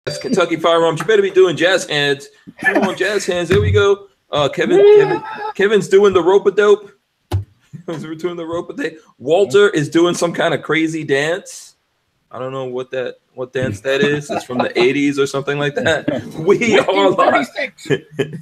That's Kentucky Firearms. You better be doing jazz hands. Come on, jazz hands. There we go. Kevin's doing the rope-a-dope. We're doing the rope-a-dope. Walter is doing some kind of crazy dance. I don't know what dance that is. It's from the 80s or something like that. We are live.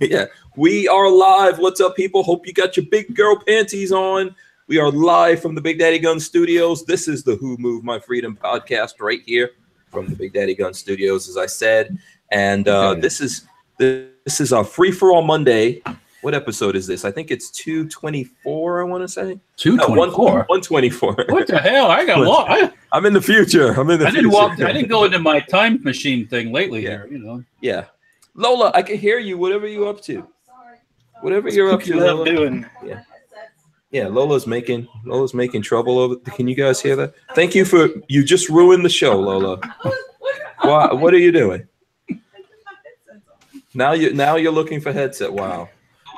Yeah, we are live. What's up, people? Hope you got your big girl panties on. We are live from the Big Daddy Gun Studios. This is the Who Moved My Freedom podcast right here from the Big Daddy Gun Studios, as I said. And this is a free-for-all Monday. What episode is this? I think it's 224, I want to say. 224? 124. What the hell? I got lost. I'm in the future. I didn't go into my time machine thing lately here, you know. Yeah. Lola, I can hear you. Whatever you're up to. Whatever you're up to, Lola. Doing. Yeah. Yeah, Lola's making trouble over. Can you guys hear that? Thank you for you just ruined the show, Lola. What are you doing? Now you're looking for headset. Wow.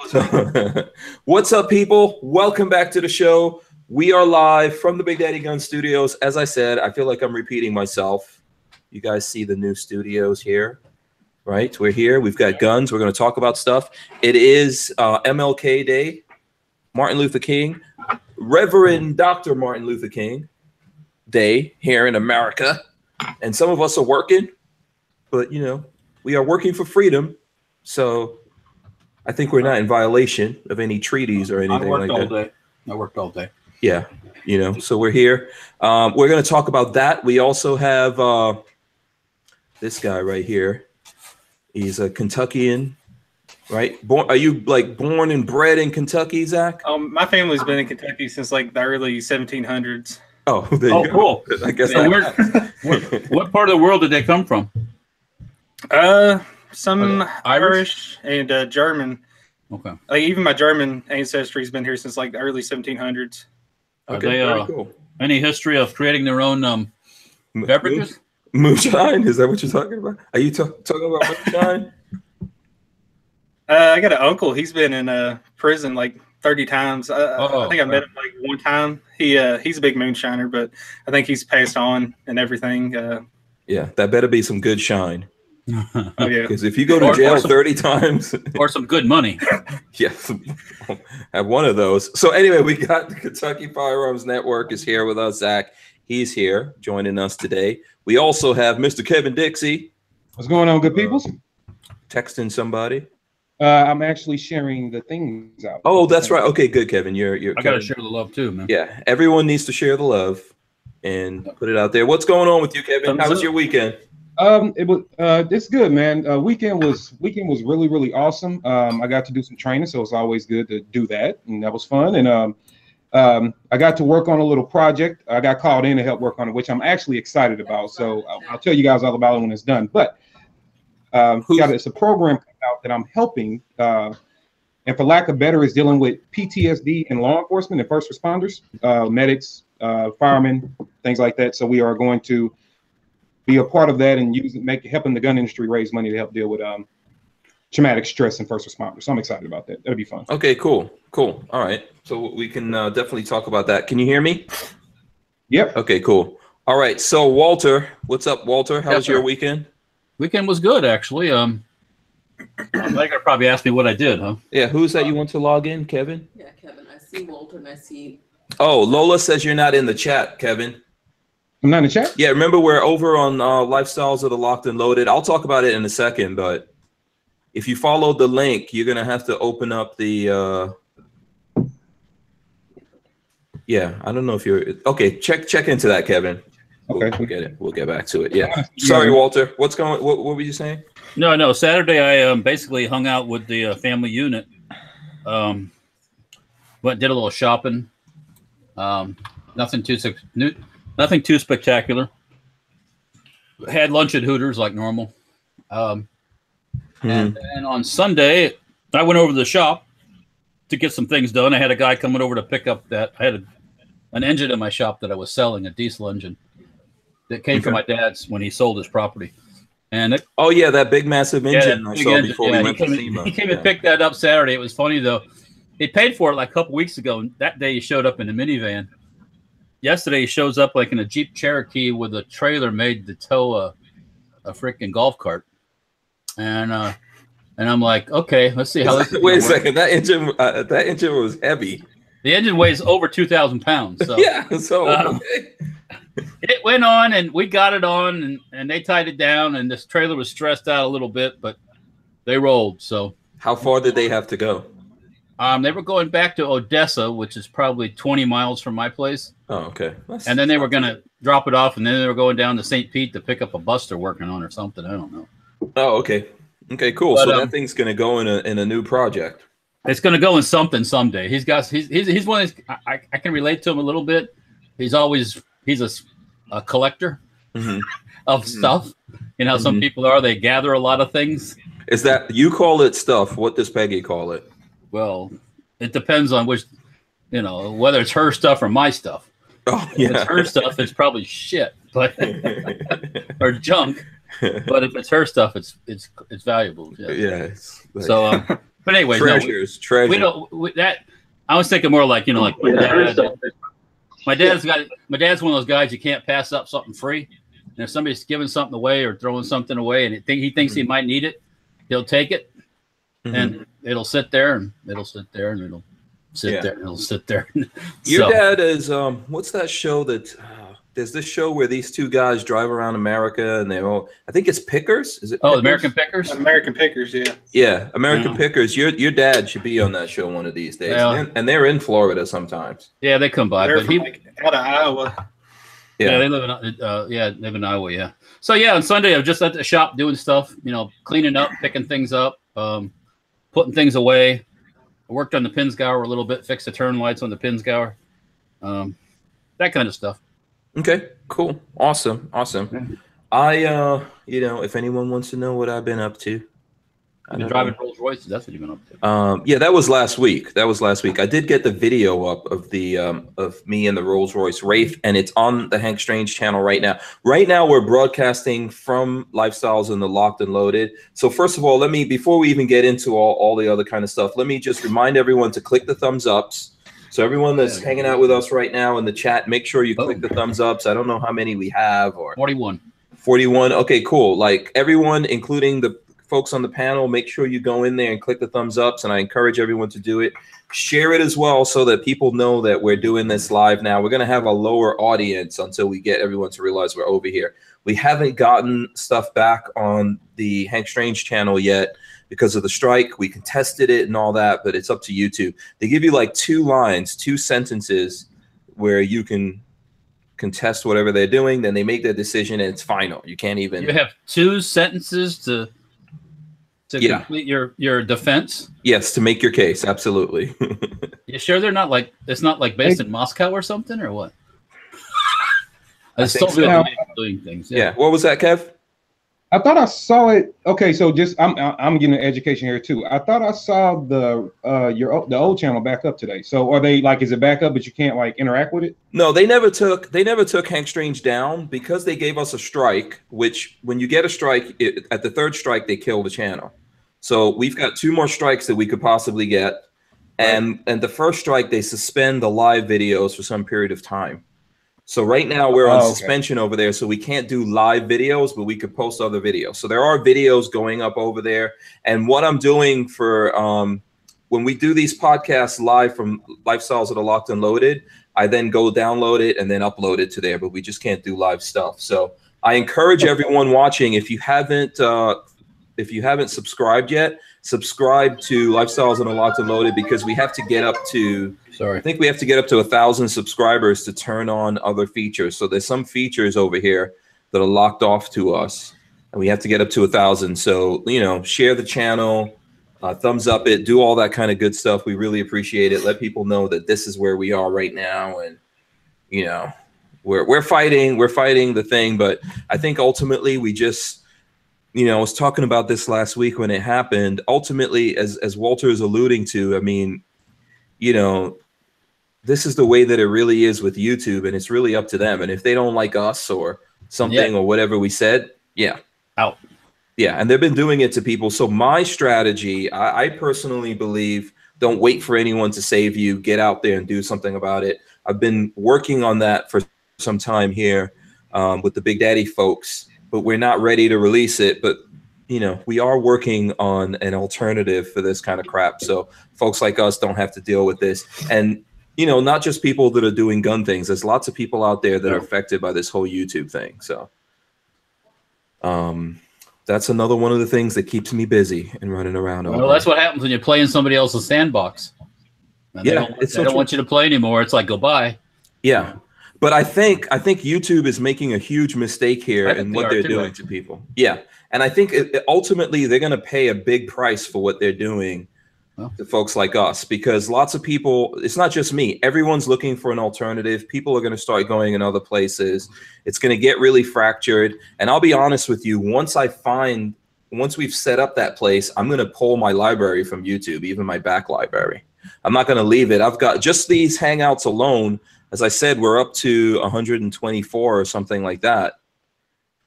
So, what's up, people? Welcome back to the show. We are live from the Big Daddy Gun Studios. As I said, I feel like I'm repeating myself. You guys see the new studios here, right? We're here. We've got guns. We're going to talk about stuff. It is MLK Day. Martin Luther King, Reverend Dr. Martin Luther King Day here in America. And some of us are working, but, you know, we are working for freedom. So I think we're not in violation of any treaties or anything like that. I worked all day. Yeah, you know, so we're here. We're going to talk about that. We also have this guy right here. He's a Kentuckian. Right? Are you like born and bred in Kentucky, Zach? My family's been in Kentucky since like the early 1700s. Oh, there you go. Cool. I guess. So what part of the world did they come from? Some Irish and German. Okay. Like even my German ancestry's been here since like the early 1700s. Okay. Very cool. Any history of creating their own beverages? Moonshine? Is that what you're talking about? Are you talking about moonshine? I got an uncle. He's been in prison like 30 times. I think I met him like one time. He's a big moonshiner, but I think he's passed on and everything. Yeah, that better be some good shine. Oh, yeah. Because if you go to jail 30 times. Or some good money. Yes, have one of those. So anyway, we got the Kentucky Firearms Network is here with us. Zach, he's here joining us today. We also have Mr. Kevin Dixie. What's going on, good peoples? Texting somebody. I'm actually sharing the things out. Oh, that's right. Okay, good, Kevin. You're I gotta share the love too, man. Yeah, everyone needs to share the love and put it out there. What's going on with you, Kevin? How was your weekend? It's good, man. Weekend was really, really awesome. I got to do some training, so it's always good to do that, and that was fun. And I got to work on a little project. I got called in to help work on it, which I'm actually excited about. So I'll tell you guys all about it when it's done. But it's a program out that I'm helping, and for lack of better, is dealing with PTSD in law enforcement and first responders, medics, firemen, things like that. So we are going to be a part of that and helping the gun industry raise money to help deal with traumatic stress in first responders. So I'm excited about that. That'll be fun. Okay, cool. All right, so we can definitely talk about that. Can you hear me? Yep. Okay, cool. All right, so Walter, what's up, Walter? How was your weekend? Weekend was good, actually. They're gonna probably ask me what I did, huh? Yeah, who's that you want to log in, Kevin? Yeah, Kevin. I see Walter and I see. Oh, Lola says you're not in the chat, Kevin. I'm not in the chat? Yeah, remember we're over on Lifestyles of the Locked and Loaded. I'll talk about it in a second, but if you follow the link, you're gonna have to open up the. Yeah, I don't know if you're okay. Check into that, Kevin. Okay, we'll get it. We'll get back to it. Yeah. Sorry, Walter. What's going? What were you saying? No. Saturday, I basically hung out with the family unit. Did a little shopping. Nothing too spectacular. Had lunch at Hooters like normal. And on Sunday, I went over to the shop to get some things done. I had a guy coming over to pick up that. I had an engine in my shop that I was selling, a diesel engine that came from my dad's when he sold his property. And that big massive engine I saw before we went to SEMA. He came and picked that up Saturday. It was funny though. He paid for it like a couple weeks ago, and that day he showed up in a minivan. Yesterday he shows up like in a Jeep Cherokee with a trailer made to tow freaking golf cart, and I'm like, okay, let's see how this. Wait a second, that engine was heavy. The engine weighs over 2,000 pounds. So, yeah, so okay. It went on, and we got it on, and they tied it down, and this trailer was stressed out a little bit, but they rolled. So, how far did they have to go? They were going back to Odessa, which is probably 20 miles from my place. Oh, okay. And then they were going to drop it off, and then they were going down to St. Pete to pick up a bus they're working on or something. I don't know. Oh, okay. Okay, cool. But, so that thing's going to go in a new project. It's going to go in something someday. He's one of these, I can relate to him a little bit. He's a collector of stuff. You know how some people are, they gather a lot of things. Is that, you call it stuff. What does Peggy call it? Well, it depends on which, whether it's her stuff or my stuff. Oh, yeah. If it's her stuff, it's probably shit, but or junk. But if it's her stuff, it's valuable. Yeah. It's like, so, but anyways, treasures. We don't that. I was thinking more like like my dad's one of those guys you can't pass up something free. And if somebody's giving something away or throwing something away, and he thinks he might need it, he'll take it, and it'll sit there, and it'll sit there, and it'll sit there, and it'll sit there. Your dad is what's that show that? There's this show where these two guys drive around America, and I think it's Pickers. Is it? Oh, Pickers? American Pickers, yeah. Yeah, American Pickers. Your dad should be on that show one of these days, and they're in Florida sometimes. Yeah, they come by, but out of Iowa. Yeah, they live in Iowa. Yeah. So on Sunday I'm just at the shop doing stuff, cleaning up, picking things up, putting things away. I worked on the Pinsgauer a little bit, fixed the turn lights on the Pinsgauer, that kind of stuff. Okay, cool, awesome. I if anyone wants to know what I've been up to, I've been driving Rolls Royces. That's what you've been up to. Yeah, that was last week. I did get the video up of the of me and the Rolls Royce Wraith, and it's on the Hank Strange channel right now. Right now, we're broadcasting from Lifestyles in the Locked and Loaded. So first of all, before we even get into all the other kind of stuff, let me just remind everyone to click the thumbs ups. So everyone that's hanging out with us right now in the chat, make sure you click the thumbs ups. I don't know how many we have, or 41. 41. Okay, cool. Like everyone, including the folks on the panel, make sure you go in there and click the thumbs ups, and I encourage everyone to do it. Share it as well so that people know that we're doing this live now. We're going to have a lower audience until we get everyone to realize we're over here. We haven't gotten stuff back on the Hank Strange channel yet because of the strike. We contested it and all that, but it's up to YouTube. They give you like 2 sentences where you can contest whatever they're doing. Then they make their decision, and it's final. You can't even. You have 2 sentences to complete your defense. Yes, to make your case. Absolutely. You sure they're not like it's not like based in Moscow or something, or what? I think so. Doing things. Yeah. What was that, Kev? I thought I saw it. Okay, so I'm getting an education here too. I thought I saw the old channel back up today. So are they like, is it back up, but you can't like interact with it? No, they never took Hank Strange down because they gave us a strike. Which when you get a strike, at the 3rd strike they kill the channel. So we've got 2 more strikes that we could possibly get, and the 1st strike they suspend the live videos for some period of time. So right now we're on suspension over there, so we can't do live videos, but we could post other videos. So there are videos going up over there. And what I'm doing for when we do these podcasts live from Lifestyles that are Locked and Loaded, I then go download it and then upload it to there, but we just can't do live stuff. So I encourage everyone watching, if you haven't subscribed yet, subscribe to Lifestyles that are Locked and Loaded, because we have to get up to I think we have to get up to 1,000 subscribers to turn on other features. So there's some features over here that are locked off to us, and we have to get up to 1,000. So, share the channel, thumbs up it, do all that kind of good stuff. We really appreciate it. Let people know that this is where we are right now. And, we're fighting the thing. But I think ultimately we just, I was talking about this last week when it happened. Ultimately, as Walter is alluding to, I mean, this is the way that it really is with YouTube, and it's really up to them. And if they don't like us or something or whatever we said, out. Yeah, and they've been doing it to people. So my strategy, I personally believe, don't wait for anyone to save you. Get out there and do something about it. I've been working on that for some time here with the Big Daddy folks. but we're not ready to release it. But you know, we are working on an alternative for this kind of crap, so folks like us don't have to deal with this. And you know, not just people that are doing gun things. There's lots of people out there that are affected by this whole YouTube thing. So, that's another one of the things that keeps me busy and running around. Well, that's what happens when you play in somebody else's sandbox. And Yeah, they don't want you to play anymore. It's like, goodbye. Yeah, but I think YouTube is making a huge mistake here in what they're doing to people. Yeah, and I think ultimately they're going to pay a big price for what they're doing to folks like us, because lots of people, it's not just me, everyone's looking for an alternative. People are going to start going in other places. It's going to get really fractured. And I'll be honest with you, once we've set up that place, I'm going to pull my library from YouTube, even my back library. I'm not going to leave it. I've got just these Hangouts alone. As I said, we're up to 124 or something like that.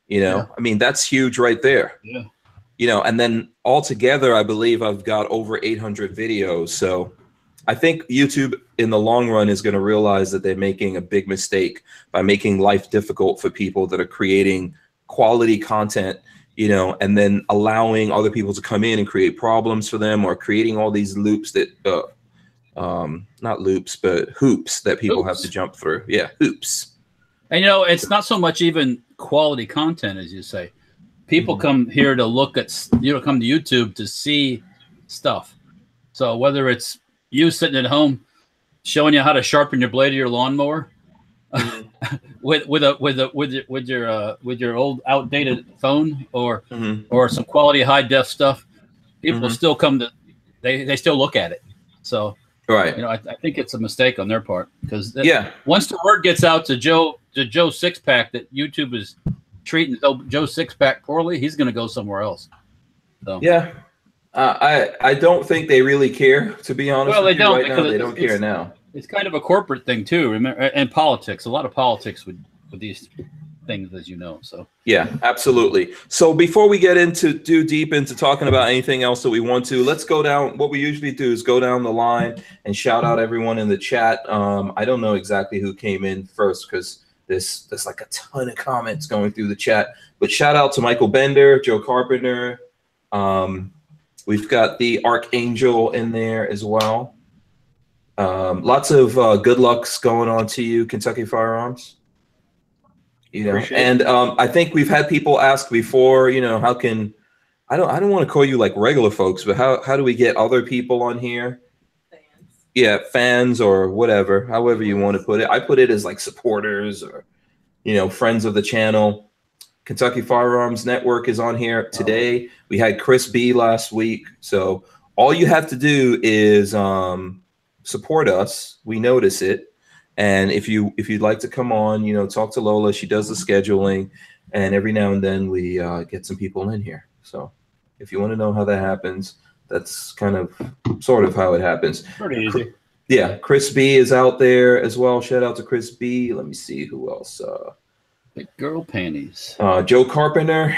You know, I mean, that's huge right there. Yeah. You know, and then altogether, I believe I've got over 800 videos. So I think YouTube in the long run is going to realize that they're making a big mistake by making life difficult for people that are creating quality content, you know, and then allowing other people to come in and create problems for them, or creating all these loops that, not loops, but hoops that people have to jump through. Yeah, hoops. And, you know, it's not so much even quality content, as you say. People come here to look at, you know, come to YouTube to see stuff. So whether it's you sitting at home showing you how to sharpen your blade of your lawnmower with your old outdated phone, or some quality high def stuff, people still come to, they still look at it. So you know, I think it's a mistake on their part, because once the word gets out to Joe Sixpack that YouTube is treating Joe Sixpack poorly, he's going to go somewhere else. So I don't think they really care, to be honest. Well, with they you. don't. Right now, they don't care now. It's kind of a corporate thing too, remember, and politics. A lot of politics with these things, as you know. So yeah, absolutely. So before we get into deep into talking about anything else that we want to, let's go down. What we usually do is go down the line and shout out everyone in the chat. I don't know exactly who came in first, because there's like a ton of comments going through the chat. But shout out to Michael Bender, Joe Carpenter. We've got the Archangel in there as well. Lots of good lucks going on to you, Kentucky Firearms. You know, and I think we've had people ask before, you know, how can I don't want to call you like regular folks, but how do we get other people on here? Yeah, fans or whatever, however you want to put it. I put it as like supporters, or, you know, friends of the channel. Kentucky Firearms Network is on here today. We had Chris B last week. So all you have to do is support us. We notice it. And if you'd like to come on, you know, talk to Lola. She does the scheduling, and every now and then we get some people in here. So if you want to know how that happens, that's kind of sort of how it happens. Pretty easy. Yeah, Chris B is out there as well. Shout out to Chris B. Let me see who else. Big girl panties. Joe Carpenter.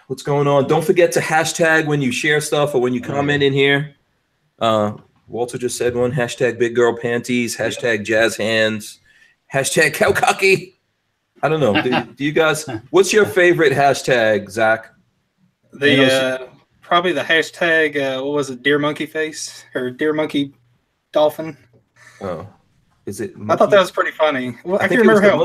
What's going on? Don't forget to hashtag when you share stuff or when you comment in here. Walter just said one. Hashtag big girl panties. Hashtag jazz hands. Hashtag cow cocky. I don't know. Do you guys? What's your favorite hashtag, Zach? Probably the hashtag, what was it, deer monkey face, or deer monkey dolphin? Oh, is it? I thought that was pretty funny. Well, I can't remember how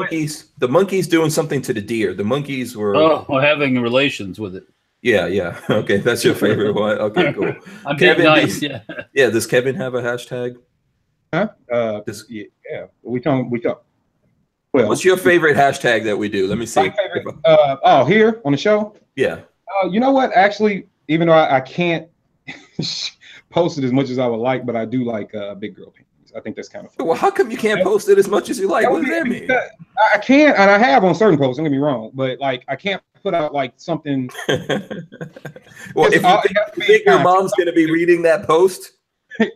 the monkeys doing something to the deer. The monkeys were having relations with it. Yeah. Okay, that's your favorite one. Okay, cool. I'm Kevin, nice. Yeah. Does Kevin have a hashtag? Huh? Yeah. We talk. Well, what's your favorite hashtag that we do? Let me see. Here on the show. Yeah. You know what? Actually, even though I can't post it as much as I would like, but I do like big girl panties. I think that's kind of fun. Well, how come you can't post it as much as you like? What does that mean? I can't, and I have on certain posts. Don't get me wrong, but like I can't put out like something. Well, if you think your mom's going to be reading that post,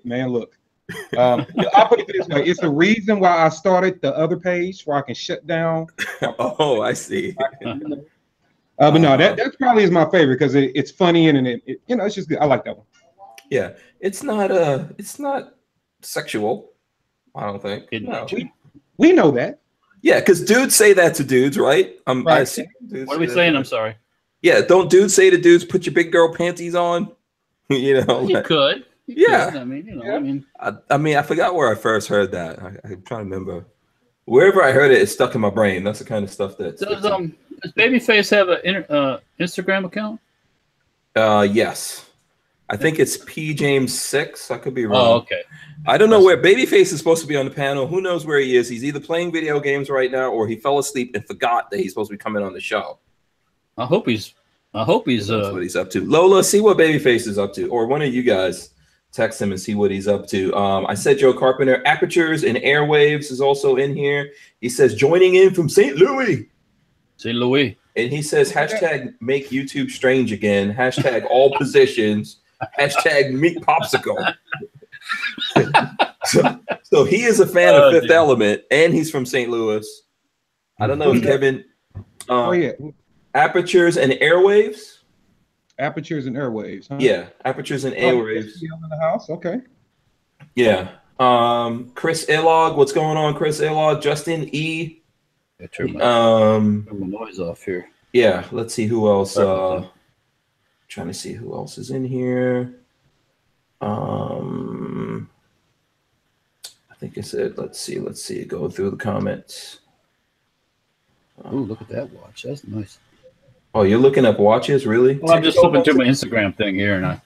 man, look. I'll put it this way: it's the reason why I started the other page, where I can shut down. Oh, I see. But no, that probably is my favorite, because it's funny and it you know, it's just good. I like that one. Yeah, it's not sexual. I don't think. No. We know that. Yeah, because dudes say that to dudes, right? Right. Dudes what are we saying? I'm sorry. Yeah, don't dudes say to dudes, put your big girl panties on? You know, You could. Yeah. I mean, you know, I mean, I forgot where I first heard that. I'm trying to remember. Wherever I heard it, it's stuck in my brain. That's the kind of stuff that. Does Babyface have an Instagram account? Yes. I think it's P James 6. I could be wrong. Oh, okay. I don't know where Babyface is supposed to be on the panel. Who knows where he is? He's either playing video games right now or he fell asleep and forgot that he's supposed to be coming on the show. I hope he's That's what he's up to. Lola, see what Babyface is up to, or one of you guys text him and see what he's up to. I said Joe Carpenter. Apertures and Airwaves is also in here. He says joining in from St. Louis. St. Louis. And he says hashtag make YouTube strange again. Hashtag all positions. Hashtag meat popsicle. so he is a fan of Fifth Element, and he's from St. Louis. I don't know if Kevin. Apertures and Airwaves. Apertures and Airwaves. Huh? Yeah, Apertures and Airwaves. In the house. Okay. Yeah. Chris Ilog, what's going on, Chris Ilog? Justin E. Turn my noise off here. Yeah, let's see who else. Trying to see who else is in here. I think I said, let's see. Go through the comments. Oh, look at that watch. That's nice. Oh, you're looking up watches, really? Well, I'm just flipping through my Instagram thing here, and a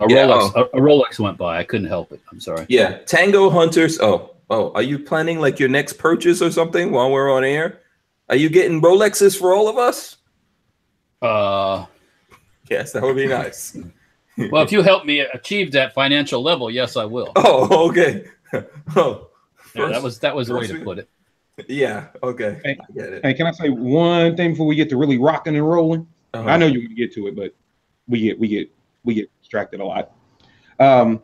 Rolex went by. I couldn't help it. I'm sorry. Yeah, Tango Hunters. Oh, are you planning like your next purchase or something while we're on air? Are you getting Rolexes for all of us? Yes, that would be nice. Well, if you help me achieve that financial level, yes, I will. Oh, okay. Yeah, that was the way to put it. Yeah. Okay. Hey, I get it. Hey, can I say one thing before we get to really rocking and rolling? I know you're gonna get to it, but we get distracted a lot. And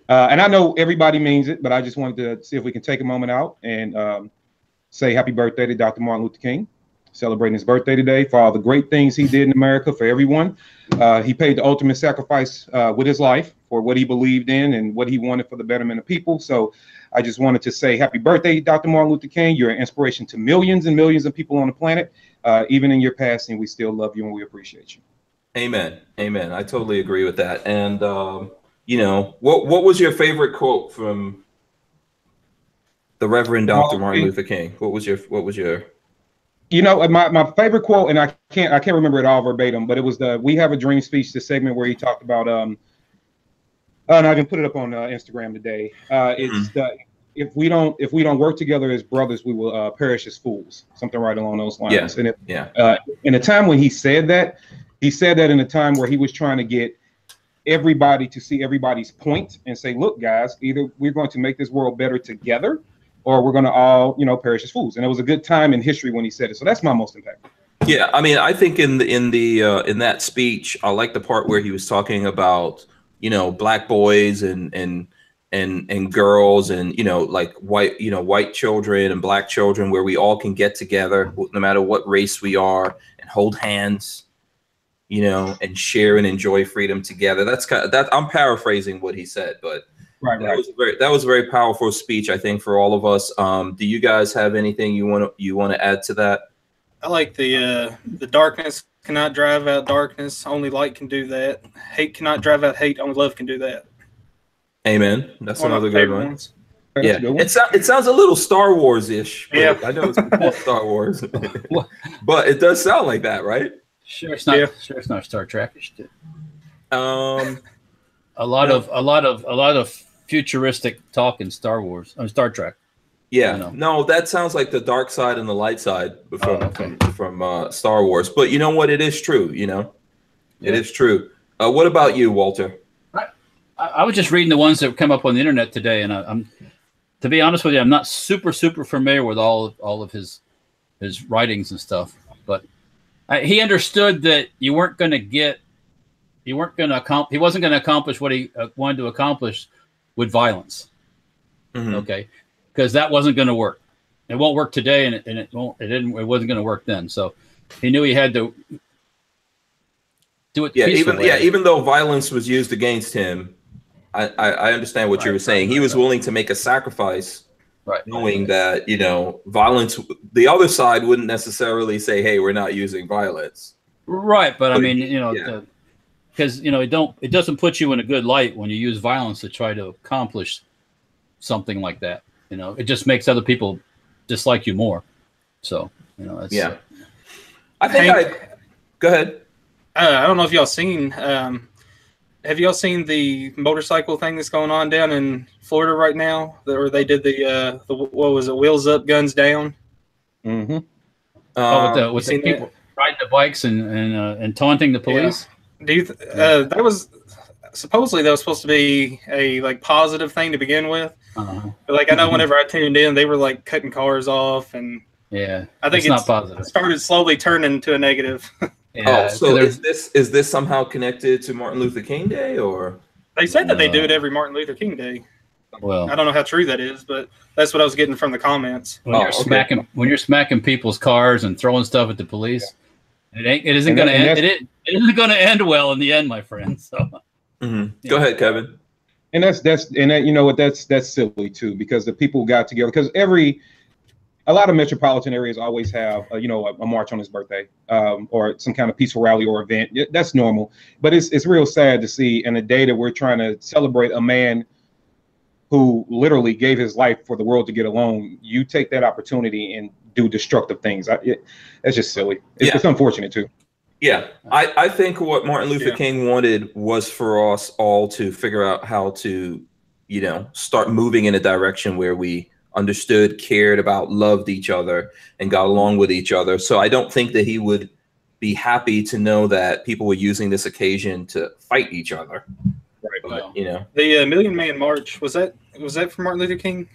I know everybody means it, but I just wanted to see if we can take a moment out and say happy birthday to Dr. Martin Luther King, celebrating his birthday today, for all the great things he did in America for everyone. He paid the ultimate sacrifice with his life for what he believed in and what he wanted for the betterment of people. So I just wanted to say happy birthday, Dr. Martin Luther King. You're an inspiration to millions and millions of people on the planet. Even in your passing, we still love you and we appreciate you. Amen. Amen. I totally agree with that. And you know, what was your favorite quote from the Reverend Dr. Martin Luther King? What was your You know, my favorite quote, and I can't remember it all verbatim, but it was the "We Have a Dream" speech, the segment where he talked about and I can put it up on Instagram today. It's if we don't work together as brothers, we will perish as fools. Something right along those lines. Yeah. In a time when he said that in a time where he was trying to get everybody to see everybody's point and say, look, guys, either we're going to make this world better together, or we're going to all, perish as fools. And it was a good time in history when he said it. So that's my most impactful. Yeah, I mean, I think in that speech, I like the part where he was talking about, black boys and girls and, like white children and black children, where we all can get together no matter what race we are and hold hands, and share and enjoy freedom together. That's I'm paraphrasing what he said, but that was a very powerful speech, I think, for all of us. Do you guys have anything you want to add to that? I like the darkness cannot drive out darkness. Only light can do that. Hate cannot drive out hate. Only love can do that. Amen. That's another good one. Ones. Yeah, it sounds a little Star Wars-ish. Yeah, I know it's called Star Wars, but it does sound like that, right? Sure, it's not. Yeah. Sure, it's not Star Trek-ish. A lot of futuristic talk in Star Wars, Star Trek. Yeah, no, that sounds like the dark side and the light side from Star Wars. But you know what? It is true. It is true. What about you, Walter? I was just reading the ones that come up on the internet today, and I'm, to be honest with you, I'm not super familiar with all of his writings and stuff. But he understood that he wasn't going to accomplish what he wanted to accomplish with violence. Mm-hmm. Okay. Because that wasn't going to work. It won't work today, and it wasn't going to work then. So he knew he had to do it. Yeah, even though violence was used against him, I understand what you were saying. He was willing to make a sacrifice, knowing that violence. The other side wouldn't necessarily say, "Hey, we're not using violence." Right, but I mean, yeah. because it doesn't put you in a good light when you use violence to try to accomplish something like that. It just makes other people dislike you more. So it's, yeah. I think go ahead. I don't know if y'all seen. Have y'all seen the motorcycle thing that's going on down in Florida right now? Where they did the what was it? Wheels up, guns down. Mm-hmm. With the people riding the bikes and taunting the police. Yeah. Do you? That was supposedly supposed to be a positive thing to begin with. Uh-huh. But I know whenever I tuned in, they were cutting cars off, and yeah, I think it's not positive. It started slowly turning to a negative. Yeah, so is this somehow connected to Martin Luther King Day, or they said that they do it every Martin Luther King Day? Well, I don't know how true that is, but that's what I was getting from the comments. When you're smacking people's cars and throwing stuff at the police, it isn't going to end. It isn't going to end well in the end, my friend. So, Go ahead, Kevin. And that's silly too, because the people got together because a lot of metropolitan areas always have a march on his birthday or some kind of peaceful rally or event. That's normal, but it's real sad to see in a day that we're trying to celebrate a man who literally gave his life for the world to get along. You take that opportunity and do destructive things. That's just silly. It's unfortunate too. Yeah, I think what Martin Luther King wanted was for us all to figure out how to, start moving in a direction where we understood, cared about, loved each other, and got along with each other. So I don't think that he would be happy to know that people were using this occasion to fight each other. Right. But, the Million Man March, was that for Martin Luther King?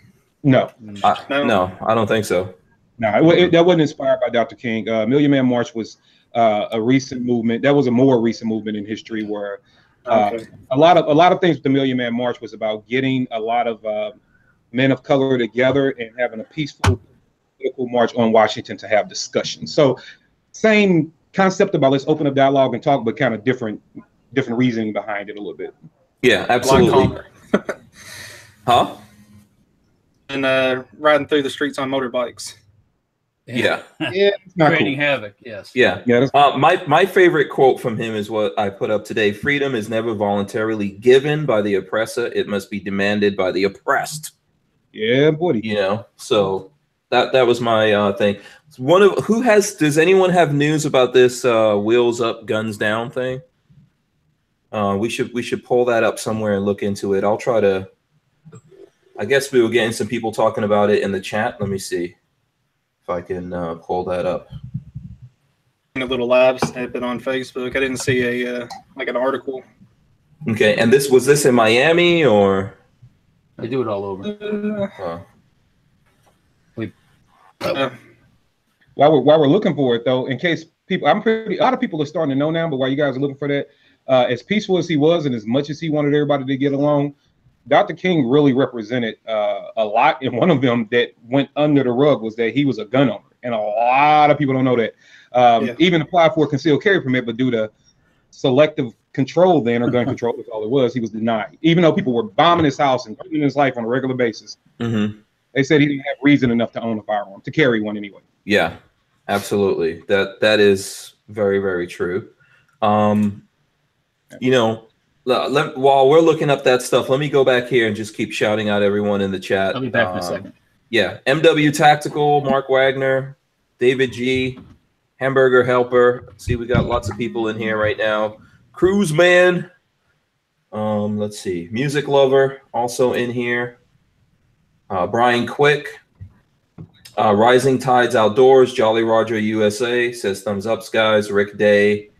No. No, I don't think so. No, that wasn't inspired by Dr. King. Million Man March was a recent movement. That was a more recent movement in history where a lot of things with the Million Man March was about getting a lot of men of color together and having a peaceful political march on Washington to have discussion. So same concept about let's open up dialogue and talk, but kind of different reasoning behind it a little bit. Yeah, absolutely. Huh? And riding through the streets on motorbikes. Yeah. It's not creating cool. havoc. Yes. Yeah. My favorite quote from him is what I put up today. Freedom is never voluntarily given by the oppressor. It must be demanded by the oppressed. Yeah, buddy. So that was my thing. Does anyone have news about this wheels up, guns down thing? We should pull that up somewhere and look into it. I'll try to. I guess we were getting some people talking about it in the chat. Let me see if I can pull that up. A little live snippet on Facebook. I didn't see an article. Okay, and was this in Miami or? They do it all over. While we're looking for it though, in case people, a lot of people are starting to know now, but while you guys are looking for that, as peaceful as he was and as much as he wanted everybody to get along, Dr. King really represented a lot. And one of them that went under the rug was that he was a gun owner. And a lot of people don't know that. Even applied for a concealed carry permit, but due to selective control then, or gun control, that's all it was, he was denied. Even though people were bombing his house and threatening his life on a regular basis. They said he didn't have reason enough to own a firearm, to carry one anyway. Yeah, absolutely. That is very, very true. While we're looking up that stuff, let me go back here and just keep shouting out everyone in the chat. I'll be back in a second. Yeah, MW Tactical, Mark Wagner, David G, Hamburger Helper. See, we got lots of people in here right now. Cruise Man. Let's see. Music Lover also in here. Brian Quick. Rising Tides Outdoors. Jolly Roger USA says thumbs ups, guys. Rick Day.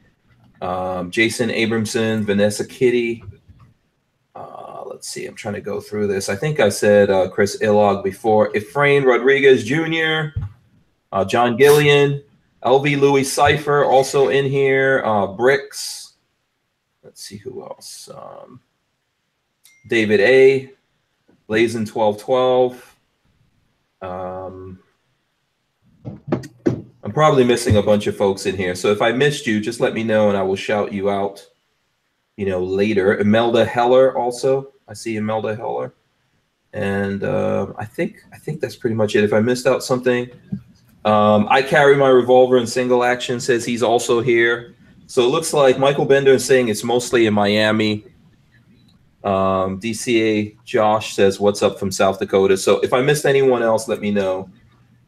Jason Abramson, Vanessa Kitty. Let's see. I'm trying to go through this. I think I said Chris Illog before. Efrain Rodriguez Jr., John Gillian, LV Louis Cipher also in here. Bricks. Let's see who else. David A. Blazin 1212. I'm probably missing a bunch of folks in here. So if I missed you, just let me know and I will shout you out, later. Imelda Heller also. I see Imelda Heller. And I think that's pretty much it. If I missed out something, I carry my revolver in single action, says he's also here. So it looks like Michael Bender is saying it's mostly in Miami. DCA Josh says, what's up from South Dakota? So if I missed anyone else, let me know.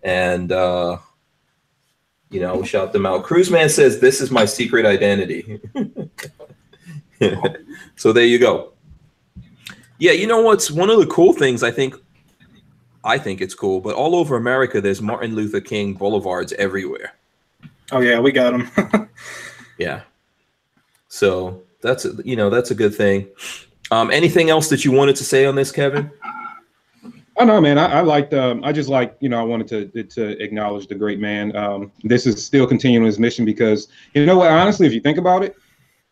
And, you know, shout them out. Cruiseman says, this is my secret identity. So there you go. Yeah, you know what's one of the cool things, I think it's cool, but all over America, there's Martin Luther King boulevards everywhere. Oh, yeah, we got them. Yeah. So that's a good thing. Anything else that you wanted to say on this, Kevin? Oh no, man. I liked. I just like. I wanted to acknowledge the great man. This is still continuing his mission because you know what? Honestly, if you think about it,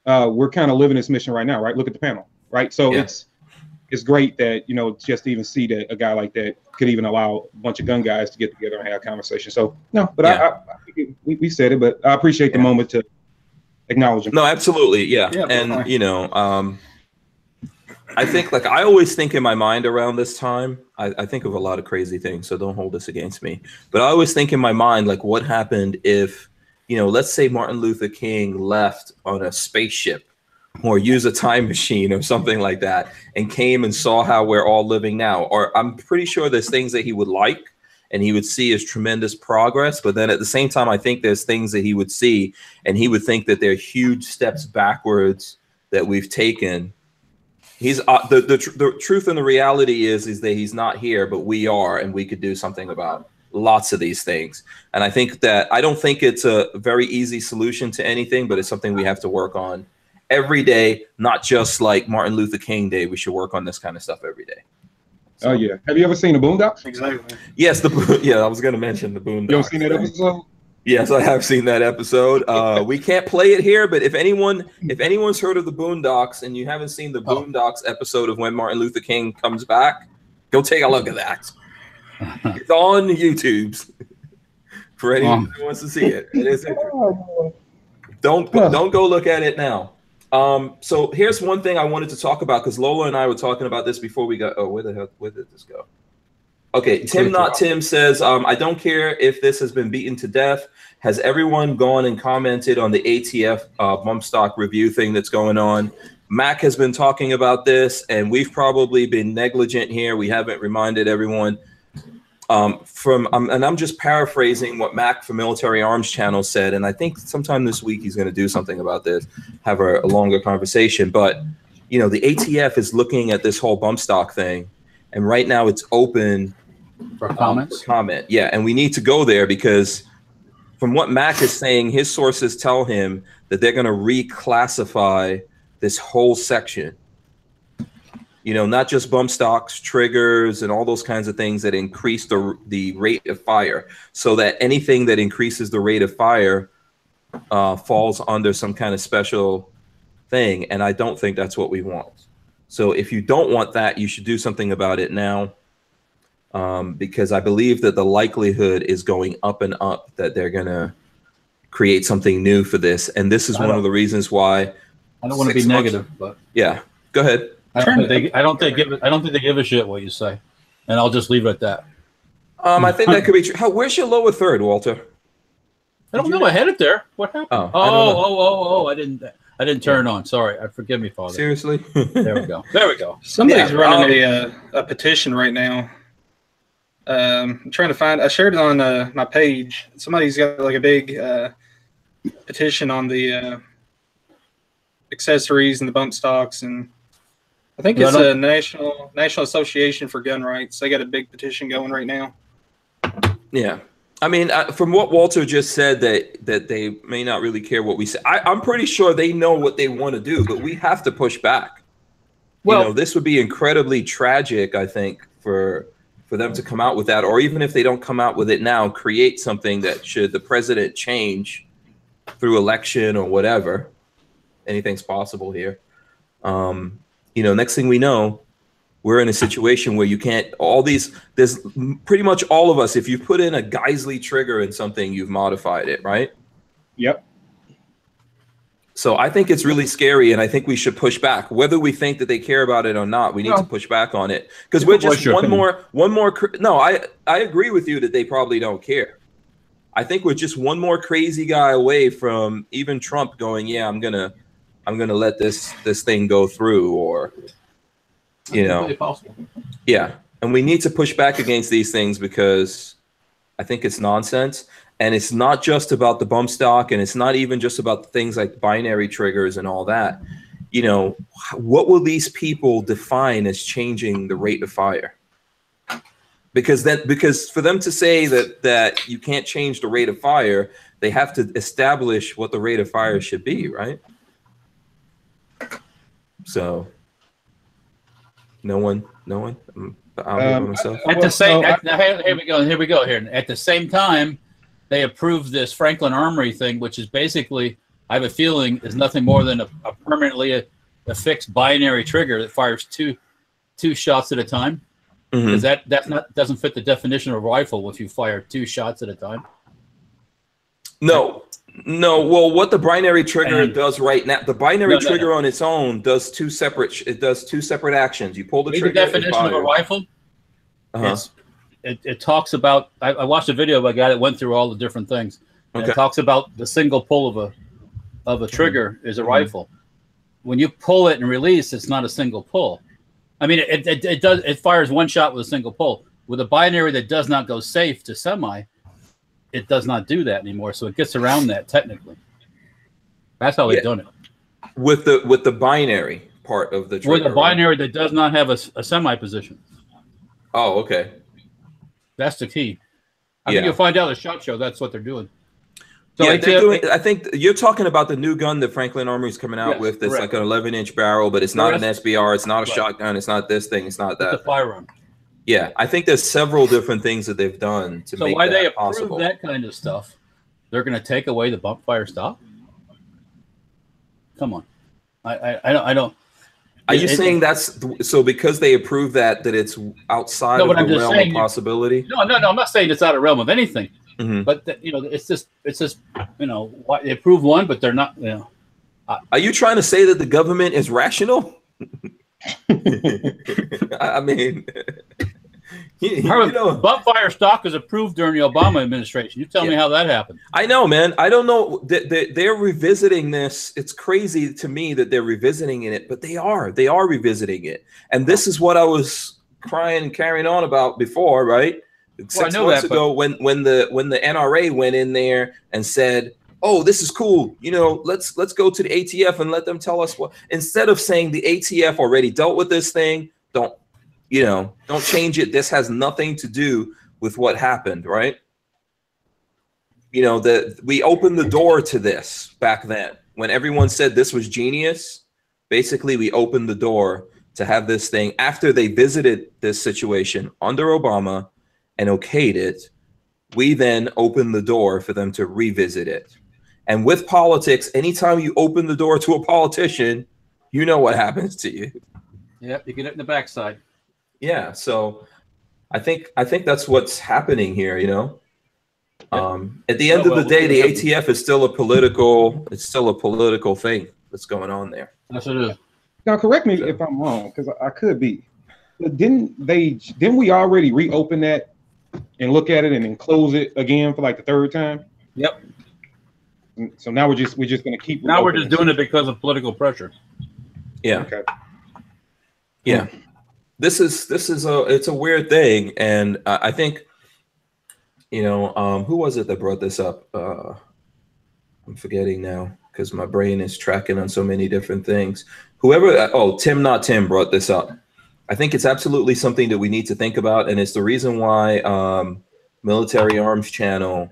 we're kind of living this mission right now, right? Look at the panel, right? So yeah. It's great that just to even see that a guy like that could even allow a bunch of gun guys to get together and have a conversation. So no, but yeah. we said it, but I appreciate the moment to acknowledge him. No, absolutely, yeah. And I think I always think in my mind around this time, I think of a lot of crazy things, so don't hold this against me. But I always think in my mind, like, what happened if, let's say Martin Luther King left on a spaceship or use a time machine or something like that and came and saw how we're all living now. Or I'm pretty sure there's things that he would like and he would see as tremendous progress. But then at the same time, I think there's things that he would see and he would think that they're huge steps backwards that we've taken. He's the truth and the reality is that he's not here, but we are, and we could do something about lots of these things. And I think that I don't think it's a very easy solution to anything, but it's something we have to work on every day, not just like Martin Luther King Day. We should work on this kind of stuff every day. So, oh yeah. Have you ever seen the Boondocks? Exactly. Yes, I was going to mention the Boondocks. You ever seen that episode? Yes, I have seen that episode. We can't play it here, but if anyone's heard of the Boondocks and you haven't seen the Boondocks episode of when Martin Luther King comes back, go take a look at that. It's on YouTube for anyone who wants to see it. It is interesting. Don't go look at it now. So here's one thing I wanted to talk about because Lola and I were talking about this before we got. Oh, where did this go? Okay, Tim Not Tim says, I don't care if this has been beaten to death. Has everyone gone and commented on the ATF bump stock review thing that's going on? Mac has been talking about this, and we've probably been negligent here. We haven't reminded everyone. And I'm just paraphrasing what Mac from Military Arms Channel said, and I think sometime this week he's going to do something about this, have a longer conversation. But, the ATF is looking at this whole bump stock thing, and right now it's open for comments. Yeah, and we need to go there because from what Mac is saying, his sources tell him that they're going to reclassify this whole section. Not just bump stocks, triggers, and all those kinds of things that increase the rate of fire, so that anything that increases the rate of fire falls under some kind of special thing. And I don't think that's what we want. So if you don't want that, you should do something about it now. Because I believe that the likelihood is going up and up that they're going to create something new for this. And this is one of the reasons why. I don't want to be negative, but yeah, go ahead. I don't think they give a shit what you say, and I'll just leave it at that. I think that could be true. Where's your lower third, Walter? I don't know. I had it there. What happened? Oh, I didn't turn it on. Sorry. Forgive me, Father. Seriously? There we go. Somebody's running a petition right now. I'm trying to find. I shared it on my page. Somebody's got like a big petition on the accessories and the bump stocks, and I think it's a National Association for Gun Rights. They got a big petition going right now. Yeah, I mean, from what Walter just said, that they may not really care what we say. I'm pretty sure they know what they want to do, but we have to push back. Well, this would be incredibly tragic, I think, for them to come out with that, or even if they don't come out with it now, create something that should the president change through election or whatever. Anything's possible here. Next thing we know, we're in a situation where you can't, there's pretty much all of us, if you put in a Geisley trigger in something, you've modified it, right? Yep. So I think it's really scary, and I think we should push back. Whether we think that they care about it or not, we need to push back on it. Because we're just one more. No, I agree with you that they probably don't care. I think we're just one more crazy guy away from even Trump going, yeah, I'm gonna let this thing go through, or possible. Yeah. And we need to push back against these things because I think it's nonsense. And it's not just about the bump stock, and it's not even just about things like binary triggers and all that. What will these people define as changing the rate of fire? Because for them to say that you can't change the rate of fire, they have to establish what the rate of fire should be, right? So no one. I'll be myself. At the same, here we go. At the same time, they approved this Franklin Armory thing, which is basically, I have a feeling, is nothing more than a permanently affixed binary trigger that fires two shots at a time. Because doesn't fit the definition of a rifle if you fire 2 shots at a time. No. Well, what the binary trigger does right now, the binary trigger on its own does two separate actions. You pull the trigger. The definition of a rifle. It talks about. I watched a video of a guy that went through all the different things. And It talks about the single pull of a trigger is a rifle. When you pull it and release, it's not a single pull. I mean, it fires 1 shot with a single pull. With a binary that does not go safe to semi, it does not do that anymore. So it gets around that technically. That's how they've done it. With the binary part of the trigger. With a binary that does not have a semi position. Oh, okay. That's the key. I think you'll find out at SHOT Show. That's what they're doing. So I think you're talking about the new gun that Franklin Armory is coming out with. That's like an 11-inch barrel, but it's not an SBR. It's not a shotgun. It's not this thing. It's not that. It's a firearm. Yeah, I think there's several different things that they've done to make that possible. So why they approve that kind of stuff, they're going to take away the bump fire stop? Come on. I don't. Are you saying that's so because they approve that it's outside of the realm of possibility? No. I'm not saying it's out of realm of anything. But it's just they approve one, but they're not. Are you trying to say that the government is rational? I mean, bump fire stock was approved during the Obama administration. You tell me how that happened. I know, man. I don't know. They're revisiting this. It's crazy to me that they're revisiting it, but they are revisiting it. And this is what I was crying and carrying on about before, right? 6 months ago, when the NRA went in there and said, "Oh, this is cool. Let's go to the ATF and let them tell us what." Instead of saying the ATF already dealt with this thing, don't change it. This has nothing to do with what happened, right? We opened the door to this back then when everyone said this was genius. Basically, we opened the door to have this thing after they visited this situation under Obama and okayed it. We then opened the door for them to revisit it. And with politics, anytime you open the door to a politician, you know what happens to you. Yep, you get it in the backside. Yeah, so I think that's what's happening here. At the end of the day, the ATF is still a political thing that's going on there. Yes, it is. Now, correct me if I'm wrong, because I could be. But didn't we already reopen that and look at it and then close it again for like the 3rd time? Yep. So now we're just going to keep. Now we're just doing it because of political pressure. Yeah. Okay. Yeah. This is it's a weird thing, and I think who was it that brought this up? I'm forgetting now because my brain is tracking on so many different things. Tim Not Tim brought this up. I think it's absolutely something that we need to think about, and it's the reason why Military Arms Channel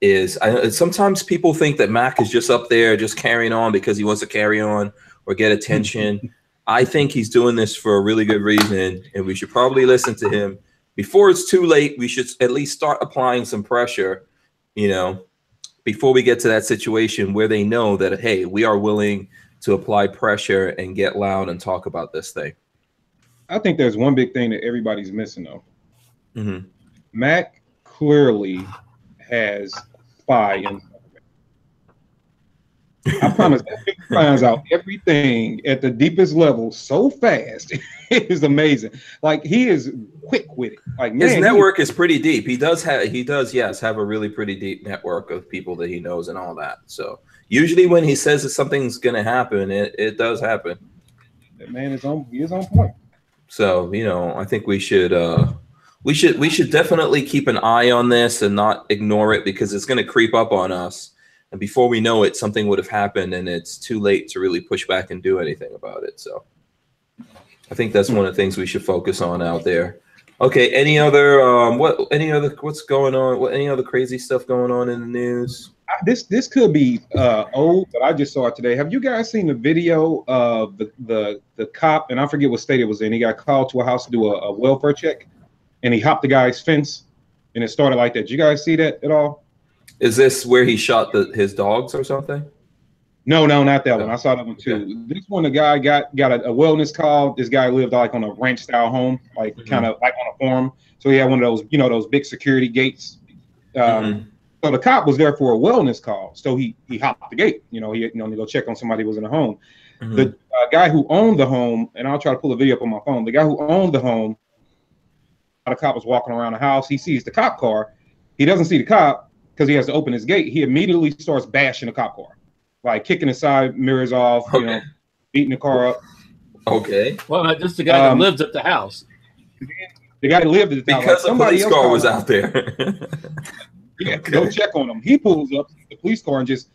is. Sometimes people think that Mac is just up there just carrying on because he wants to carry on or get attention. I think he's doing this for a really good reason, and we should probably listen to him before it's too late. We should at least start applying some pressure, before we get to that situation where they know that, hey, we are willing to apply pressure and get loud and talk about this thing. I think there's one big thing that everybody's missing, though. Mac clearly has spy in. I promise that dude finds out everything at the deepest level so fast. It is amazing. Like, he is quick with it. Like, man, His network is pretty deep. He does, yes, have a really pretty deep network of people that he knows and all that. So usually when he says that something's going to happen, it does happen. That man is on point. So, you know, I think we should definitely keep an eye on this and not ignore it, because it's going to creep up on us. And before we know it, something would have happened and it's too late to really push back and do anything about it. So I think that's one of the things we should focus on out there. Okay. Any other, what's going on? Any other crazy stuff going on in the news? This could be old, but I just saw it today. Have you guys seen the video of the cop, and I forget what state it was in? He got called to a house to do a welfare check, and he hopped the guy's fence, and it started like that. Did you guys see that at all? Is this where he shot his dogs or something? No, not that one. I saw that one too. Okay. This one, the guy got a wellness call. This guy lived like on a ranch style home, like kind of like on a farm. So he had one of those, those big security gates. So the cop was there for a wellness call. So he hopped the gate. He to go check on somebody who was in the home. The guy who owned the home, and I'll try to pull a video up on my phone. The guy who owned the home, the cop was walking around the house. He sees the cop car. He doesn't see the cop because he has to open his gate. He immediately starts bashing the cop car, like kicking the side mirrors off, beating the car up. Okay. Well, this is the guy that lives at the house. The guy that lived at the house. Because the police car was out there. Yeah, go check on him. He pulls up the police car and just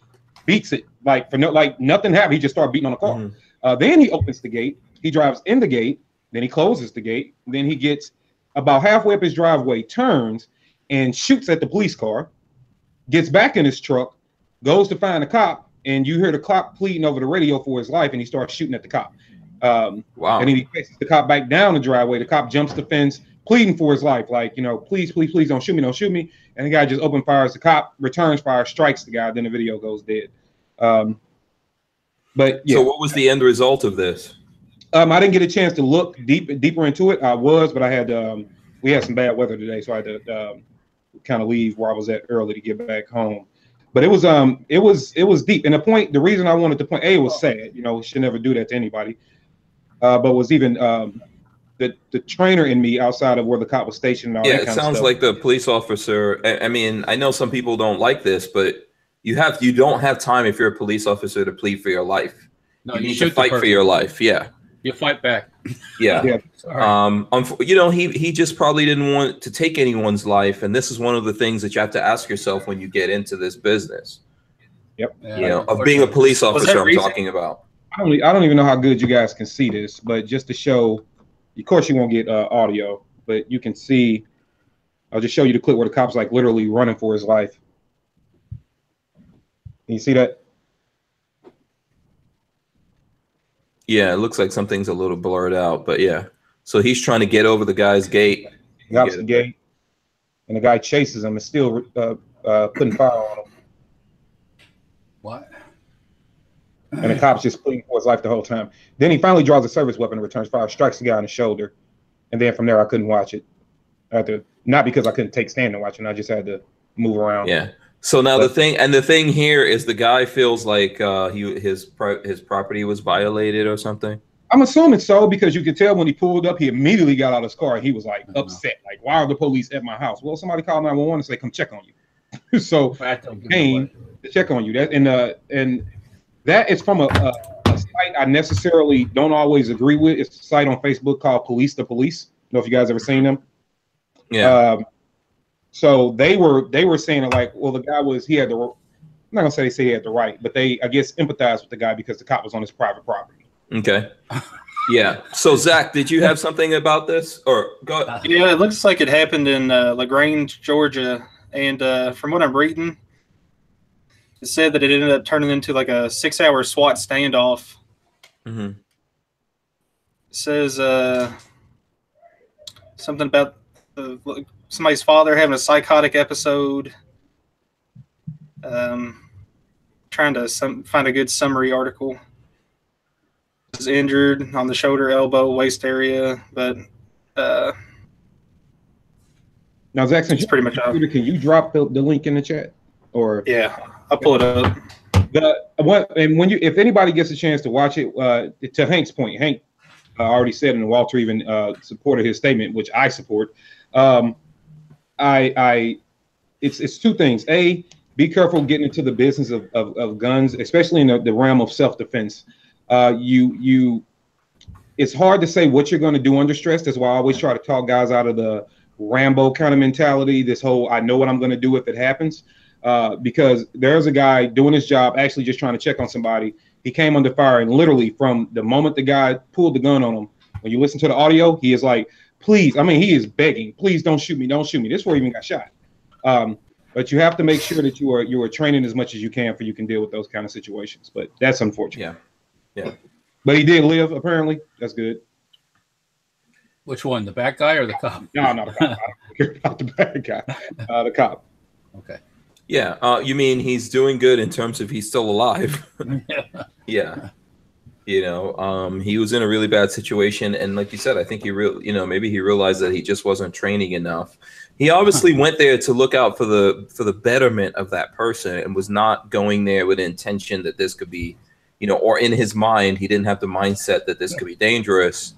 beats it like nothing happened. He just started beating on the car. Then he opens the gate. He drives in the gate. Then he closes the gate. Then he gets about halfway up his driveway, turns and shoots at the police car. Gets back in his truck, goes to find the cop, and you hear the cop pleading over the radio for his life, and he starts shooting at the cop. Wow. And then he faces the cop back down the driveway. The cop jumps the fence, pleading for his life, like, please, please, please don't shoot me, don't shoot me. And the guy just open fires. The cop returns fire, strikes the guy, then the video goes dead. But yeah. So what was the end result of this? I didn't get a chance to look deeper into it. But I had we had some bad weather today, so I had to kind of leave where I was at early to get back home. But it was deep. And the reason I wanted to point, it was sad. We should never do that to anybody. But was even the trainer in me outside of where the cop was stationed. And all that kind sounds of stuff. like the police officer. I mean, I know some people don't like this, but you don't have time if you're a police officer to plead for your life. No, you need to fight for your life. Yeah. You fight back. Yeah. He just probably didn't want to take anyone's life, and this is one of the things that you have to ask yourself when you get into this business. Yep. Of being a police officer. I'm talking about. I don't even know how good you guys can see this, but just to show, of course you won't get audio, but you can see. I'll just show you the clip where the cop's like literally running for his life. Can you see that? Yeah, it looks like something's a little blurred out, but yeah. So he's trying to get over the guy's gate. He hops the gate, and the guy chases him and still putting fire on him. What? And the cop's just pleading for his life the whole time. Then he finally draws a service weapon and returns fire, strikes the guy on the shoulder, and then from there I couldn't watch it. Not because I couldn't take stand and watch it, I just had to move around. Yeah. So now the thing here is the guy feels like his property was violated or something. I'm assuming so, because you could tell when he pulled up, he immediately got out of his car and he was like upset, like, why are the police at my house? Well, somebody called 911 and say, come check on you. So came to check on you. And that is from a site I necessarily don't always agree with. It's a site on Facebook called Police the Police. I don't know if you guys ever seen them. Yeah. So they were saying like, well, the guy I'm not gonna say he had the right, but they, I guess, empathized with the guy because the cop was on his private property. Okay. Yeah. So Zach, did you have something about this, or go ahead? Yeah, it looks like it happened in LaGrange, Georgia, and from what I'm reading, it said that it ended up turning into like a 6-hour SWAT standoff. Mm-hmm. It says something about somebody's father having a psychotic episode. Trying to find a good summary article. Was injured on the shoulder, elbow, waist area, but now Zach, since it's pretty much out. Can you drop the link in the chat? Or yeah, I'll pull it up. If anybody gets a chance to watch it, to Hank's point, Hank already said, and Walter even supported his statement, which I support. It's two things. A, be careful getting into the business of guns, especially in the realm of self-defense. It's hard to say what you're going to do under stress. That's why I always try to talk guys out of the Rambo kind of mentality. This whole, I know what I'm going to do if it happens. Because there's a guy doing his job, actually just trying to check on somebody. He came under fire, and literally from the moment the guy pulled the gun on him, when you listen to the audio, he is like, please, I mean, he is begging, please don't shoot me, don't shoot me. This is where he even got shot. But you have to make sure that you are training as much as you can you can deal with those kind of situations. But that's unfortunate. Yeah. But he did live, apparently. That's good. Which one, the bad guy or the cop? No, not the cop. I don't care about the bad guy. The cop. Okay. Yeah. You mean he's doing good in terms of he's still alive? Yeah. You know, he was in a really bad situation, and like you said, I think maybe he realized that he just wasn't training enough. He obviously went there to look out for the betterment of that person, and was not going there with the intention that this could be, or in his mind, he didn't have the mindset that this could be dangerous.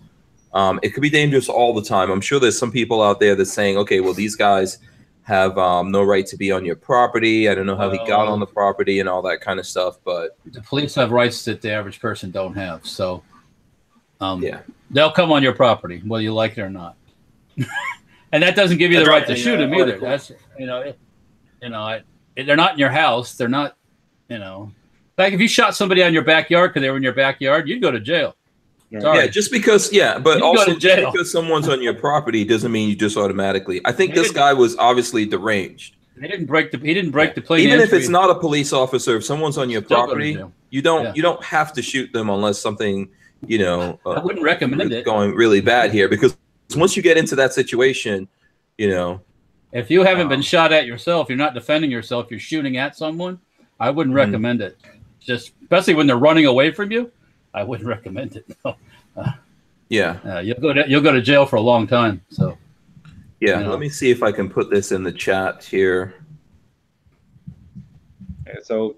It could be dangerous all the time. I'm sure there's some people out there that's saying, okay, well, these guys have no right to be on your property. I don't know how he got on the property and all that kind of stuff. But the police have rights that the average person don't have. So they'll come on your property, whether you like it or not. And that doesn't give you the right to shoot them either. That's they're not in your house. They're not, like if you shot somebody on your backyard because they were in your backyard, you'd go to jail. Sorry. Yeah, just because, but also just because someone's on your property doesn't mean you just automatically. I think this guy was obviously deranged. He didn't break the plane. Even if it's not a police officer, if someone's on your property, you don't have to shoot them unless something, I wouldn't recommend it. Going really bad here, because once you get into that situation, if you haven't been shot at yourself, you're not defending yourself, you're shooting at someone, I wouldn't recommend it. Just especially when they're running away from you. I wouldn't recommend it. No. You'll go to jail for a long time. So, let me see if I can put this in the chat here. So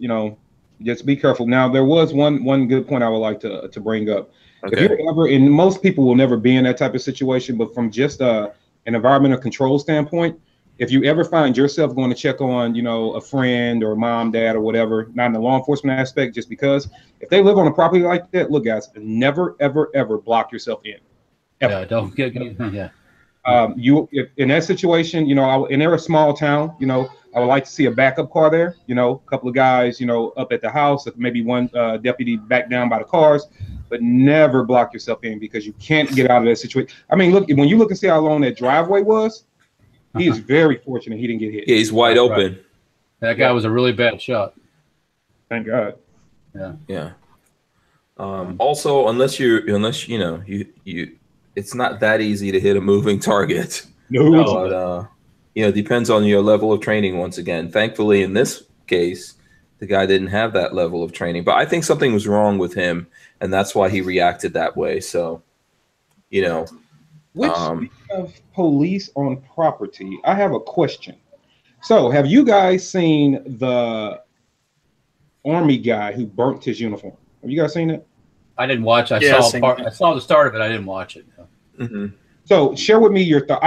just be careful. Now, there was one good point I would like to bring up. Okay. If you're ever, and most people will never be in that type of situation, but from just an environmental control standpoint, if you ever find yourself going to check on, a friend or mom, dad, or whatever, not in the law enforcement aspect, just because if they live on a property like that, look, guys, never, ever, ever block yourself in. Ever. Yeah, don't get if in that situation, and they're a small town, I would like to see a backup car there, a couple of guys, up at the house, maybe one deputy back down by the cars, but never block yourself in, because you can't get out of that situation. I mean, look, when you look and see how long that driveway was, he is very fortunate he didn't get hit. Yeah, he's wide open. Right. That guy was a really bad shot. Thank God. Yeah. Also, unless it's not that easy to hit a moving target. No. But, depends on your level of training. Once again, thankfully, in this case, the guy didn't have that level of training. But I think something was wrong with him, and that's why he reacted that way. So, Which of police on property, I have a question. So, have you guys seen the Army guy who burnt his uniform? Have you guys seen it? I didn't watch. I saw the start of it. I didn't watch it. Mm-hmm. So, share with me your thought.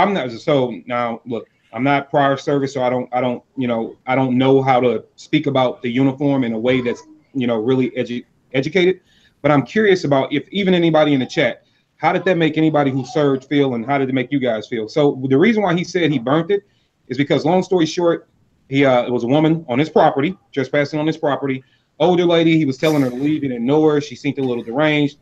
Now look, I'm not prior service, so I don't know how to speak about the uniform in a way that's really educated. But I'm curious about if even anybody in the chat, how did that make anybody who served feel, and how did it make you guys feel? So the reason why he said he burnt it is because, long story short, it was a woman on his property, trespassing on his property. Older lady, he was telling her to leave. He didn't know her. She seemed a little deranged.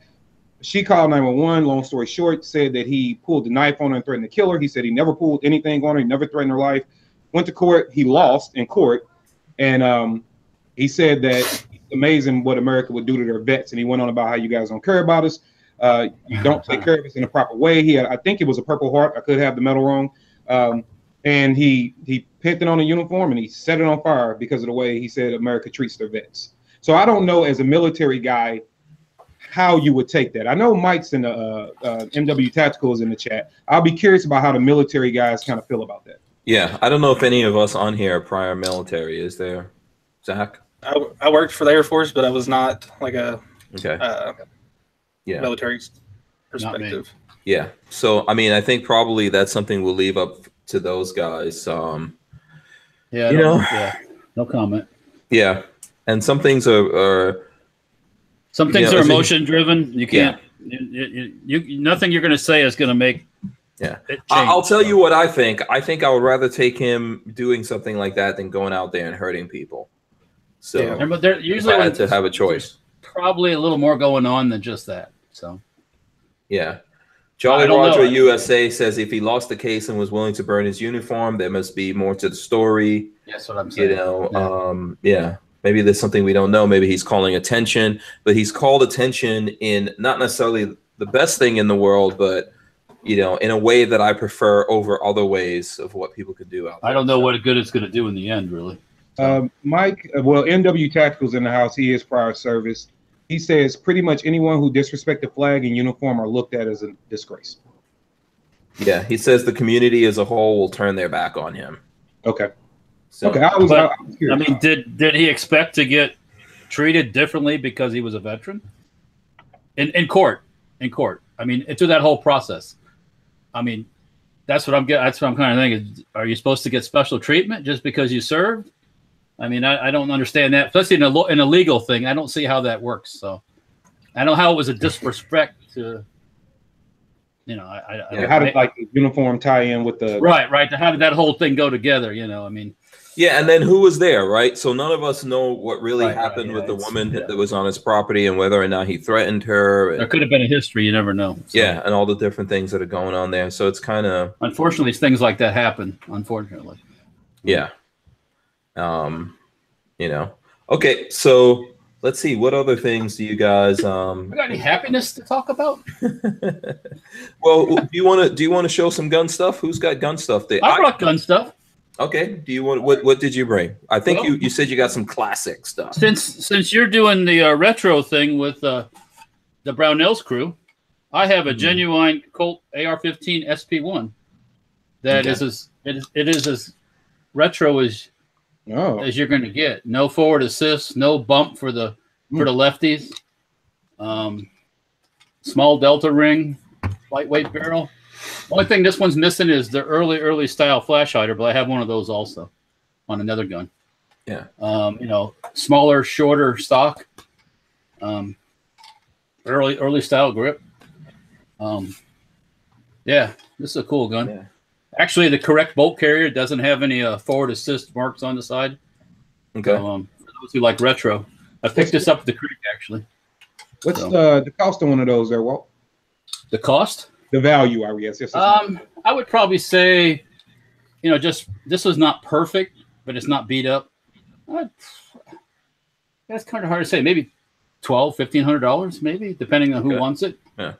She called 911. Long story short, said that he pulled the knife on her and threatened to kill her. He said he never pulled anything on her. He never threatened her life. Went to court. He lost in court. And he said that it's amazing what America would do to their vets. And he went on about how you guys don't care about us. You don't take care of us in a proper way. I think it was a Purple Heart. I could have the medal wrong. And he pinned it on a uniform, and he set it on fire because of the way he said America treats their vets. So I don't know, as a military guy, how you would take that. I know Mike's in the MW Tactical is in the chat. I'll be curious about how the military guys kind of feel about that. Yeah, I don't know if any of us on here are prior military. Is there, Zach? I worked for the Air Force, but I was not like a Yeah. military perspective. Yeah. So, I mean, I think probably that's something we'll leave up to those guys. Yeah. No comment. Yeah. And some things are some things are emotion driven. You can't. You nothing you're going to say is going to make. Yeah. it change. I'll tell you what I think. I think I would rather take him doing something like that than going out there and hurting people. So, but there usually I had to have a choice. Probably a little more going on than just that. So. Yeah. Jolly Roger USA says if he lost the case and was willing to burn his uniform, there must be more to the story. That's what I'm saying. You know, maybe there's something we don't know. Maybe he's calling attention, but he's called attention in not necessarily the best thing in the world, but you know, in a way that I prefer over other ways of what people could do out there. I don't know what good it's going to do in the end, really. Mike, well, NW Tactical's in the house. He is prior service. He says pretty much anyone who disrespects the flag and uniform are looked at as a disgrace. Yeah, he says the community as a whole will turn their back on him. Okay. So, okay. I was mean, did he expect to get treated differently because he was a veteran? In court. I mean, through that whole process. I mean, that's what I'm kind of thinking. Are you supposed to get special treatment just because you served? I mean, I don't understand that, especially in a legal thing. I don't see how that works. So I don't know how it was a disrespect to, you know, how did like the uniform tie in with the right? How did that whole thing go together? You know, I mean, yeah, and then who was there, right? So none of us know what really happened with the woman that was on his property and whether or not he threatened her. There could have been a history. You never know. So. Yeah, and all the different things that are going on there. So it's kind of unfortunately things like that happen. Unfortunately. Yeah. You know. Okay, so let's see. What other things do you guys We got any happiness to talk about? Well, do you want to show some gun stuff? Who's got gun stuff there? I brought gun stuff. Okay. Do you want what did you bring? I think you said you got some classic stuff. Since you're doing the retro thing with the Barnauls crew, I have a genuine Colt AR-15 SP1 that is as retro as you're going to get. No forward assist, no bump for the lefties. Small delta ring, lightweight barrel. Only thing this one's missing is the early style flash hider, but I have one of those also on another gun. Yeah. You know, smaller, shorter stock. Early style grip. Yeah, this is a cool gun. Yeah. Actually, the correct bolt carrier doesn't have any forward assist marks on the side. Okay. So, for those who like retro, I picked this up at the creek actually. What's the cost of one of those there, Walt? The cost? The value, I guess. Yes. I would probably say, you know, just this was not perfect, but it's not beat up. That's kind of hard to say. Maybe $1,200-$1,500, maybe, depending on who wants it. Yeah.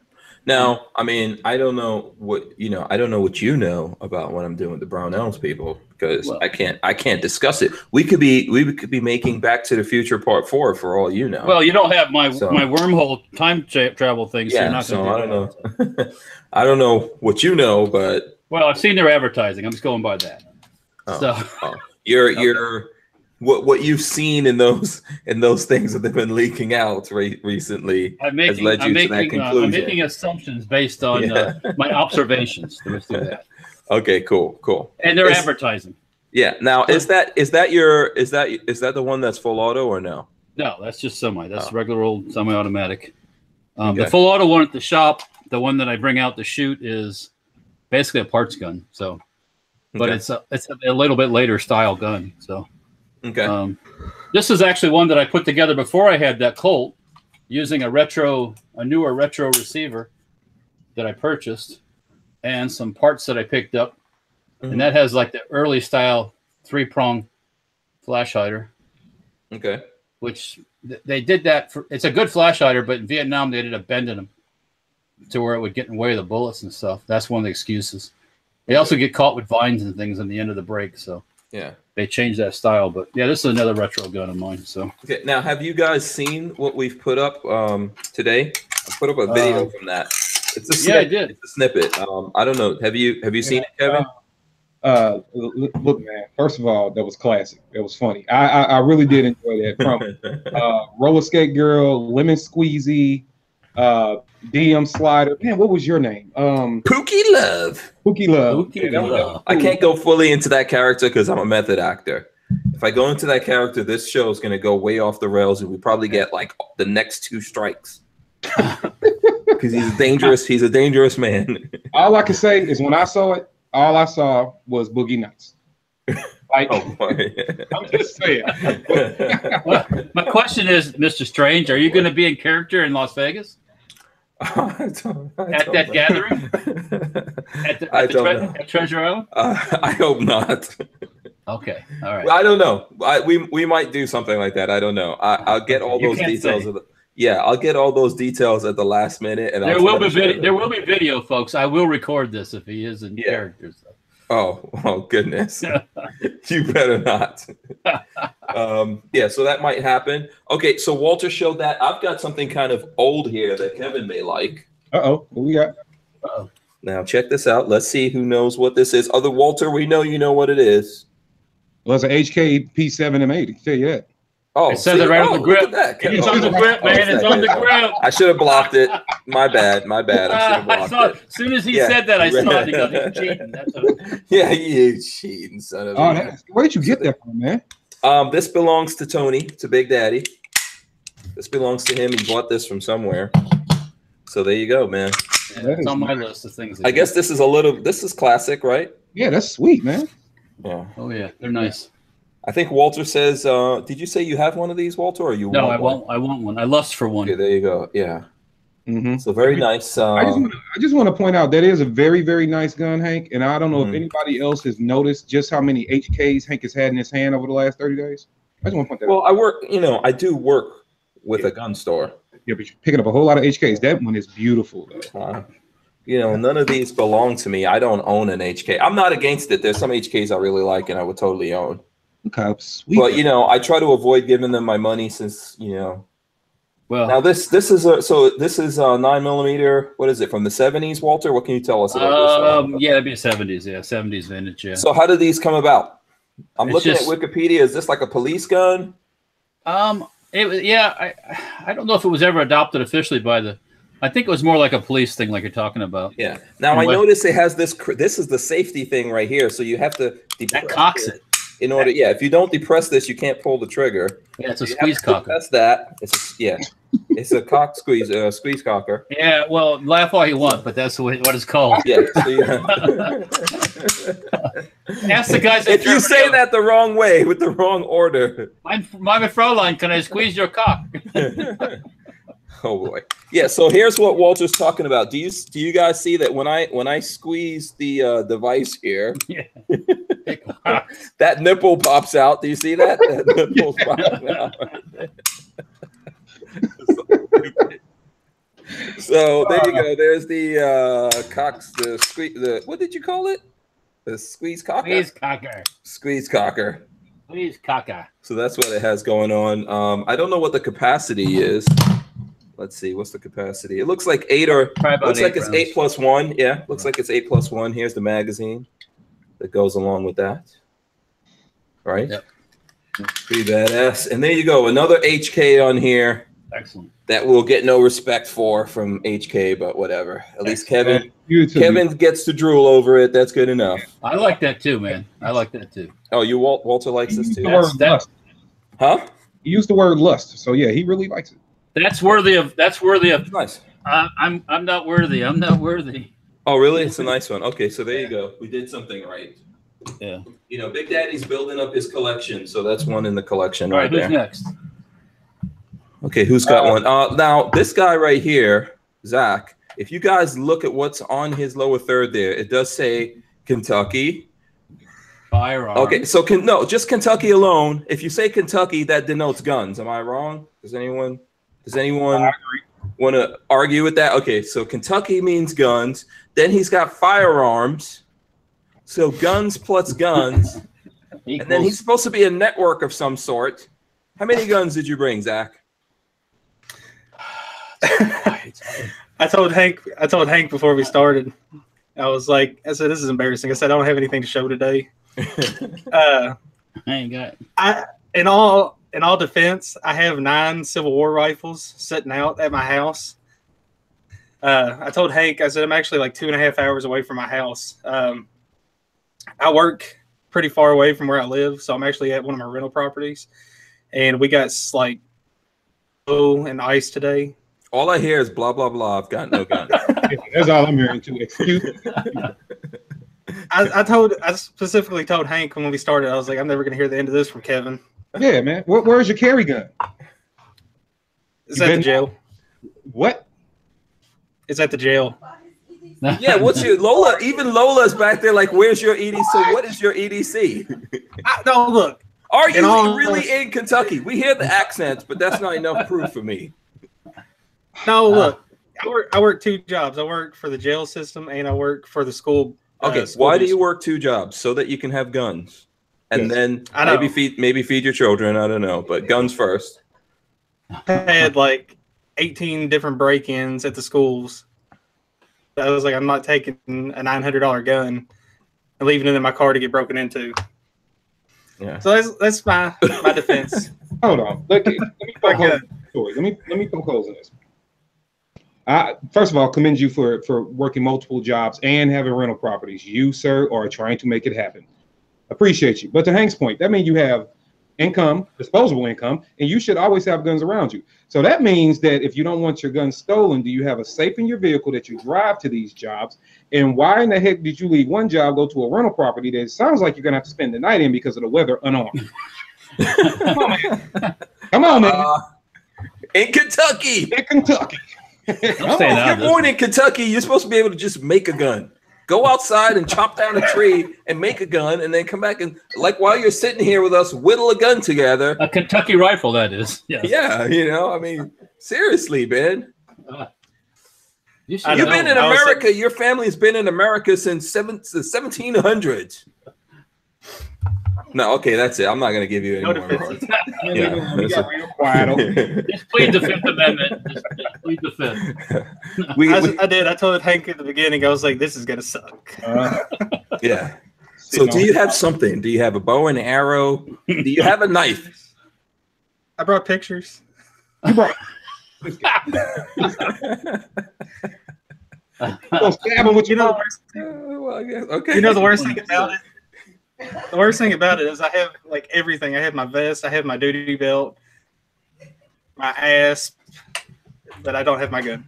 Now, I mean, I don't know what you know about what I'm doing with the Barnauls people because I can't discuss it. We could be making Back to the Future Part 4 for all you know. Well, you don't have my wormhole time travel thing, so you're not going to. I don't know. I don't know what you know, but I've seen their advertising. I'm just going by that. You're what you've seen in those things that have been leaking out recently has led you to that conclusion. I'm making assumptions based on my observations. Let's do that. Okay, cool. And they're advertising. Yeah. Now, is that the one that's full auto or no? No, that's just semi. That's regular old semi-automatic. The full auto one at the shop, the one that I bring out to shoot, is basically a parts gun. So, but it's a little bit later style gun. So. Okay. This is actually one that I put together before I had that Colt, using a newer retro receiver that I purchased, and some parts that I picked up, and that has like the early style 3-prong flash hider. Okay. Which they did that for. It's a good flash hider, but in Vietnam they ended up bending them to where it would get in the way of the bullets and stuff. That's one of the excuses. They also get caught with vines and things on the end of the break, so. Yeah. They changed that style, but yeah, this is another retro gun of mine. So okay, now have you guys seen what we've put up today? I put up a video from that. It's a snippet. I did. It's a snippet. I don't know. Have you seen it, Kevin? Look, man. First of all, that was classic. That was funny. I really did enjoy that. From Roller Skate Girl, Lemon Squeezy, DM Slider. Man, what was your name? Pookie Love. Pookie Love. Pookie Yeah, that was Love. cool. I can't go fully into that character because I'm a method actor. If I go into that character, this show is going to go way off the rails, and we probably get like the next 2 strikes. Because he's a dangerous man. All I can say is when I saw it, all I saw was Boogie Nights. Like, Oh, boy. I'm just saying. Well, my question is, Mr. Strange, are you going to be in character in Las Vegas at that gathering? At Treasure Island? I hope not. Okay, all right. I don't know. We might do something like that. I don't know. I'll get all those details. I'll get all those details at the last minute. And there will be video, folks. I will record this if he is in character. So. Oh goodness. You better not. So that might happen. Okay, so Walter showed that. I've got something kind of old here that Kevin may like. What we got? Now check this out. Let's see who knows what this is. Other Walter, we know you know what it is. Well, it's an HK P7M8. I can tell you that. Oh, it says it right on the grip. It's on the grip, man. It's on the grip. I should have blocked it. My bad. I should have blocked it. As soon as he said that, I saw it. He goes, "He's cheating." Yeah, you cheating, son of a. Where did you get that from, man? This belongs to Tony, to Big Daddy. This belongs to him. He bought this from somewhere. So there you go, man. Yeah, it's on my list of things. I guess this is classic, right? Yeah, that's sweet, man. Yeah. Oh yeah, they're nice. I think Walter says, did you say you have one of these, Walter, or you No, want I want one. I lust for one. Okay, there you go. Yeah. Mm-hmm. So very nice. I just want to point out that is a very, very nice gun, Hank. And I don't know if anybody else has noticed just how many HKs Hank has had in his hand over the last 30 days. I just want to point that out. I do work with a gun store. Yeah, but you're picking up a whole lot of HKs. That one is beautiful, though. None of these belong to me. I don't own an HK. I'm not against it. There's some HKs I really like and I would totally own. Okay, sweet. But I try to avoid giving them my money since Well, now this is 9mm. What is it from the 70s, Walter? What can you tell us about this? Yeah, it'd be 70s. Yeah, 70s vintage. Yeah. So how did these come about? I'm looking at Wikipedia. Is this like a police gun? I don't know if it was ever adopted officially by the. I think it was more like a police thing, like you're talking about. Yeah. Now I notice it has this. This is the safety thing right here. So you have to. That cocks it. In order, if you don't depress this, you can't pull the trigger. Yeah, it's a squeeze cocker. That's that. It's a cock squeeze, squeeze cocker. Yeah, well, laugh all you want, but that's what it's called. Yeah. Ask the guys. If you say that the wrong way with the wrong order. Meine Fräulein, can I squeeze your cock? Oh boy. Yeah. So here's what Walter's talking about. Do you guys see that when I squeeze the device here? Yeah. That nipple pops out. Do you see that? That nipple's popping out. So there you go. There's the cocks. The squeeze. What did you call it? The squeeze cocker. Squeeze cocker. Squeeze cocker. Squeeze cocker. So that's what it has going on. I don't know what the capacity is. Let's see. What's the capacity? It looks like 8 or looks like it's 8 plus 1. Yeah, looks like it's 8 plus 1. Here's the magazine that goes along with that. Right? Yep. Pretty badass. And there you go. Another HK on here. Excellent. That we'll get no respect from HK, but whatever. At least Kevin gets to drool over it. That's good enough. I like that too, man. I like that too. Oh, Walter likes this too. Huh? He used the word lust, so yeah, he really likes it. That's worthy of. Nice. I'm not worthy. I'm not worthy. Oh, really? It's a nice one. Okay, so there you go. We did something right. Yeah. Big Daddy's building up his collection, so that's one in the collection. All right, there. who's next? Okay, who's got one? Now, this guy right here, Zach, if you guys look at what's on his lower third there, it does say Kentucky. Firearms. Okay, so just Kentucky alone. If you say Kentucky, that denotes guns. Am I wrong? Does anyone want to argue with that? Okay, so Kentucky means guns. Then he's got firearms. So guns plus guns. And then he's supposed to be a network of some sort. How many guns did you bring, Zach? I told Hank before we started. I said, this is embarrassing. I said, I don't have anything to show today. I ain't got. In all defense, I have 9 Civil War rifles sitting out at my house. I told Hank, I said, I'm actually like 2.5 hours away from my house. I work pretty far away from where I live, so I'm actually at one of my rental properties, and we got like snow and ice today. All I hear is blah blah blah. I've got no gun. That's all I'm hearing too. Excuse me. I specifically told Hank when we started, I was like, I'm never going to hear the end of this from Kevin. Yeah, man. Where's your carry gun? It's at the jail. What? It's at the jail. Yeah, what's your Lola? Even Lola's back there. Like, where's your EDC? What is your EDC? No, look. Are you really in Kentucky? We hear the accents, but that's not enough proof for me. No, look. I work 2 jobs. I work for the jail system and I work for the school. Okay, why do you work 2 jobs? So that you can have guns, and then maybe feed your children. I don't know, but guns first. I had like 18 different break-ins at the schools. I was like, I'm not taking a $900 gun and leaving it in my car to get broken into. Yeah. So that's my defense. Hold on. Let me come close on this. First of all, commend you for working multiple jobs and having rental properties. You, sir, are trying to make it happen. Appreciate you. But to Hank's point, that means you have income, disposable income, and you should always have guns around you. So that means that if you don't want your gun stolen, do you have a safe in your vehicle that you drive to these jobs? And why in the heck did you leave one job, go to a rental property that sounds like you're going to have to spend the night in because of the weather unarmed? Come on, man. Come on, man. In Kentucky. In Kentucky. If you're born in Kentucky, you're supposed to be able to just make a gun. Go outside and chop down a tree and make a gun, and then come back and, like, while you're sitting here with us, whittle a gun together. A Kentucky rifle, that is. Yes. Yeah, I mean, seriously, man. You've been in I America. Your family's been in America since the 1700s. No, okay, that's it. I'm not going to give you any more. Just plead the Fifth Amendment. Just plead the Fifth. I did. I told Hank at the beginning, I was like, this is going to suck. Yeah. So do you have something? Do you have a bow and arrow? Do you have a knife? I brought pictures. You brought. You know the worst thing about it? The worst thing about it is I have like everything. I have my vest, I have my duty belt, my asp, but I don't have my gun.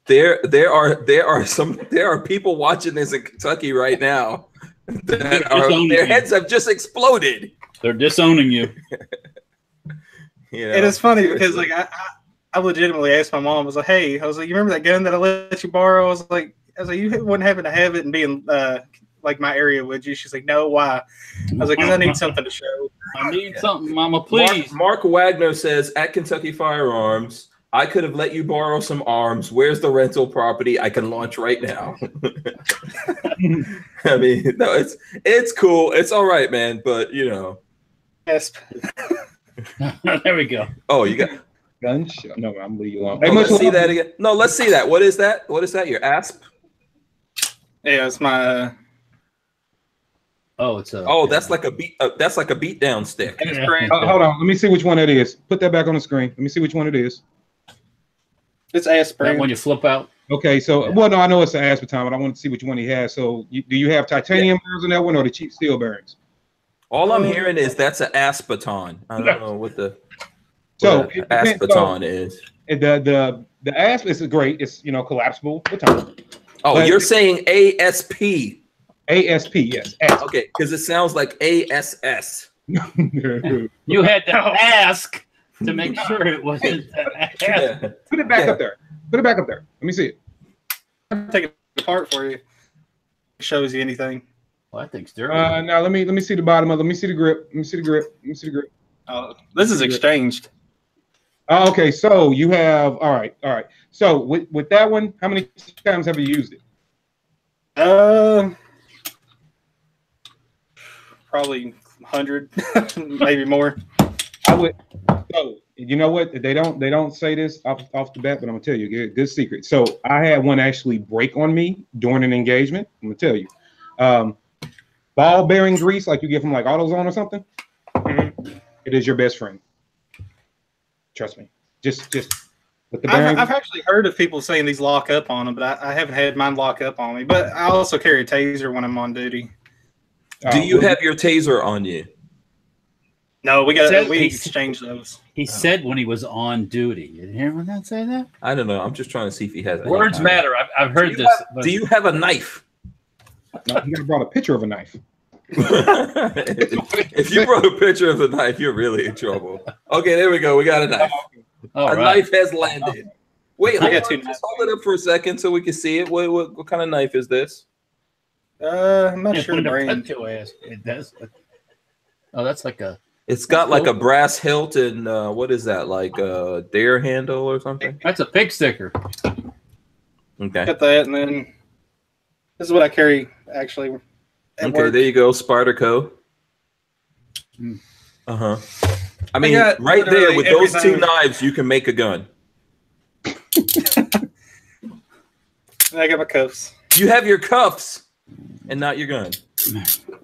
There are people watching this in Kentucky right now that their heads have just exploded. They're disowning you. And it's funny because like I legitimately asked my mom. I was like, "Hey, you remember that gun that I let you borrow?" I was like, you wouldn't happen to have it and be in like my area, would you? She's like, no, why? I was like, because I need something to show. I need something, Mama, please. Mark Wagner says, at Kentucky Firearms, I could have let you borrow some arms. Where's the rental property? I can launch right now. I mean, no, it's cool. It's all right, man. But, Yes. There we go. Oh, you got guns? No, I'm leaving you alone. Hey, let's see that again. No, let's see that. What is that? What is that? Your asp? Yeah, it's my. That's like a beat. That's like a beat down stick. Hold on, let me see which one it is. Put that back on the screen. Let me see which one it is. It's Osprey. When you flip out. Okay, so well, no, I know it's an Aspeton, but I want to see which one he has. So, do you have titanium bearings on that one, or the cheap steel bearings? All I'm hearing is that's an Aspeton. I don't know what the Aspeton is. The asp is great. It's collapsible baton. Oh, you're saying ASP. ASP, yes. ASP. Okay, because it sounds like ASS. You had to ask to make sure it wasn't. Put it back up there. Put it back up there. Let me see it. I'll take it apart for you. It shows you anything. Well, I think it's dirty. Now let me see the bottom of it. Let me see the grip. Let me see the grip. Let me see the grip. This is exchanged. Oh, okay, so you have all right. So with that one, how many times have you used it? Probably 100, maybe more. I would. So you know what? They don't say this off the bat, but I'm gonna tell you, good secret. So I had one actually break on me during an engagement. I'm gonna tell you, ball bearing grease like you get from like AutoZone or something. It is your best friend. Trust me. Just with the bearing. I've actually heard of people saying these lock up on them, but I haven't had mine lock up on me. But I also carry a taser when I'm on duty. Do you have your taser on you? No, we exchange those. He said when he was on duty. You didn't hear that say that? I don't know. I'm just trying to see if he has. Words matter. I've heard this. Do you have a knife? No, he brought a picture of a knife. If you brought a picture of the knife, you're really in trouble. Okay, there we go. We got a knife. Knife has landed. Wait, just hold it up for a second so we can see it. What kind of knife is this? I'm not sure. It does. Oh, that's like a. It's got like a brass hilt and what is that? Like a dare handle or something? That's a pig sticker. Okay. Got that, and then this is what I carry actually. Okay, work. there you go, Spartaco. I mean, right there with those two knives, you can make a gun. I got my cuffs. You have your cuffs and not your gun.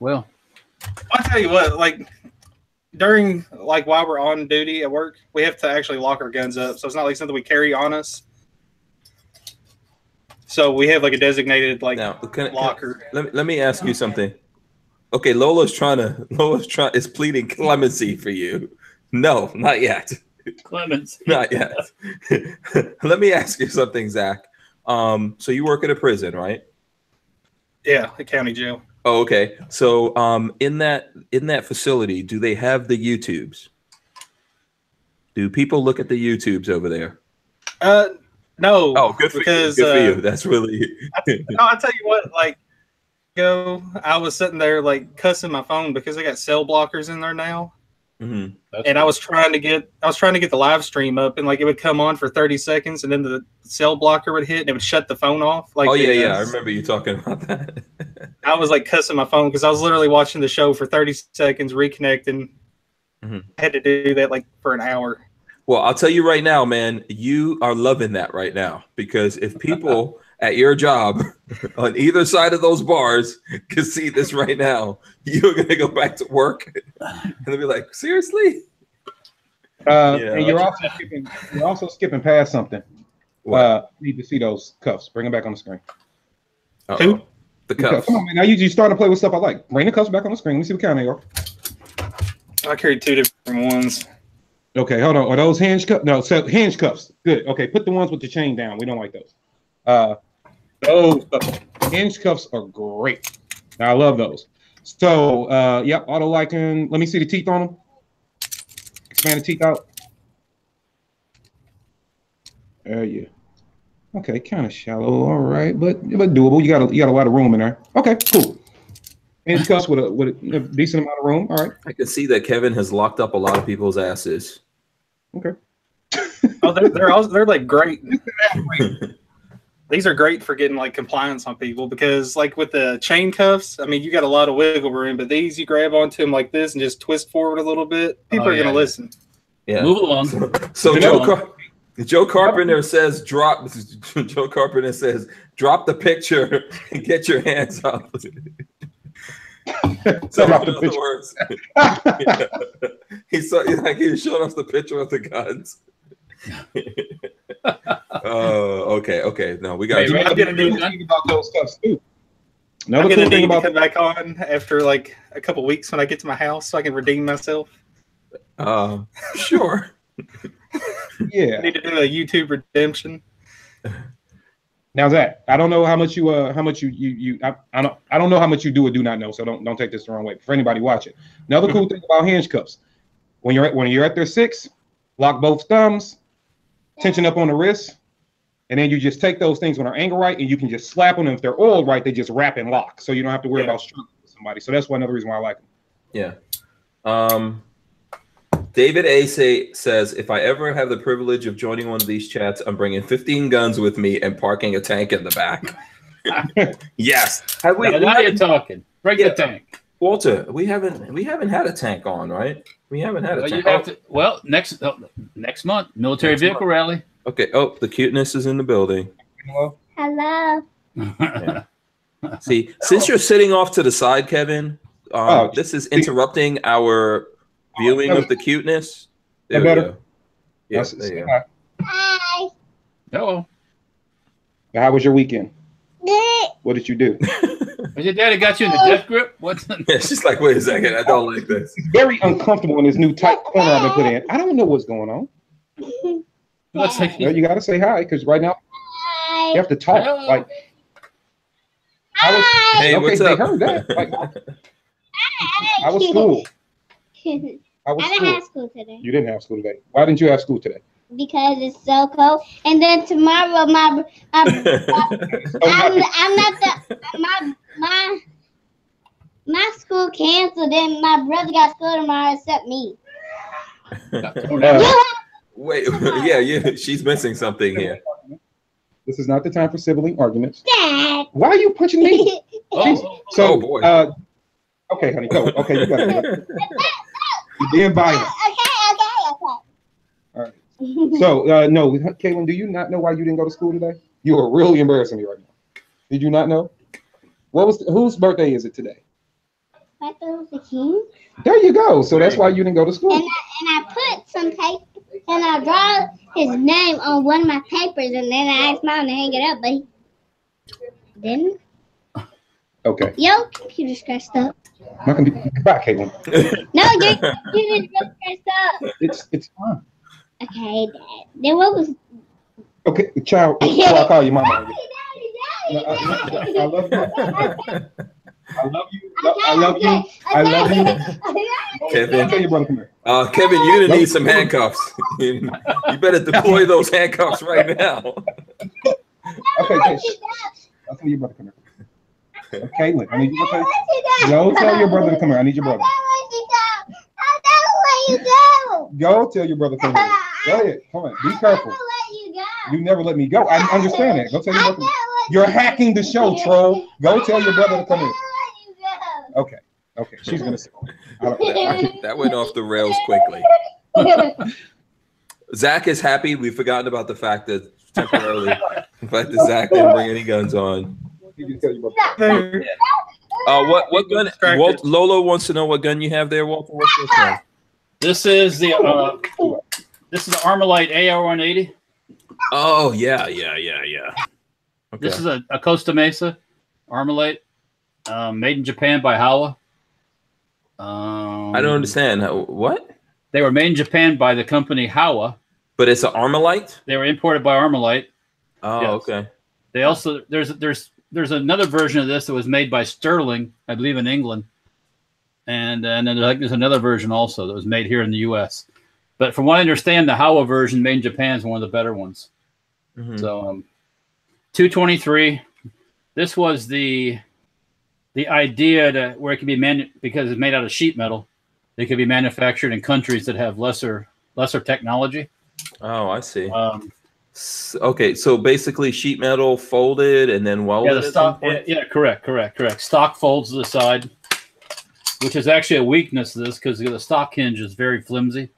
Well, I'll tell you what, like during while we're on duty at work, we have to actually lock our guns up. So it's not like something we carry on us. So we have like a designated locker. Let me ask you something. Okay, Lola's is pleading clemency for you. No, not yet. Clemency. Not yet. Let me ask you something, Zach. So you work at a prison, right? Yeah, a county jail. Oh, okay. So in that facility, do they have the YouTubes? Do people look at the YouTubes over there? No. Oh, good for you. Good for you. That's really. I'll tell you what. I was sitting there cussing my phone because they got cell blockers in there now. Mm-hmm. And I was trying to get the live stream up, and it would come on for 30 seconds, and then the cell blocker would hit, and it would shut the phone off. Oh yeah, I remember you talking about that. I was cussing my phone because I was literally watching the show for 30 seconds, reconnecting. I had to do that for an hour. Well, I'll tell you right now, man, you are loving that right now, because if people at your job on either side of those bars can see this right now, you're going to go back to work and they'll be like, seriously? And you're also skipping past something. Need to see those cuffs. Bring them back on the screen. Who? The cuffs. Come on, man. Now you starting to play with stuff I like. Bring the cuffs back on the screen. Let me see what kind they are. I carried two different ones. Okay, hold on. Are those hinge cuffs? No, so hinge cuffs. Good. Okay, put the ones with the chain down. We don't like those. Those hinge cuffs are great. I love those. So, yep, auto lichen. Let me see the teeth on them. Expand the teeth out. Yeah. Okay, kind of shallow. All right, but doable. You got a lot of room in there. Okay, cool. Hinge cuffs with a decent amount of room. All right. I can see that Kevin has locked up a lot of people's asses. Okay. Oh, they're great. These are great for getting compliance on people, because with the chain cuffs, I mean, you got a lot of wiggle room, but these, you grab onto them like this and just twist forward a little bit. People are going to listen. Yeah. Move along. So Joe Carpenter says drop the picture and get your hands up. So in other words, he showed us the picture of the guns. Okay. No, we got. I'm gonna need to think about those stuff too. I'm gonna need to come back on after a couple weeks when I get to my house so I can redeem myself. Sure. Yeah. I need to do a YouTube redemption. Now, Zach, I don't know how much you I don't know how much you do or do not know, so don't take this the wrong way. For anybody watching, another cool thing about hinge cuffs, when you're at their 6, lock both thumbs, tension up on the wrist, and then you just take those things when they're angled right, and you can just slap them. If they're oiled right, they just wrap and lock, so you don't have to worry about struggling with somebody. So that's another reason why I like them. Yeah. David A says, if I ever have the privilege of joining one of these chats, I'm bringing 15 guns with me and parking a tank in the back. Yes. Now you're talking. Bring the tank. Walter, we haven't had a tank on, right? We haven't had a Well, tank. you have to, well, next month, military vehicle rally. Okay. Oh, the cuteness is in the building. Hello. Yeah. See, since you're sitting off to the side, Kevin, this is interrupting our viewing of the cuteness. There we go. Yeah, there you go. Hi. Hello. How was your weekend? Good. What did you do? Was your daddy got you in the death grip? What's Yeah, she's like, wait a second, I don't like this. It's very uncomfortable in this new tight corner I've been put in. I don't know what's going on. Looks like Well, you got to say hi because right now Hi. you have to talk. Hello. Like, Hey, okay, what's they up? heard that. Like, how was school? How was I didn't have school? school today You didn't have school today. Why didn't you have school today? because it's so cold. And then tomorrow, my I'm not my school canceled. And my brother got school tomorrow except me. Wait, yeah, she's missing something here. This is not the time for sibling arguments. Dad. Why are you punching me? Oh, So, Oh, boy. Okay, honey, go. Okay, you got it. You're being violent. Okay. So, no, Caitlin, do you not know why you didn't go to school today? You are really embarrassing me right now. Did you not know? Whose birthday is it today? Martin Luther King. There you go. So that's why you didn't go to school. And I put some paper and I draw his name on one of my papers and then I asked Mom to hang it up, but he didn't. Okay. Your computer's scratched up. My computer. Goodbye, Caitlin. No, your computer's scratched up. It's fine. Okay, Dad. Then what was? Okay, child. Before I call you mama. Daddy. I love you. I love you. I love you. Kevin. Tell your brother come here. Kevin, you're gonna need some handcuffs. You better deploy those handcuffs right now. Okay, I'll tell your brother come here. Caitlin, I need you to go tell your brother to come here. I need your brother. Go tell your brother to come here. Go ahead. Come on. Be careful. You never let me go. I understand that. Go tell your brother. You're hacking the show, troll. Go tell your brother to come here. Okay. Okay. She's gonna sit. That went off the rails quickly. Zach is happy. We've forgotten about the fact that temporarily, Zach didn't bring any guns on. What gun? Lola wants to know what gun you have there, Walter. What's this one? this is the Armalite AR-180. Oh yeah. Okay. This is a Costa Mesa Armalite, made in Japan by Howa. I don't understand. What? They were made in Japan by the company Howa. But it's an Armalite? They were imported by Armalite. Oh, Yes. okay. They also there's another version of this that was made by Sterling, I believe, in England, and then there's another version also that was made here in the U.S. But from what I understand, the Howa version made in Japan is one of the better ones. Mm-hmm. So 223. This was the idea to where it could be because it's made out of sheet metal. They could be manufactured in countries that have lesser technology. Oh, I see. Okay, so basically sheet metal folded and then welded. Yeah, the stock. Yeah, correct. Stock folds to the side, which is actually a weakness of this because the stock hinge is very flimsy.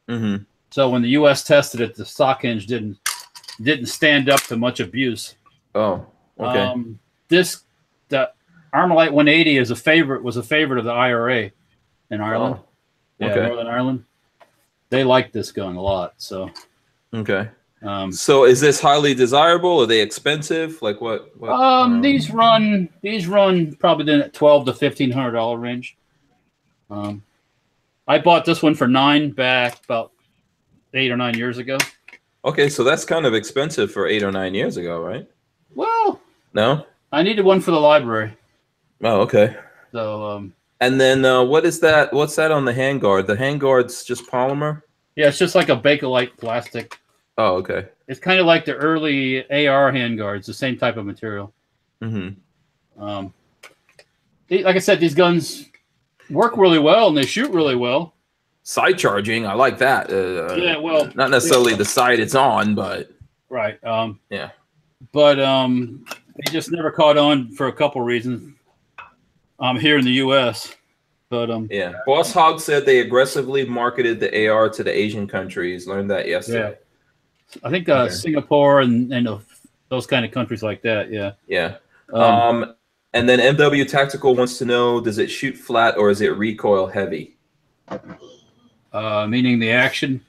Mm-hmm. So when the U.S. tested it, the stock hinge didn't stand up to much abuse. Oh, okay. The Armalite 180 was a favorite of the IRA in Ireland. Oh, Yeah, okay. Northern Ireland. They like this gun a lot. So Okay. So is this highly desirable? Are they expensive? Like what? these run probably in the $1,200 to $1,500 range. I bought this one for $9 back about 8 or 9 years ago. Okay, so that's kind of expensive for 8 or 9 years ago, right? Well, No? I needed one for the library. Oh, okay. So And then what is that? What's that on the handguard? The handguard's just polymer? yeah, it's just like a Bakelite plastic. Oh, okay. It's kind of like the early AR handguards, the same type of material. Mm-hmm. Like I said, these guns work really well and they shoot really well. Side charging, I like that. Yeah, well, not necessarily the side it's on, but right. yeah. But they just never caught on for a couple reasons. here in the U.S. But yeah, Boss Hog said they aggressively marketed the AR to the Asian countries. Learned that yesterday. Yeah. I think Singapore and those kind of countries like that. Yeah. Yeah. And then MW Tactical wants to know: does it shoot flat or is it recoil heavy? Meaning the action?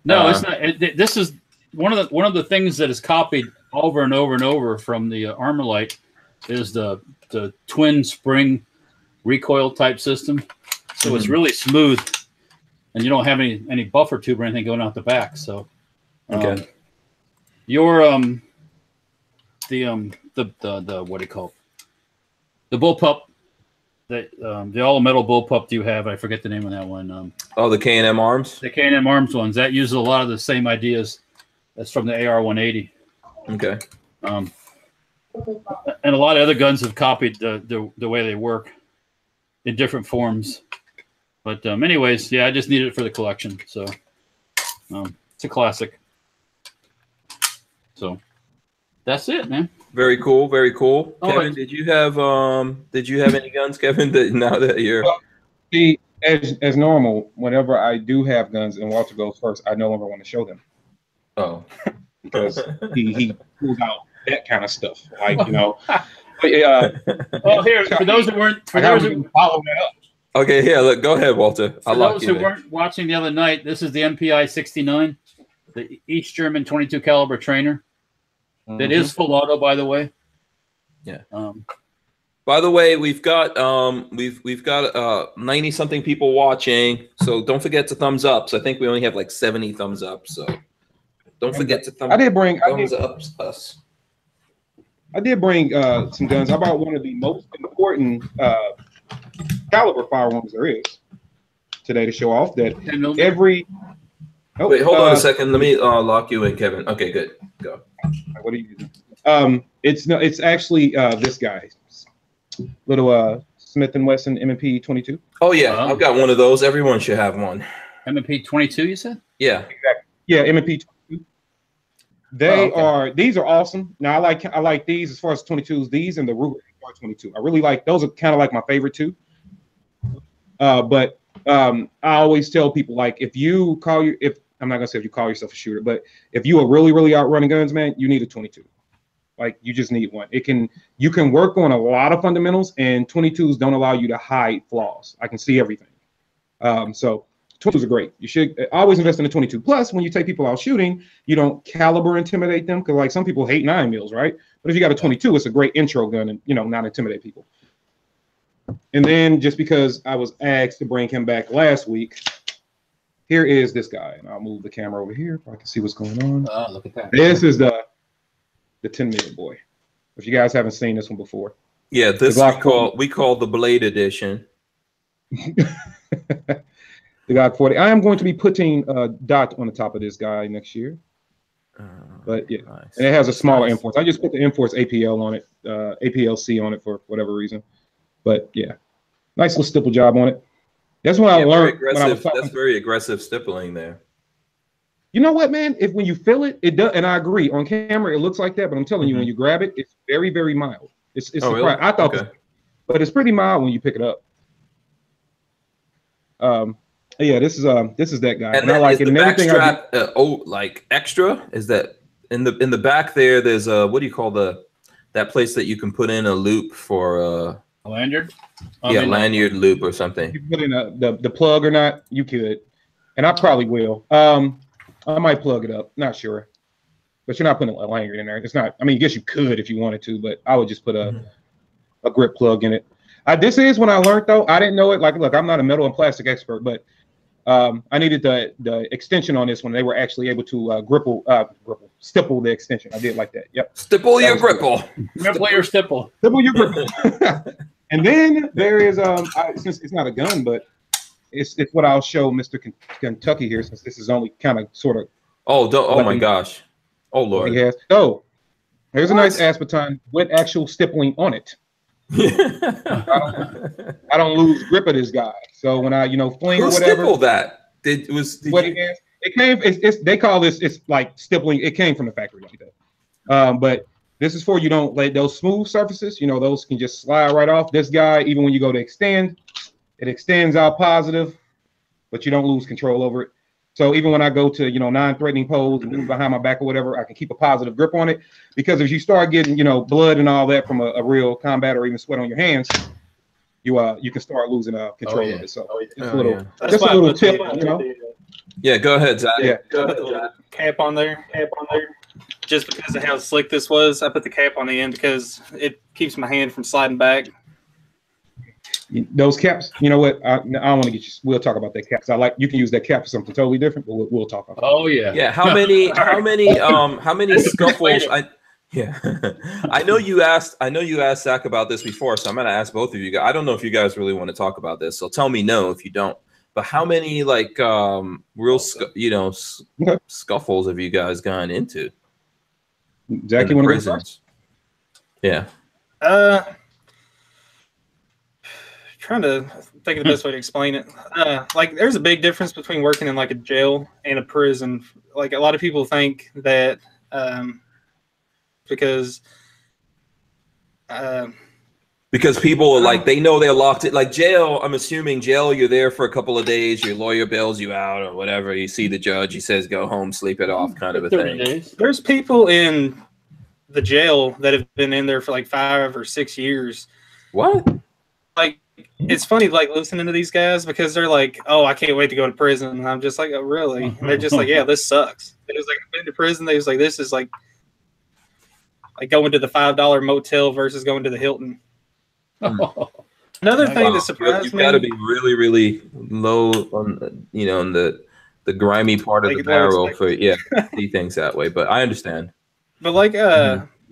No, it's not. This is one of the things that is copied over and over and over from the Armalite is the twin spring recoil type system. So it's really smooth, and you don't have any buffer tube or anything going out the back. So, okay. Your the what do you call it? The bullpup, the all metal bullpup you have, I forget the name of that one. The K&M Arms. The K&M Arms ones that uses a lot of the same ideas that's from the AR-180. Okay. And a lot of other guns have copied the way they work in different forms. But anyways, yeah, I just needed it for the collection. So it's a classic. So that's it, man. Very cool. Very cool. Oh, Kevin, did you have any guns, Kevin? Now that you're see, as normal, whenever I do have guns and Walter goes first, I no longer want to show them. Oh, because he pulls out that kind of stuff, like But, here for those that weren't follow that up. Okay, yeah. Look, go ahead, Walter. For those who weren't watching the other night, this is the MPI 69, the East German 22 caliber trainer. That is full auto, by the way. Yeah. By the way, we've got 90 something people watching, so don't forget to thumbs up. So I think we only have like 70 thumbs up. So don't forget to thumbs up us. I did bring some guns. I bought one of the most important caliber firearms there is today to show off that every. Oh, wait, hold on a second. Let me lock you in, Kevin. Okay, good. Go. What are you doing? It's actually this guy, little Smith & Wesson M&P 22. Oh yeah, I've got one of those. Everyone should have one. M&P 22, you said? Yeah. Exactly. Yeah, M&P 22. These are awesome. Now I like these as far as 22s. These and the Ruger 22. I really like those. Are kind of like my favorite too. But I always tell people, like, if I'm not gonna say if you call yourself a shooter, but if you are really, really outrunning guns, man, you need a 22. Like, you just need one. You can work on a lot of fundamentals, and 22s don't allow you to hide flaws. I can see everything. So 22s are great. You should always invest in a 22. Plus, when you take people out shooting, you don't caliber intimidate them, because like some people hate 9 mils, right? But if you got a 22, it's a great intro gun, and not intimidate people. And then, just because I was asked to bring him back last week, here is this guy, and I'll move the camera over here so I can see what's going on. Oh, look at that! This is the 10mm boy. If you guys haven't seen this one before, yeah, this we call the Blade Edition. The Glock 40. I am going to be putting a dot on the top of this guy next year. But yeah, nice. And it has a smaller Enforce. I just put the Enforce APL on it, APLC on it for whatever reason. But yeah, nice little stipple job on it. That's what I learned. That's very aggressive stippling there. You know what, man? When you feel it, it does. And I agree. On camera, it looks like that, but I'm telling you, when you grab it, it's very, very mild. It's really? I thought, but it's pretty mild when you pick it up. Yeah, this is that guy. And I like it. And back strap, like extra? Is that in the back there? There's what do you call that place that you can put in a loop for a lanyard? Lanyard loop or something. You put in the plug or not? You could, and I probably will. I might plug it up. Not sure, but you're not putting a lanyard in there. It's not. I mean, I guess you could if you wanted to, but I would just put a grip plug in it. This is when I learned, though. I didn't know it. Like, look, I'm not a metal and plastic expert, but I needed the extension on this one. They were actually able to stipple the extension. I did like that. Yep. Stipple your gripple. Gripple your stipple. Stipple your gripple. And then there is since it's not a gun, but it's what I'll show Mr. Kentucky here, since this is only kind of sort of. Oh my gosh. Oh Lord. He has. So here's a nice Aspeton with actual stippling on it. I don't lose grip of this guy. So when I fling or whatever. Who stippled that? It came. They call this. It's like stippling. It came from the factory like that. But This is for you don't let those smooth surfaces, you know, those can just slide right off. This guy, even when you go to extend, it extends out positive, but you don't lose control over it. So even when I go to, you know, non-threatening pose and move behind my back or whatever, I can keep a positive grip on it. Because if you start getting, you know, blood and all that from a real combat or even sweat on your hands, you can start losing control of it. So just a little tip, you know. Yeah, go ahead, Zach. Yeah. Put the little cap on there. Just because of how slick this was, I put the cap on the end because it keeps my hand from sliding back. Those caps, you know what? I don't want to get you. We'll talk about that caps. You can use that cap for something totally different, but we'll talk about. Oh yeah. Yeah. How many scuffles? I know you asked Zach about this before, so I'm gonna ask both of you guys. I don't know if you guys really want to talk about this, so tell me no if you don't. But how many like real scuffles have you guys gone into? Zach, you want to go first? Yeah. Trying to think of the best way to explain it. Like there's a big difference between working in like a jail and a prison. Like a lot of people think that because people are like, they know they're locked in. Like jail, I'm assuming jail, you're there for a couple of days, your lawyer bails you out or whatever. You see the judge, he says, go home, sleep it off, kind of a 30 thing. days. There's people in the jail that have been in there for like 5 or 6 years. What? Like, it's funny, like, listening to these guys because they're like, oh, I can't wait to go to prison. And I'm just like, oh, really? And they're just like, yeah, this sucks. It was like, I've been to prison. They was like, this is like going to the $5 motel versus going to the Hilton. Another thing that surprised me. You've got to be really, really low on, you know, on the grimy part of the barrel for, see things that way. But I understand. But like,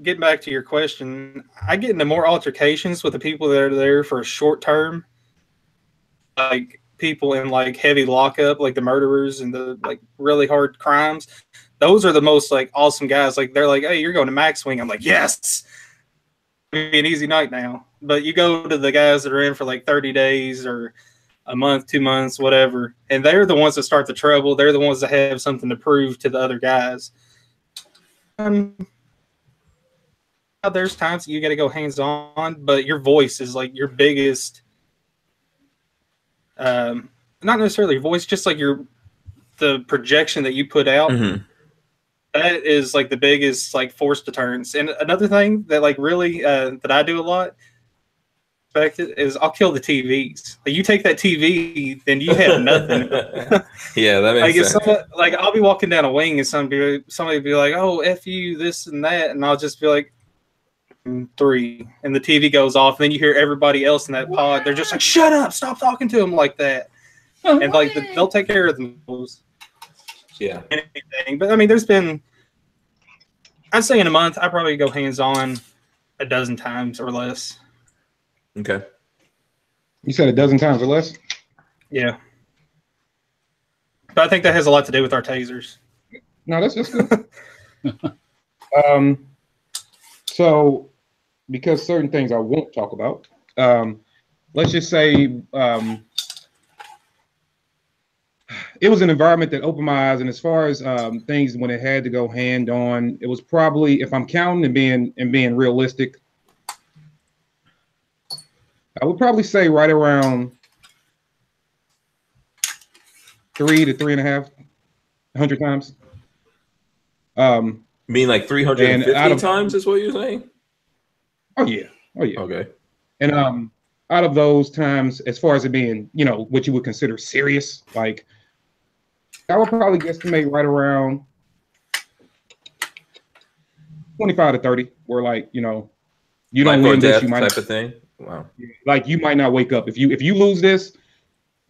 getting back to your question, I get into more altercations with the people that are there for a short term, like people in like heavy lockup, like the murderers and the like really hard crimes. Those are the most like awesome guys. Like they're like, hey, you're going to max wing. I'm like, yes, it'll be an easy night now. But you go to the guys that are in for like 30 days or a month, 2 months, whatever, and they're the ones that start the trouble. They're the ones that have something to prove to the other guys. There's times that you got to go hands on, but your voice is like your biggest, not necessarily your voice, just like the projection that you put out. Mm-hmm. That is like the biggest like force deterrence. And another thing that like really that I do a lot is I'll kill the TVs. Like you take that TV, then you have nothing. Yeah, that makes sense. Like I'll be walking down a wing and somebody be like, "Oh, F you, this and that," and I'll just be like, 3, and the TV goes off. And then you hear everybody else in that pod. They're just like, "Shut up! Stop talking to them like that." And like they'll take care of themselves. Yeah. Anything, but I mean, there's been, I'd say in a month, I probably go hands on a dozen times or less. Okay. You said a dozen times or less? Yeah. But I think that has a lot to do with our tasers. No, that's good. So, because certain things I won't talk about, let's just say it was an environment that opened my eyes. And as far as things when it had to go hand on, it was probably, if I'm counting and being realistic, I would probably say right around 3 to 3.500 times. You mean like 350 times is what you're saying? Oh yeah. Okay. And out of those times, as far as it being, you know, what you would consider serious, like I would probably guesstimate right around 25 to 30, where like, you know, you don't win this, you might type of thing. Wow. Like you might not wake up. If you lose this,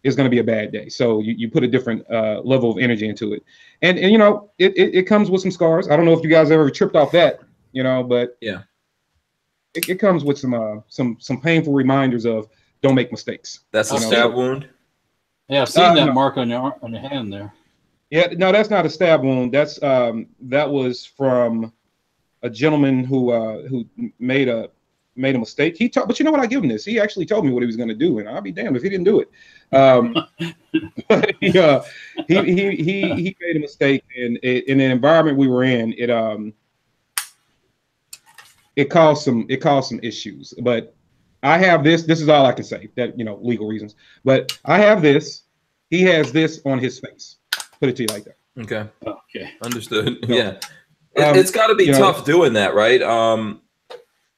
it's going to be a bad day. So you put a different level of energy into it. And you know, it comes with some scars. I don't know if you guys ever tripped off that, you know, but yeah, it comes with some painful reminders of don't make mistakes. That's a stab wound. Yeah, I've seen that mark on your hand there. Yeah, no, that's not a stab wound. That's that was from a gentleman who made a mistake. But you know what? I give him this. He actually told me what he was going to do, and I'll be damned if he didn't do it. He made a mistake, and in the environment we were in, it caused some issues. But I have this. This is all I can say. That legal reasons. But I have this. He has this on his face. Put it to you like that. Okay. Okay. Understood. Yeah. It's got to be tough doing that, right?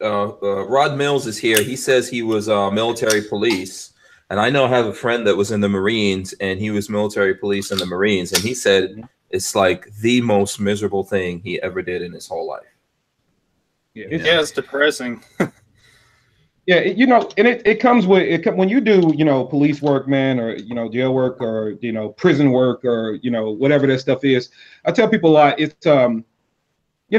Rod Mills is here. He says he was military police. And I know I have a friend that was in the Marines, and he was military police in the Marines. And he said it's like the most miserable thing he ever did in his whole life. Yeah, it's depressing. Yeah, and it comes with when you do, police work, man, or jail work, or prison work, or whatever that stuff is. I tell people a lot. It's and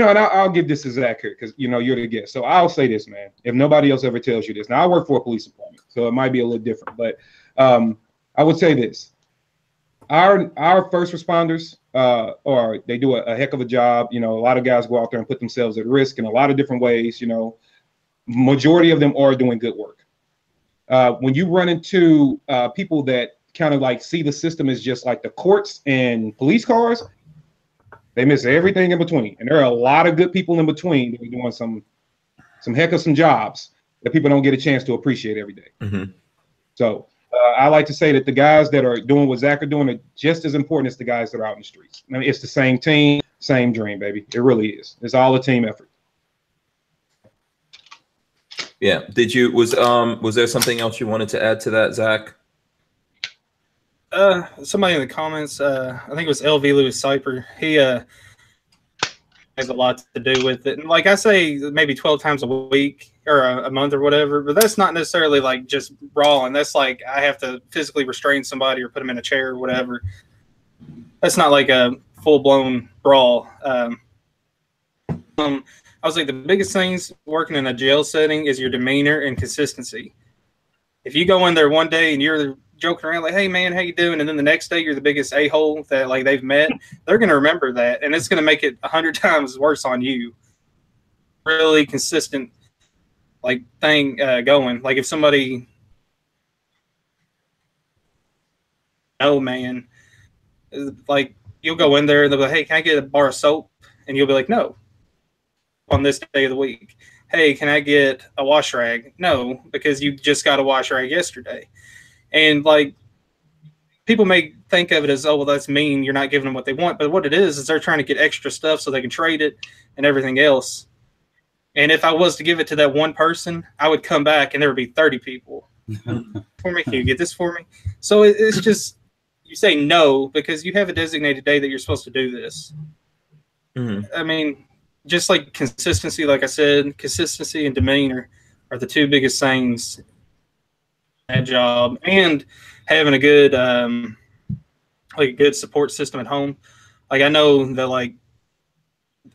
I'll give this to Zach here because you're the guest. So I'll say this, man. If nobody else ever tells you this, now I work for a police department, so it might be a little different, but I would say this: our first responders, or they do a heck of a job. A lot of guys go out there and put themselves at risk in a lot of different ways. Majority of them are doing good work. When you run into people that kind of like see the system as just like the courts and police cars, they miss everything in between. And there are a lot of good people in between that are doing some heck of some jobs that people don't get a chance to appreciate every day. Mm-hmm. So I like to say that the guys that are doing what Zach are doing are just as important as the guys that are out in the streets. I mean, it's the same team, same dream, baby. It really is. It's all a team effort. Yeah. Was there something else you wanted to add to that, Zach? Somebody in the comments, I think it was LV Lewis Cyper. He has a lot to do with it. And like I say, maybe 12 times a week or a month or whatever, but that's not necessarily like just brawling. That's like I have to physically restrain somebody or put them in a chair or whatever. That's not like a full-blown brawl. I was like, the biggest things working in a jail setting is your demeanor and consistency. If you go in there one day and you're joking around like, hey man, how you doing? And then the next day you're the biggest a-hole that like they've met, they're going to remember that. And it's going to make it 100 times worse on you. Really consistent like thing going. Like if somebody, oh man, like you'll go in there and they'll be like, hey, can I get a bar of soap? And you'll be like, no. On this day of the week, hey, can I get a wash rag? No, because you just got a wash rag yesterday. And like people may think of it as, oh, well, that's mean. You're not giving them what they want. But what it is they're trying to get extra stuff so they can trade it and everything else. And if I was to give it to that one person, I would come back and there would be 30 people. For me, can you get this for me? So it's just, you say no because you have a designated day that you're supposed to do this. Mm-hmm. I mean, just like consistency, like I said, consistency and demeanor are the two biggest things in that job, and having a good, like a good support system at home. Like I know that like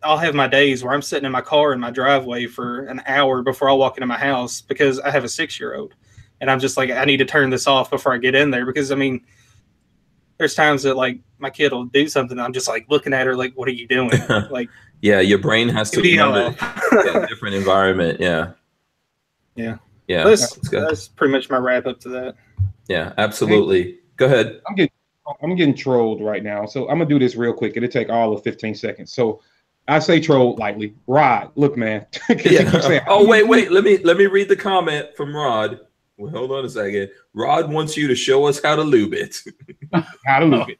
I'll have my days where I'm sitting in my car in my driveway for an hour before I'll walk into my house because I have a 6-year-old, and I'm just like, I need to turn this off before I get in there because I mean, there's times that like my kid will do something, and I'm just like looking at her like, what are you doing? Like. Yeah, your brain has to remember a different environment. Yeah. Yeah. Yeah. That's pretty much my wrap up to that. Yeah, absolutely. Hey, go ahead. I'm getting trolled right now. So I'm gonna do this real quick. It'll take all of 15 seconds. So I say troll lightly. Rod, look, man. Yeah. Oh, wait. Let me read the comment from Rod. Well, hold on a second. Rod wants you to show us how to lube it. How to lube it.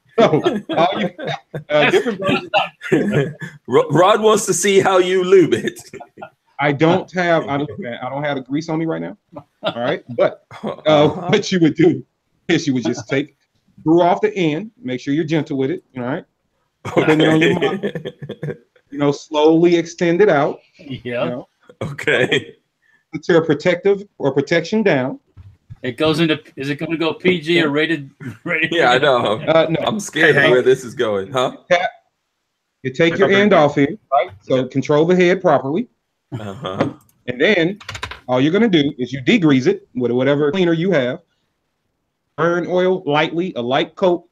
Different versions. Rod wants to see how you lube it. I don't have the grease on me right now. All right, but what you would do is you would just take screw off the end. Make sure you're gentle with it. All right. Put it on your mouth. Slowly extend it out. Yeah. Okay. To a protective or protection down. It goes into. Is it going to go PG or rated? Yeah, I know. No. I'm scared of where this is going, huh? You take your end off here, right? So control the head properly. Uh-huh. And then all you're going to do is you degrease it with whatever cleaner you have. Burn oil lightly, a light coat.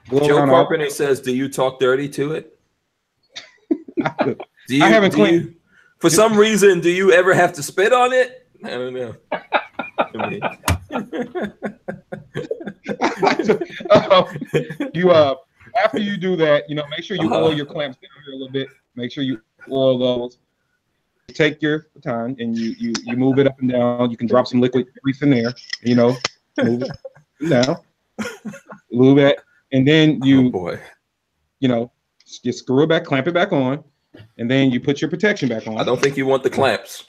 Joe Carpenter says, "Do you talk dirty to it?" I haven't cleaned. For some reason, do you ever have to spit on it? I don't know. After you do that, make sure you oil your clamps down here a little bit. Make sure you oil those. take your baton and you move it up and down. You can drop some liquid grease in there, you know, move it down, move it, and then you, you know, just screw it back, clamp it back on, and then you put your protection back on. I don't think you want the clamps.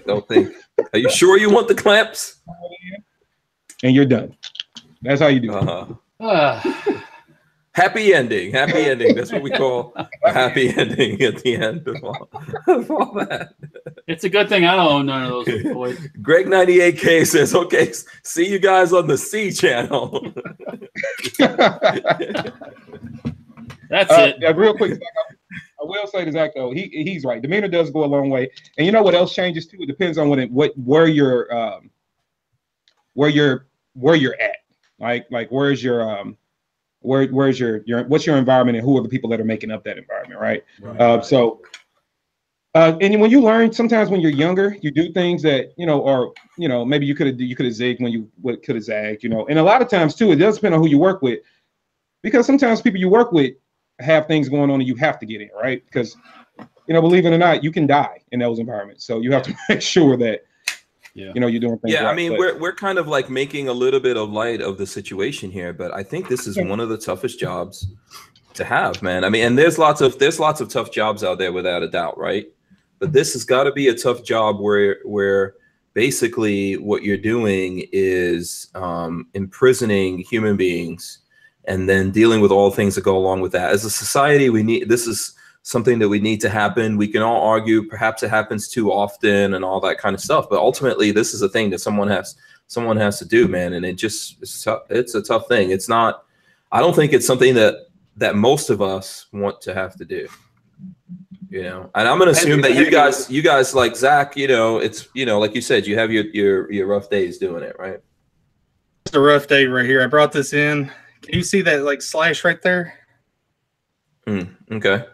Don't think. Are you sure you want the clamps? And you're done. That's how you do it. Happy ending. Happy ending. That's what we call a happy ending at the end of all that. It's a good thing I don't own none of those toys. Greg 98K says, okay, see you guys on the C channel. That's it. Yeah, real quick, I will say to Zach though, he's right. Demeanor does go a long way, and you know what else changes too? It depends on where you're at. Like where's your where's your what's your environment, and who are the people that are making up that environment, right? And when you learn, sometimes when you're younger, you do things that maybe you could have zigged when you could have zagged, and a lot of times too, it does depend on who you work with, because sometimes people you work with have things going on and you have to get in, right? Because believe it or not, you can die in those environments, so you have to make sure that you're doing things right. I mean, we're kind of like making a little bit of light of the situation here, but I think this is one of the toughest jobs to have, man. I mean, and there's lots of tough jobs out there without a doubt, right? But this has got to be a tough job where basically what you're doing is imprisoning human beings and then dealing with all things that go along with that. As a society, this is something that we need to happen. We can all argue perhaps it happens too often and all that kind of stuff, but ultimately this is a thing that someone has to do, man. And it's a tough thing. It's not, I don't think it's something that most of us want to have to do, and I'm going to assume that you guys like Zach, it's, like you said, you have your rough days doing it, right? It's a rough day right here. I brought this in. Can you see that like slash right there? Okay.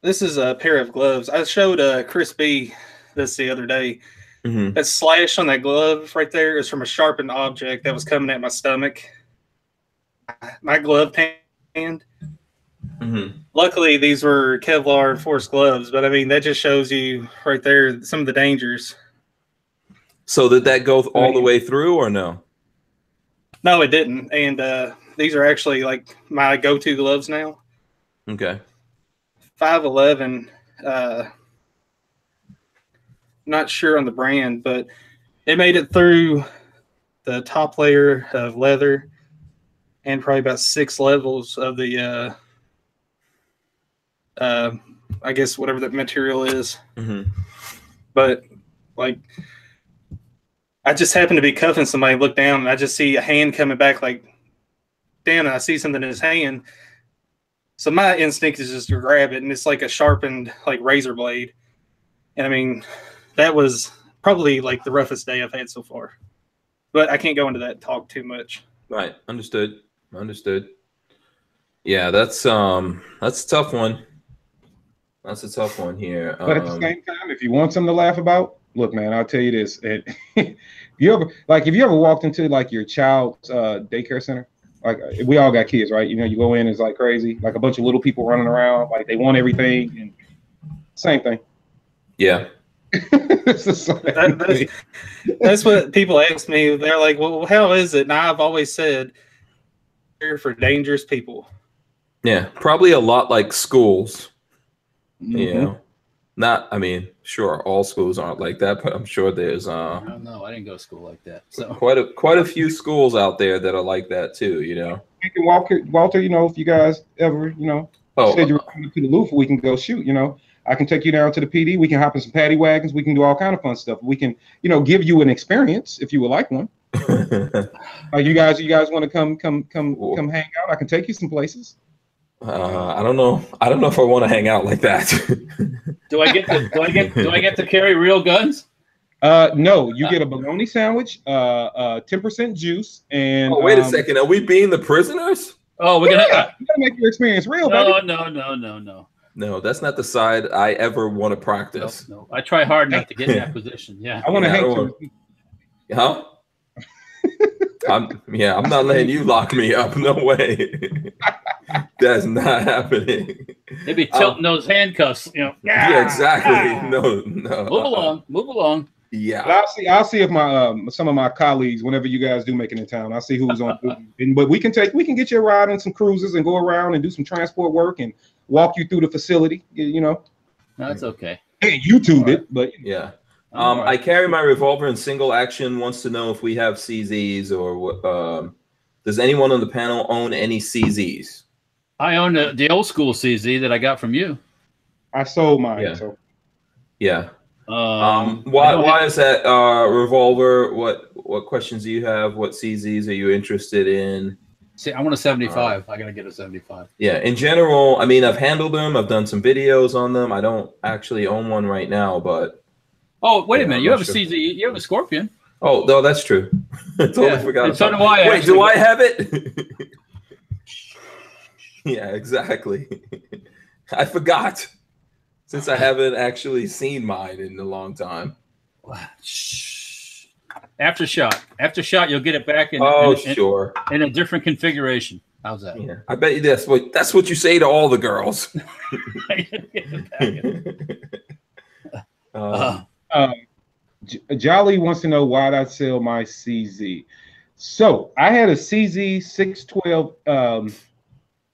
This is a pair of gloves. I showed Chris B this the other day. Mm-hmm. That slash on that glove right there is from a sharpened object that was coming at my stomach. My glove hand. Mm-hmm. Luckily, these were Kevlar enforced gloves, but I mean, that just shows you right there some of the dangers. So did that go all the way through or no? No, it didn't. And these are actually like my go-to gloves now. Okay. 511, not sure on the brand, but it made it through the top layer of leather and probably about 6 levels of the, I guess whatever that material is. Mm-hmm. But like, I just happened to be cuffing somebody, look down, and I just see a hand coming back like, damn, and I see something in his hand. So my instinct is just to grab it, and it's like a sharpened like razor blade. And I mean, that was probably like the roughest day I've had so far. But I can't go into that talk too much. Right. Understood. Yeah, that's a tough one. That's a tough one here. But at the same time, if you want something to laugh about, look, man, I'll tell you this. If you ever walked into like your child's daycare center, like we all got kids, right? You go in, it's like crazy, like a bunch of little people running around, like they want everything, and same thing. Yeah. That's what people ask me. They're like, well, how is it? And I've always said, here for dangerous people. Yeah, probably a lot like schools. Mm-hmm. I mean, sure, all schools aren't like that, but I'm sure there's I don't know. I didn't go to school like that. So quite a few schools out there that are like that too, Walter, if you guys ever, said you were coming to the Louvre, we can go shoot, I can take you down to the PD, we can hop in some paddy wagons, we can do all kind of fun stuff. We can, give you an experience if you would like one. Like you guys want to come hang out? I can take you some places. I don't know if I want to hang out like that. Do I get to carry real guns? No, you get a bologna sandwich, 10% juice, and wait a second, are we being the prisoners? Oh, we're gonna make your experience real. No, that's not the side I ever want to practice. No. I try hard not to get in that position. Yeah, I want to hang. Huh? I'm not letting you lock me up. No way. That's not happening. They'd be tilting those handcuffs, you know. Yeah, exactly. No. Move along. Yeah. But I'll see if my some of my colleagues, whenever you guys do make it in town, I'll see who's on. But we can get you a ride in some cruises and go around and do some transport work and walk you through the facility. You know. That's okay. And YouTube it, but yeah. I carry my revolver in single action. Wants to know if we have CZs or what. Does anyone on the panel own any CZs? I own the old school CZ that I got from you. I sold mine. Yeah. So. Yeah. Why is that revolver? What questions do you have? What CZs are you interested in? See, I want a 75. I gotta get a 75. Yeah, in general, I mean, I've handled them. I've done some videos on them. I don't actually own one right now, but oh, wait a minute, you have a CZ. You have a Scorpion. Oh no, that's true. I totally forgot. So do I. Wait, do I have it? Yeah, exactly. I forgot. Since I haven't actually seen mine in a long time. After shot, you'll get it back in. Sure. In a different configuration. How's that? Yeah, I bet you that's what you say to all the girls. Jolly wants to know why I sell my CZ. So I had a CZ 612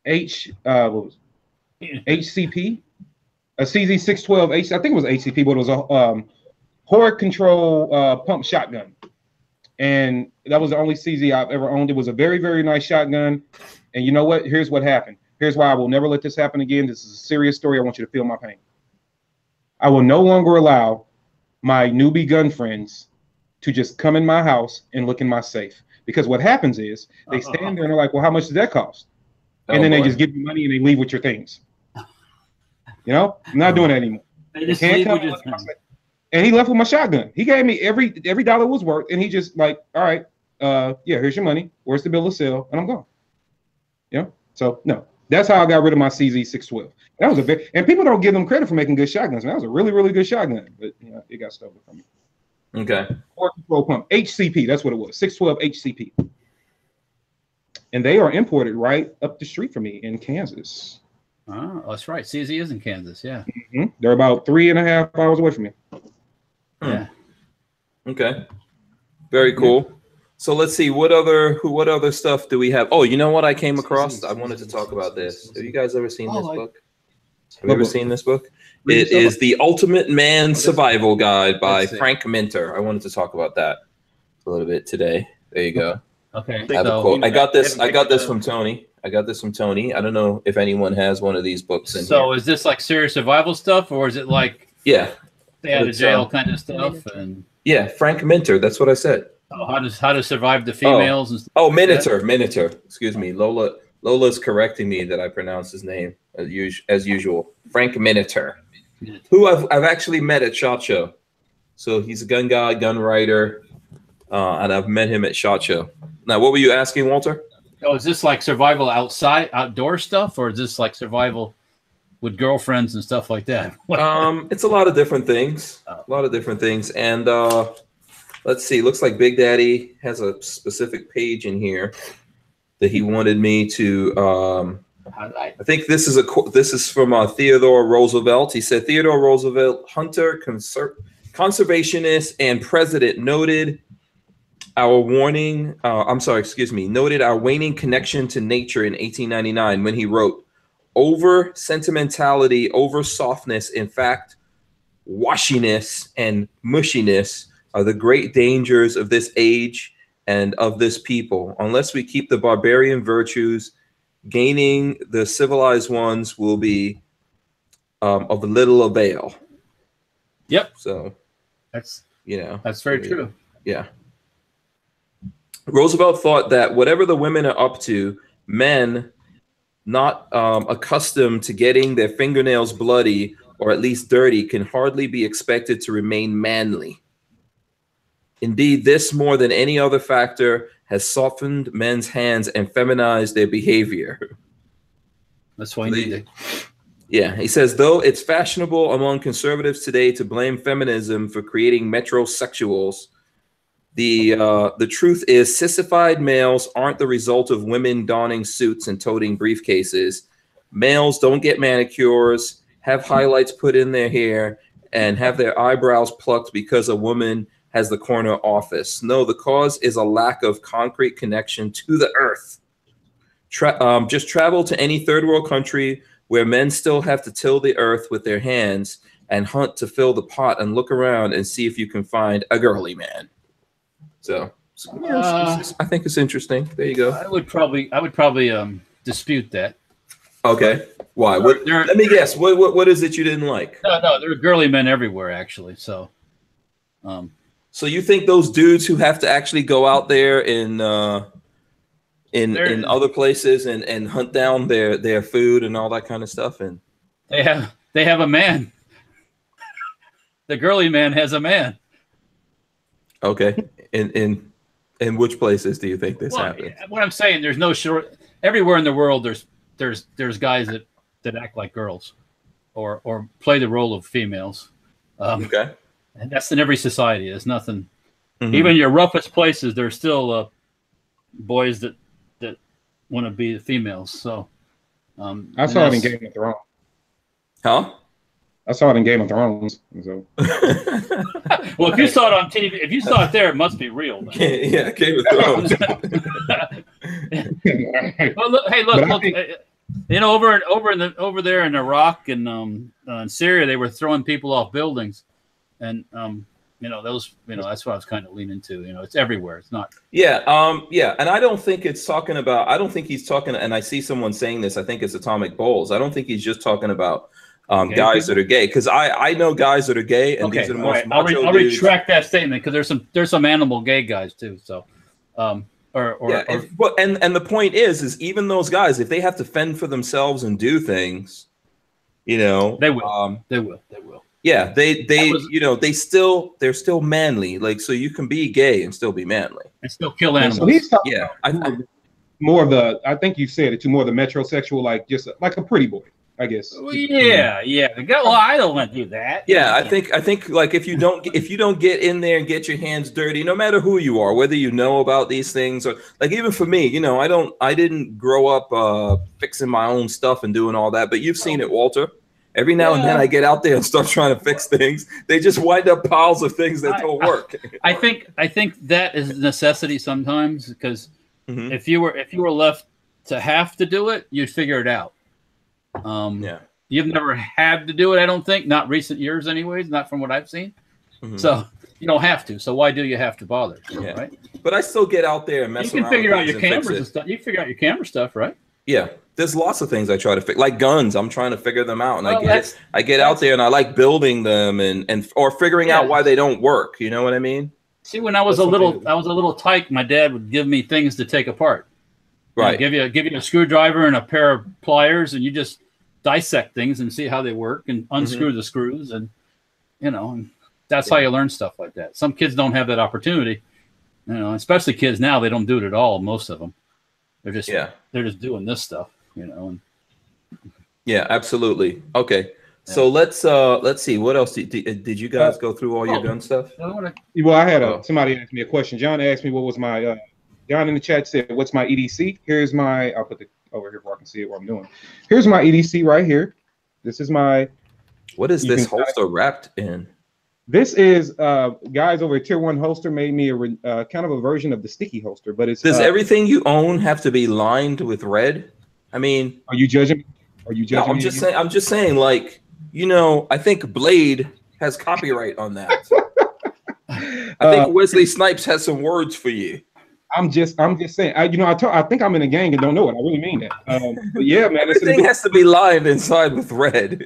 HCP. A CZ 612 I think it was HCP, but it was a Horde Control pump shotgun, and that was the only CZ I've ever owned. It was a very, very nice shotgun, and you know what? Here's what happened. Here's why I will never let this happen again. This is a serious story. I want you to feel my pain. I will no longer allow my newbie gun friends to just come in my house and look in my safe, because what happens is they stand there and they're like, "Well, how much does that cost?" And then they just give you money and they leave with your things. You know, I'm not doing that anymore. They just leave with your and he left with my shotgun. He gave me every dollar was worth, and he just like, all right, yeah, here's your money. Where's the bill of sale? And I'm gone. You know, so no, that's how I got rid of my CZ 612. That was and people don't give them credit for making good shotguns. And that was a really, really good shotgun, but you know, it got stolen from me. Okay. Horde Control pump HCP. That's what it was. 612 HCP. And they are imported right up the street from me in Kansas. Oh, that's right. CZ is in Kansas, yeah. Mm-hmm. They're about 3.5 hours away from me. Yeah. Okay. Very cool. So let's see what other stuff do we have? Oh, you know what I came across? I wanted to talk about this. Have you guys ever seen this book? Have you ever seen this book? It is The Ultimate Man Survival Guide by Frank Minter. I wanted to talk about that a little bit today. There you go. Okay. I have a quote. I got this from Tony. I don't know if anyone has one of these books in here. So is this like serious survival stuff, or is it like stay out of jail kind of stuff? And yeah, Frank Minter. That's what I said. Oh, how to survive the females and stuff. Oh, Minter. Excuse me. Lola's correcting me that I pronounced his name as usual. Frank Minter, who I've actually met at SHOT Show. So he's a gun guy, gun writer, and I've met him at SHOT Show. Now, what were you asking, Walter? Oh, is this like survival outdoor stuff, or is this like survival with girlfriends and stuff like that? It's a lot of different things. And let's see. Looks like Big Daddy has a specific page in here that he wanted me to. I think this is from Theodore Roosevelt. He said Theodore Roosevelt, hunter, conservationist, and president, noted our waning connection to nature in 1899 when he wrote, "Over sentimentality, over softness, in fact, washiness and mushiness are the great dangers of this age and of this people. Unless we keep the barbarian virtues, gaining the civilized ones will be of little avail." Yep. So that's very true. Yeah. Roosevelt thought that whatever the women are up to, men not accustomed to getting their fingernails bloody or at least dirty can hardly be expected to remain manly. Indeed, this more than any other factor has softened men's hands and feminized their behavior. That's why you need it. Yeah, he says, though it's fashionable among conservatives today to blame feminism for creating metrosexuals, The truth is, sissified males aren't the result of women donning suits and toting briefcases. Males don't get manicures, have highlights put in their hair, and have their eyebrows plucked because a woman has the corner office. No, the cause is a lack of concrete connection to the earth. Just travel to any third world country where men still have to till the earth with their hands and hunt to fill the pot, and look around and see if you can find a girly man. So I think it's interesting. There you go. I would probably dispute that. Okay. Why? Let me guess. What is it you didn't like? No, there are girly men everywhere, actually. So, so you think those dudes who have to actually go out there in other places and hunt down their food and all that kind of stuff, and they have a man. The girly man has a man. Okay. In which places do you think this happens? What I'm saying, there's no short. Everywhere in the world, there's guys that act like girls, or play the role of females. Okay. And that's in every society. There's nothing. Mm-hmm. Even your roughest places, there's still boys that want to be the females. So I saw it in Game of Thrones. Huh? I saw it in Game of Thrones. So. Well, if you saw it on TV, if you saw it there, it must be real. Yeah, Game of Thrones. Well, look. You know, over there in Iraq and in Syria, they were throwing people off buildings, and that's what I was kind of leaning to. You know, it's everywhere. It's not. Yeah, and I don't think it's talking about. I don't think he's talking. And I see someone saying this. I think it's Atomic Bowls. I don't think he's just talking about guys that are gay, because I know guys that are gay, and these are the most macho I'll retract that statement, because there's some animal gay guys too. So, and the point is even those guys, if they have to fend for themselves and do things, you know, they will. They will. Yeah, they're still manly. Like, so you can be gay and still be manly and still kill animals. So he's talking more of the. I think you said it to more of the metrosexual, like just like a pretty boy. I guess. Yeah. Well, I don't want to do that. Yeah, I think like if you don't get in there and get your hands dirty, no matter who you are, whether you know about these things or like, even for me, you know, I didn't grow up fixing my own stuff and doing all that, but you've seen it, Walter. Every now and then I get out there and start trying to fix things. They just wind up piles of things that don't work. I think that is a necessity sometimes, because if you were left to have to do it, you'd figure it out. You've never had to do it, I don't think, not recent years anyways, not from what I've seen. So you don't have to. So why do you have to bother? Right? But I still get out there and mess around. You can figure out your cameras and stuff. You figure out your camera stuff, right? Yeah. There's lots of things I try to fix, like guns. I'm trying to figure them out, and I get out there and I like building them or figuring out why they don't work. You know what I mean? See, when I was a little tyke, my dad would give me things to take apart. Right. Give you a screwdriver and a pair of pliers, and you just dissect things and see how they work and unscrew the screws, and and that's how you learn stuff like that. Some kids don't have that opportunity, especially kids now. They don't do it at all. Most of them, they're just doing this stuff, and yeah, absolutely. Okay, so let's see, what else did you guys go through all your gun stuff? Well, I had somebody asked me a question. John asked me what was my John in the chat said, what's my EDC? Here's my, I'll put it over here where I can see it, what I'm doing. Here's my EDC right here. This is my. What is this holster wrapped in? This is, guys over at Tier 1 Holster made me a kind of a version of the sticky holster, but it's. Does everything you own have to be lined with red? I mean. Are you judging? No, I'm just saying, like, I think Blade has copyright on that. I think Wesley Snipes has some words for you. I'm just saying. I think I'm in a gang and don't know it. I really mean that. But yeah, man, everything has to be lined inside with red.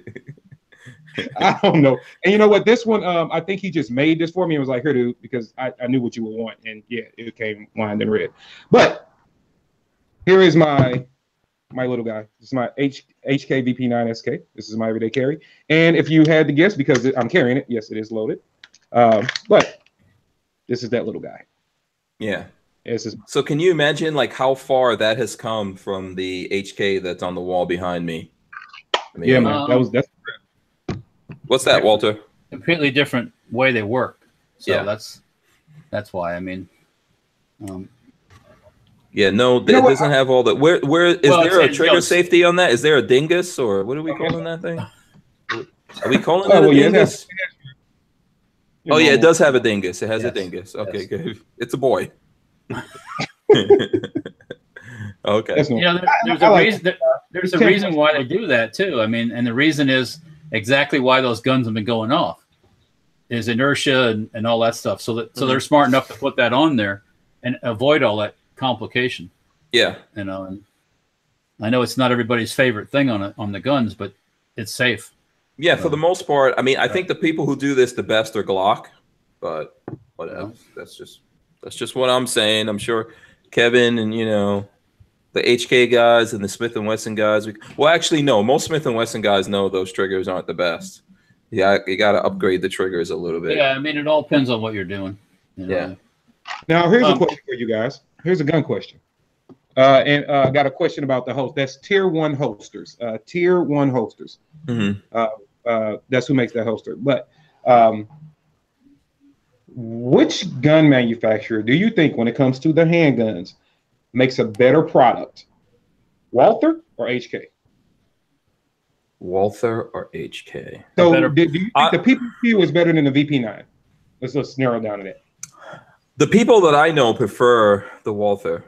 I don't know. And you know what? This one, I think he just made this for me and was like, "Here, dude," because I knew what you would want, and yeah, it came lined in red. But here is my little guy. This is my HK VP9SK. This is my everyday carry. And if you had to guess, because I'm carrying it, yes, it is loaded. But this is that little guy. Yeah. So can you imagine like how far that has come from the HK that's on the wall behind me? I mean, yeah, man, that's. What's that, Walter? Completely different way they work. So That's why. I mean, yeah, no, it doesn't have all that. Where is there a trigger safety on that? Is there a dingus, or what are we calling that thing? Are we calling it a dingus? Oh yeah, it does have a dingus. It has a dingus. Okay, good. It's a boy. Okay. You know, there's a reason. There's a reason why they do that too. I mean, and the reason is exactly why those guns have been going off, is inertia and all that stuff. So they're smart enough to put that on there and avoid all that complication. Yeah. You know, and I know it's not everybody's favorite thing on the guns, but it's safe. Yeah, for the most part. I mean, I think the people who do this the best are Glock, but whatever. That's just what I'm saying. I'm sure Kevin and the HK guys and the Smith & Wesson guys. Well, actually, no. Most Smith & Wesson guys know those triggers aren't the best. Yeah, you got to upgrade the triggers a little bit. Yeah, I mean, it all depends on what you're doing. Yeah. Now, here's a question for you guys. Here's a gun question. And I got a question about the host. That's Tier 1 holsters. Tier 1 holsters. Mm-hmm. That's who makes that holster. But which gun manufacturer do you think, when it comes to the handguns, makes a better product? Walther or HK? Walther or HK? So do you think the PPQ is better than the VP9? Let's narrow down to that. The people that I know prefer the Walther.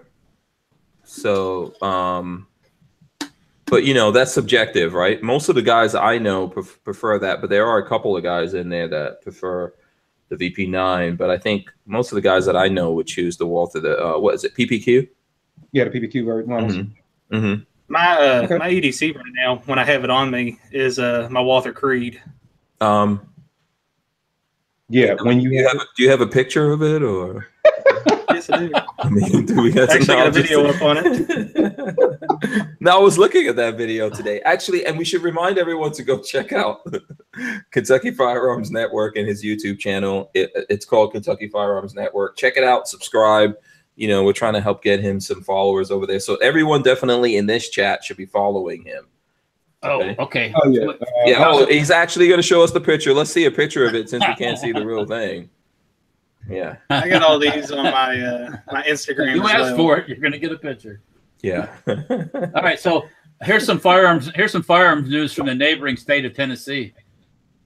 So, but that's subjective, right? Most of the guys I know prefer that, but there are a couple of guys in there that prefer the VP9. But I think most of the guys that I know would choose the Walther. What is it? PPQ? Yeah, the PPQ version. Mm-hmm. My EDC right now, when I have it on me, is my Walther Creed. Yeah, when you do you have a picture of it, or? Yes, I do. I mean, do we actually got a video up on it? No, I was looking at that video today, actually, and we should remind everyone to go check out Kentucky Firearms Network and his YouTube channel. It's called Kentucky Firearms Network. Check it out. Subscribe. We're trying to help get him some followers over there. So everyone definitely in this chat should be following him. Okay. Oh, yeah. Yeah. He's actually going to show us the picture. Let's see a picture of it since we can't see the real thing. Yeah. I got all these on my Instagram. You asked for it. You're going to get a picture. Yeah. All right. So here's some firearms news from the neighboring state of Tennessee.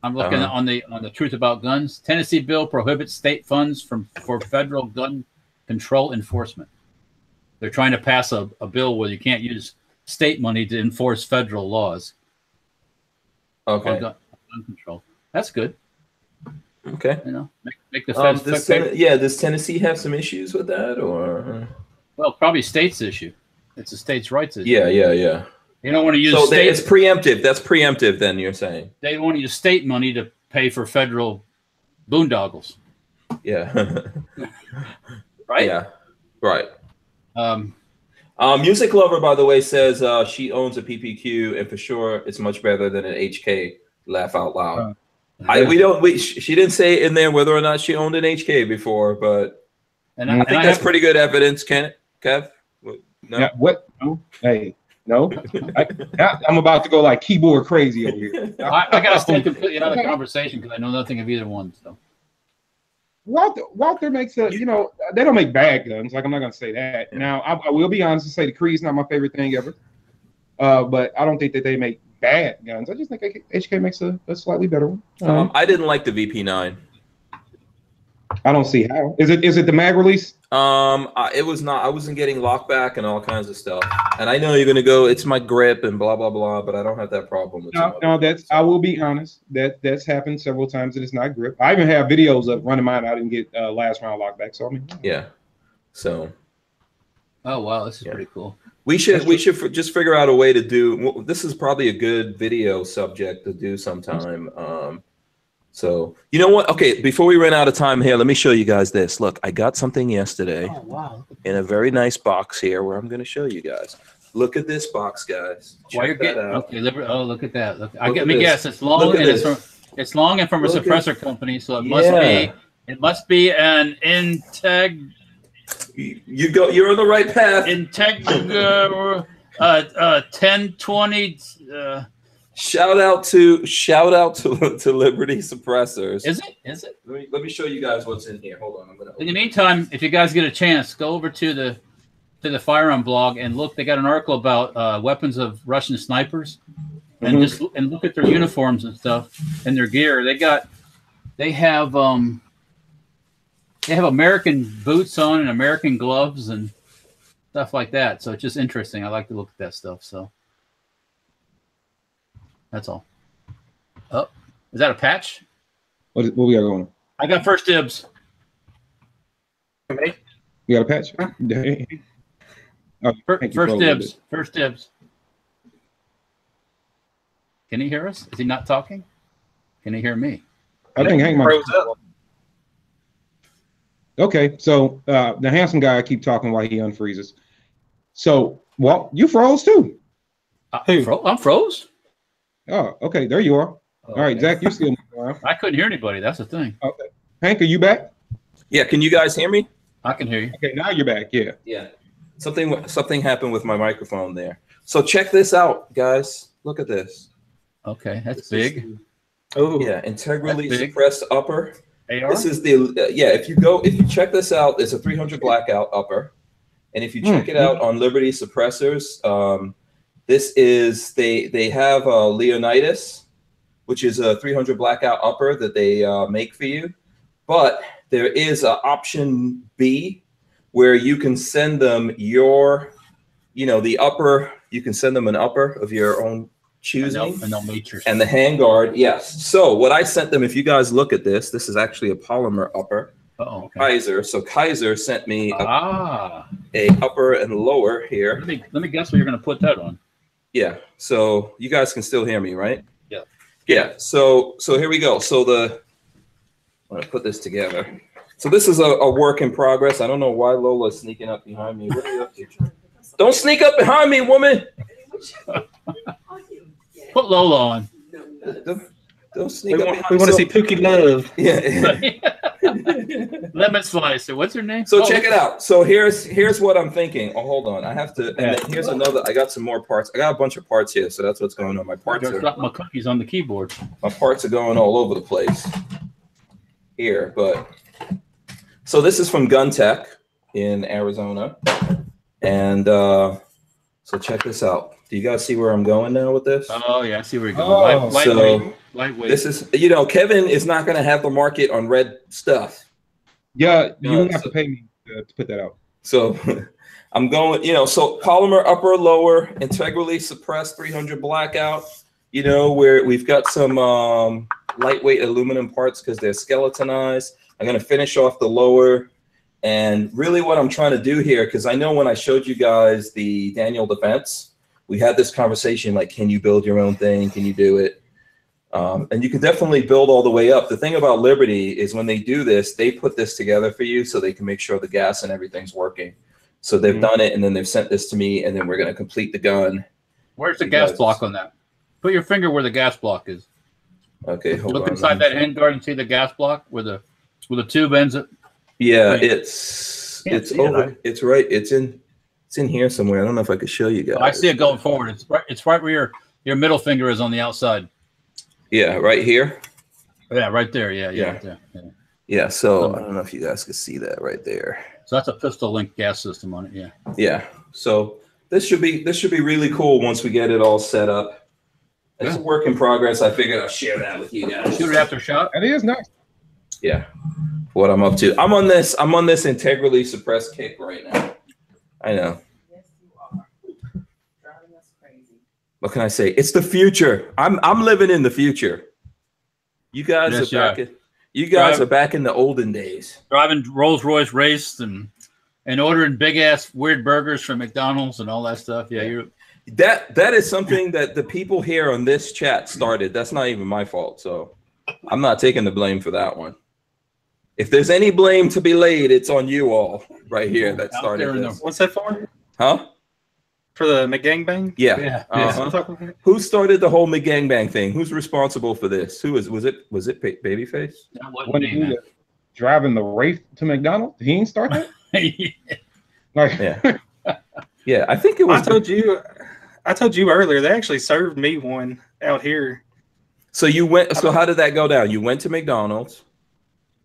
I'm looking on the Truth About Guns. Tennessee bill prohibits state funds for federal gun control enforcement. They're trying to pass a bill where you can't use state money to enforce federal laws. Okay. Gun control. That's good. Okay. Make the feds. Does Tennessee have some issues with that, or? Well, probably states issue. It's a states' rights issue. Yeah. You don't want to use. So it's preemptive. That's preemptive. Then you're saying they want to use state money to pay for federal boondoggles. Yeah. Right. Yeah. Right. Music Lover, by the way, says she owns a PPQ, and for sure it's much better than an HK. Laugh out loud. She didn't say in there whether or not she owned an HK before, but I think that's pretty good evidence. Kev? No. Yeah, what? No. Hey, no. I'm about to go like keyboard crazy over here. I got to stay completely out of the conversation because I know nothing of either one. So. Walther makes they don't make bad guns. Like, I'm not going to say that. Now, I will be honest and say the Creed's not my favorite thing ever. But I don't think that they make bad guns. I just think HK makes a slightly better one. I didn't like the VP9. I don't see how. Is it the mag release? It was not. I wasn't getting lockback and all kinds of stuff. And I know you're gonna go, it's my grip and blah blah blah, but I don't have that problem with I will be honest. That's happened several times and it's not grip. I even have videos of running mine. I didn't get last round lockback. So I mean, yeah. So. Oh wow, this is pretty cool. We should just figure out a way to do. This is probably a good video subject to do sometime. So you know what? Okay, before we run out of time here, let me show you guys this. Look, I got something yesterday in a very nice box here where I'm going to show you guys. Look at this box, guys. Check that out. Okay, look at that. Let me guess. It's long and it's long and from a suppressor company, so it must be an Integ. You're on the right path. Integ 1020 Shout out to Liberty Suppressors. Is it? Is it? Let me show you guys what's in here. Hold on, I'm gonna. In the meantime, if you guys get a chance, go over to the Firearm blog and look. They got an article about weapons of Russian snipers, and and look at their uniforms and stuff and their gear. They have American boots on and American gloves and stuff like that. So it's just interesting. I like to look at that stuff. So that's all. Oh, is that a patch? What we got going? I got first dibs. You got a patch? Huh? Oh, first dibs. First dibs. Can he hear us? Is he not talking? Can he hear me? I think Hank might. Okay, so the handsome guy I keep talking while he unfreezes. So, well, you froze too. I'm froze. Oh, okay, there you are. All right, Zach, you still around. I couldn't hear anybody. That's the thing. Okay, Hank, are you back? Yeah, can you guys hear me? I can hear you. Okay, now you're back. Yeah. Yeah. Something happened with my microphone there. So check this out, guys. Look at this. Okay, that's big. Oh, yeah, integrally suppressed upper. AR? This is the if you check this out, it's a 300 blackout upper, and if you check it out on Liberty Suppressors, this is they have Leonidas, which is a 300 blackout upper that they make for you, but there is an option B where you can send them the upper. You can send them an upper of your own choosing, and the handguard, yes. So what I sent them, if you guys look at this is actually a polymer upper. Okay. Kaiser. So Kaiser sent me a upper and lower here. Let me guess what you're going to put that on. Yeah. So you guys can still hear me, right? Yeah. Yeah. So here we go. So I'm going to put this together. So this is a work in progress. I don't know why Lola's sneaking up behind me. What are you up to? Don't sneak up behind me, woman. Put Lola on. Don't sneak up behind me. We want to see Pookie Love. Yeah. Lemon Slicer. What's her name? So check it out. So here's what I'm thinking. Oh, hold on. I have to. And then here's another. I got some more parts. I got a bunch of parts here. So that's what's going on. My parts are. Drop my cookies on the keyboard. My parts are going all over the place here. But so this is from Gun Tech in Arizona, and so check this out. Do you guys see where I'm going now with this? Oh yeah, I see where you're going. Lightweight. This is, Kevin is not going to have the market on red stuff. Yeah, you don't have to pay me to put that out. So I'm going, so polymer upper, lower, integrally suppressed 300 blackout, where we've got some lightweight aluminum parts because they're skeletonized. I'm going to finish off the lower. And really what I'm trying to do here, because I know when I showed you guys the Daniel defense, we had this conversation like, can you build your own thing? Can you do it? And you can definitely build all the way up. The thing about Liberty is when they do this, they put this together for you so they can make sure the gas and everything's working. So they've done it, and then they've sent this to me, and then we're going to complete the gun. Where's the gas block on that? Put your finger where the gas block is. Okay, hold on. Look inside that handguard and see the gas block where the tube ends it. Yeah, it's over. It's right. It's in here somewhere. I don't know if I could show you guys. I see it going forward. It's right where your middle finger is on the outside. Yeah, right here. Yeah, right there. Yeah. Right there. Yeah. So I don't know if you guys can see that right there. So that's a pistol link gas system on it. Yeah. Yeah. So this should be really cool once we get it all set up. It's a work in progress. I figured I'll share that with you guys. Shoot it after shot. That is nice. Yeah. What I'm up to. I'm on this integrally suppressed kick right now. I know. Yes, you are. Driving us crazy. What can I say? It's the future. I'm living in the future. You guys are back in the olden days. Driving Rolls Royce race and ordering big ass weird burgers from McDonald's and all that stuff. Yeah, that is something that the people here on this chat started. That's not even my fault. So I'm not taking the blame for that one. If there's any blame to be laid, it's on you all right here that started this. What's that for? Huh? For the McGangbang? Yeah. Who started the whole McGangbang thing? Who's responsible for this? Was it Babyface? Driving the Wraith to McDonald's? He ain't start that? Yeah. Yeah, I think it was. I told you earlier, they actually served me one out here. So you went. So how did that go down? You went to McDonald's.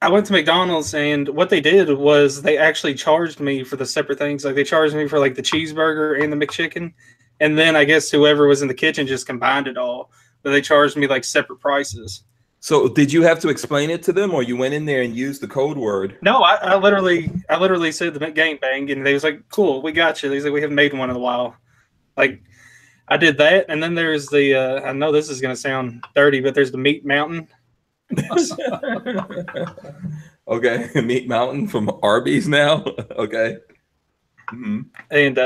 I went to McDonald's, and what they did was they actually charged me for the separate things. Like they charged me for like the cheeseburger and the McChicken, and then I guess whoever was in the kitchen just combined it all. But they charged me like separate prices. So did you have to explain it to them, or you went in there and used the code word? No, I literally said the gangbang, and they was like, "Cool, we got you." They said, "We haven't made one in a while." Like I did that, and then there's the. I know this is gonna sound dirty, but there's the Meat Mountain. Okay, Meat Mountain from Arby's now. Okay. Mm-hmm. And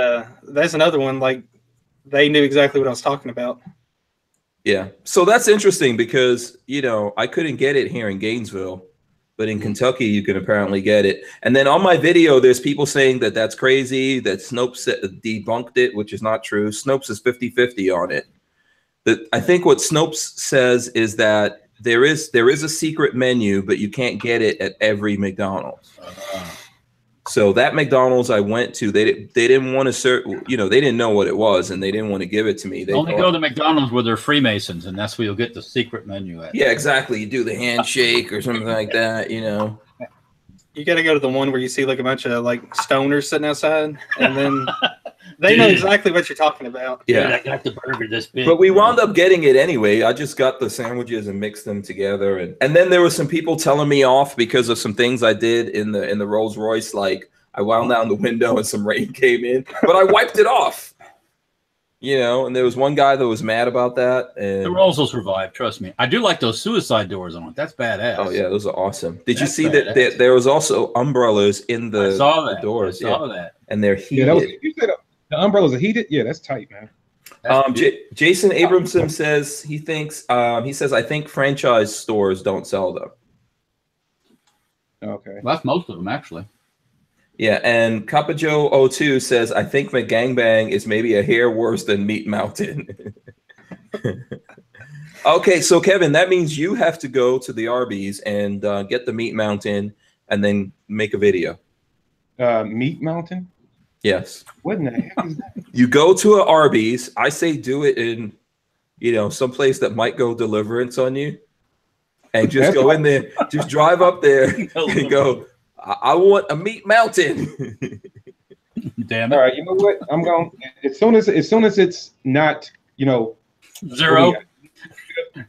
that's another one. Like they knew exactly what I was talking about. Yeah. So that's interesting because, you know, I couldn't get it here in Gainesville, but in Kentucky, you can apparently get it. And then on my video, there's people saying that that's crazy, that Snopes debunked it, which is not true. Snopes is 50-50 on it. I think what Snopes says is that there is a secret menu, but you can't get it at every McDonald's. So that McDonald's I went to, they didn't want to serve, you know, they didn't know what it was, and they didn't want to give it to me. They only go to McDonald's where they're Freemasons, and that's where you'll get the secret menu at. Yeah, exactly. You do the handshake or something like that, you know. You got to go to the one where you see like a bunch of like stoners sitting outside, and then they know exactly what you're talking about. Yeah, I got the burger this big. But we wound up getting it anyway. I just got the sandwiches and mixed them together, and then there were some people telling me off because of some things I did in the Rolls Royce. Like I wound down the window and some rain came in, but I wiped it off. You know, and there was one guy that was mad about that. And the Rolls will survive, trust me. I do like those suicide doors on it. That's badass. Oh yeah, those are awesome. Did you see that there was also umbrellas in the, I saw that. the doors? I saw that. And they're heated. Yeah, you said the umbrellas are heated. Yeah, that's tight, man. Jason Abramson says he thinks he says I think franchise stores don't sell them. Okay, Well, that's most of them actually. Yeah, and Kappa Joe 02 says I think McGangbang is maybe a hair worse than Meat Mountain. Okay, so Kevin, that means you have to go to the Arby's and get the Meat Mountain and then make a video. Meat Mountain? Yes. What in the heck is that? You go to an Arby's. I say do it in, you know, some place that might go deliverance on you, and just go in there. Just drive up there and go, I want a Meat Mountain. Damn it. All right, you know what? I'm going as soon as it's not, you know, Zero.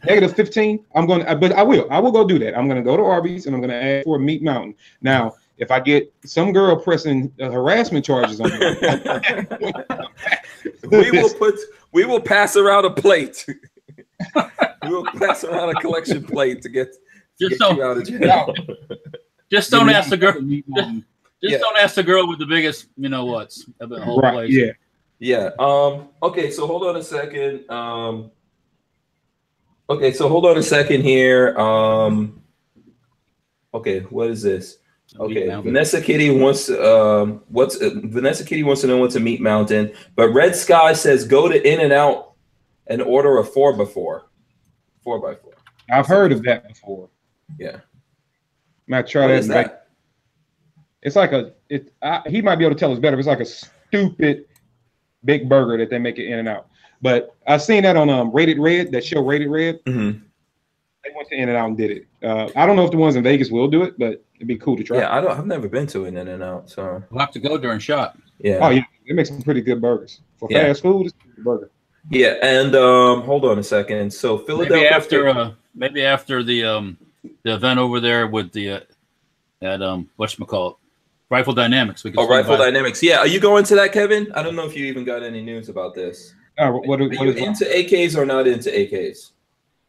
negative 15. But I will go do that. I'm gonna go to Arby's and I'm gonna ask for a Meat Mountain. Now, if I get some girl pressing harassment charges on me, we will pass around a plate. We will pass around a collection plate to get you out of jail. Just don't ask the girl. Don't ask the girl with the biggest, you know what's of the whole place. Yeah. Yeah. Okay. So hold on a second. Okay. So hold on a second here. Okay. What is this? Okay. Vanessa Kitty wants Vanessa Kitty wants to know what's a Meat Mountain, but Red Sky says go to In-N-Out and order a 4x4. 4x4. I've heard of that before. Yeah. Might try What is that. that? It's like he might be able to tell us better. It's like a stupid big burger that they make it In-N-Out. But I've seen that on Rated Red, that show Rated Red. Mm-hmm. They went to In-N-Out and did it. I don't know if the ones in Vegas will do it, but it'd be cool to try. Yeah, I've never been to an In-N-Out, so We'll have to go during shot. yeah. Oh yeah, they make some pretty good burgers for fast food. It's a good burger. Yeah, and hold on a second. So Philadelphia. Maybe after the event over there with the whatchamacallit, Rifle Dynamics. We can Rifle Dynamics. Yeah, are you going to that, Kevin? I don't know if you even got any news about this. What are you into AKs or not into AKs?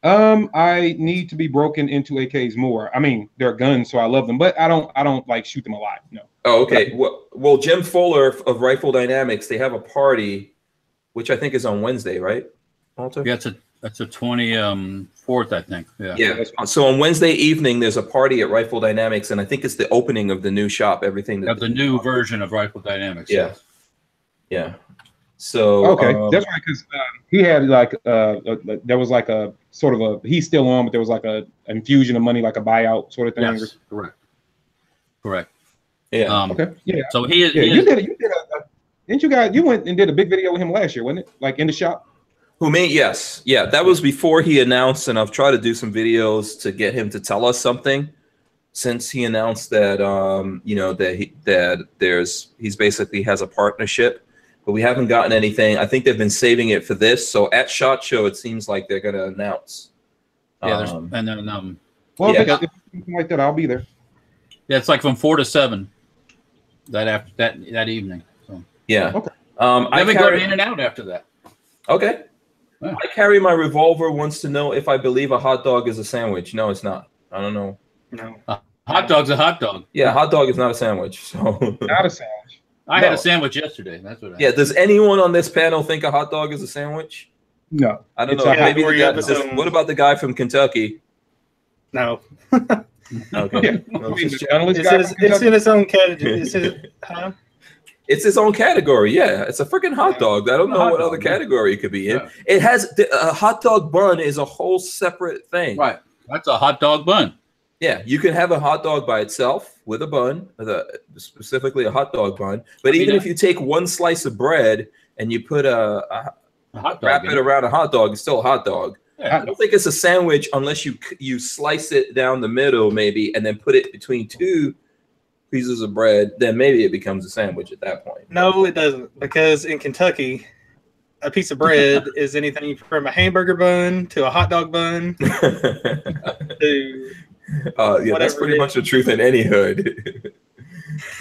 I need to be broken into AKs more. I mean, they're guns, so I love them, but I don't like shoot them a lot. No. Oh, okay. Well, Jim Fuller of Rifle Dynamics, they have a party, which I think is on Wednesday, right, Walter? Yeah, that's the 24th, I think. Yeah. Yeah. So on Wednesday evening, there's a party at Rifle Dynamics, and I think it's the opening of the new shop. Everything that the new version of Rifle Dynamics. Yeah. Yeah. So okay, that's right, because he had like there was like a sort of a he's still on, but there was like a infusion of money, like a buyout sort of thing. Yes, correct. Yeah. Okay. Yeah. So you did Didn't you went and did a big video with him last year, wasn't it? Like in the shop? Who me? Yes. Yeah, that was before he announced, and I've tried to do some videos to get him to tell us something since he announced that you know, that he's basically has a partnership, but we haven't gotten anything. I think they've been saving it for this. So at SHOT Show, it seems like they're gonna announce. Yeah, and then Well, Yeah. if it's something like that, I'll be there. yeah, it's like from 4 to 7 that evening. So Yeah. Okay. I then we go carry, in and out after that. okay. Yeah. I carry my revolver. Wants to know if I believe a hot dog is a sandwich. No, it's not. I don't know. No. Hot dog's a hot dog. Yeah, hot dog is not a sandwich. So Not a sandwich. I had No. a sandwich yesterday. That's what I yeah, does anyone on this panel think a hot dog is a sandwich? No. I don't It's know. a Maybe hot the dog guy, with some- what about the guy from Kentucky? No. Okay. Yeah. I mean, the journalist guy from It's Kentucky? in its own category. Huh? It's its own category. Yeah, it's a freaking hot dog. I don't know Hot what dog, other yeah. category it could be in. Yeah. It has a hot dog bun is a whole separate thing. Right. That's a hot dog bun. Yeah, you can have a hot dog by itself with a bun, specifically a hot dog bun. But even if you take one slice of bread and you put A hot dog. wrap in it around a hot dog, it's still a hot dog. Yeah. I don't think it's a sandwich unless you slice it down the middle maybe and then put it between two pieces of bread. Then maybe it becomes a sandwich at that point. No, it doesn't. Because in Kentucky, a piece of bread is anything from a hamburger bun to a hot dog bun to yeah, that's whatever pretty it much the truth in any hood.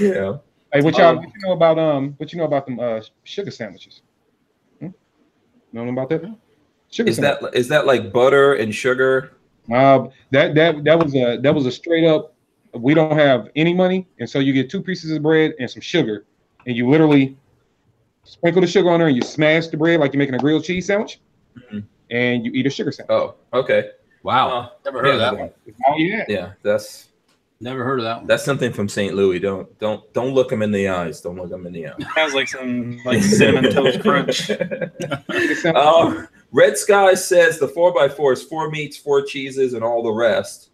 Yeah. Hey, what you know about them sugar sandwiches? Know about that? Sugar sandwich. Is that like butter and sugar? That was a straight up. We don't have any money, and so you get 2 pieces of bread and some sugar, and you literally sprinkle the sugar on there, and you smash the bread like you're making a grilled cheese sandwich, and you eat a sugar sandwich. Oh, okay. Wow. Never heard of that one. Oh yeah. Yeah, that's Never heard of that one. That's something from St. Louis. Don't look them in the eyes. Don't look them in the eyes. sounds like some like cinnamon toast crunch. Red Sky says the 4x4 is 4 meats, 4 cheeses, and all the rest.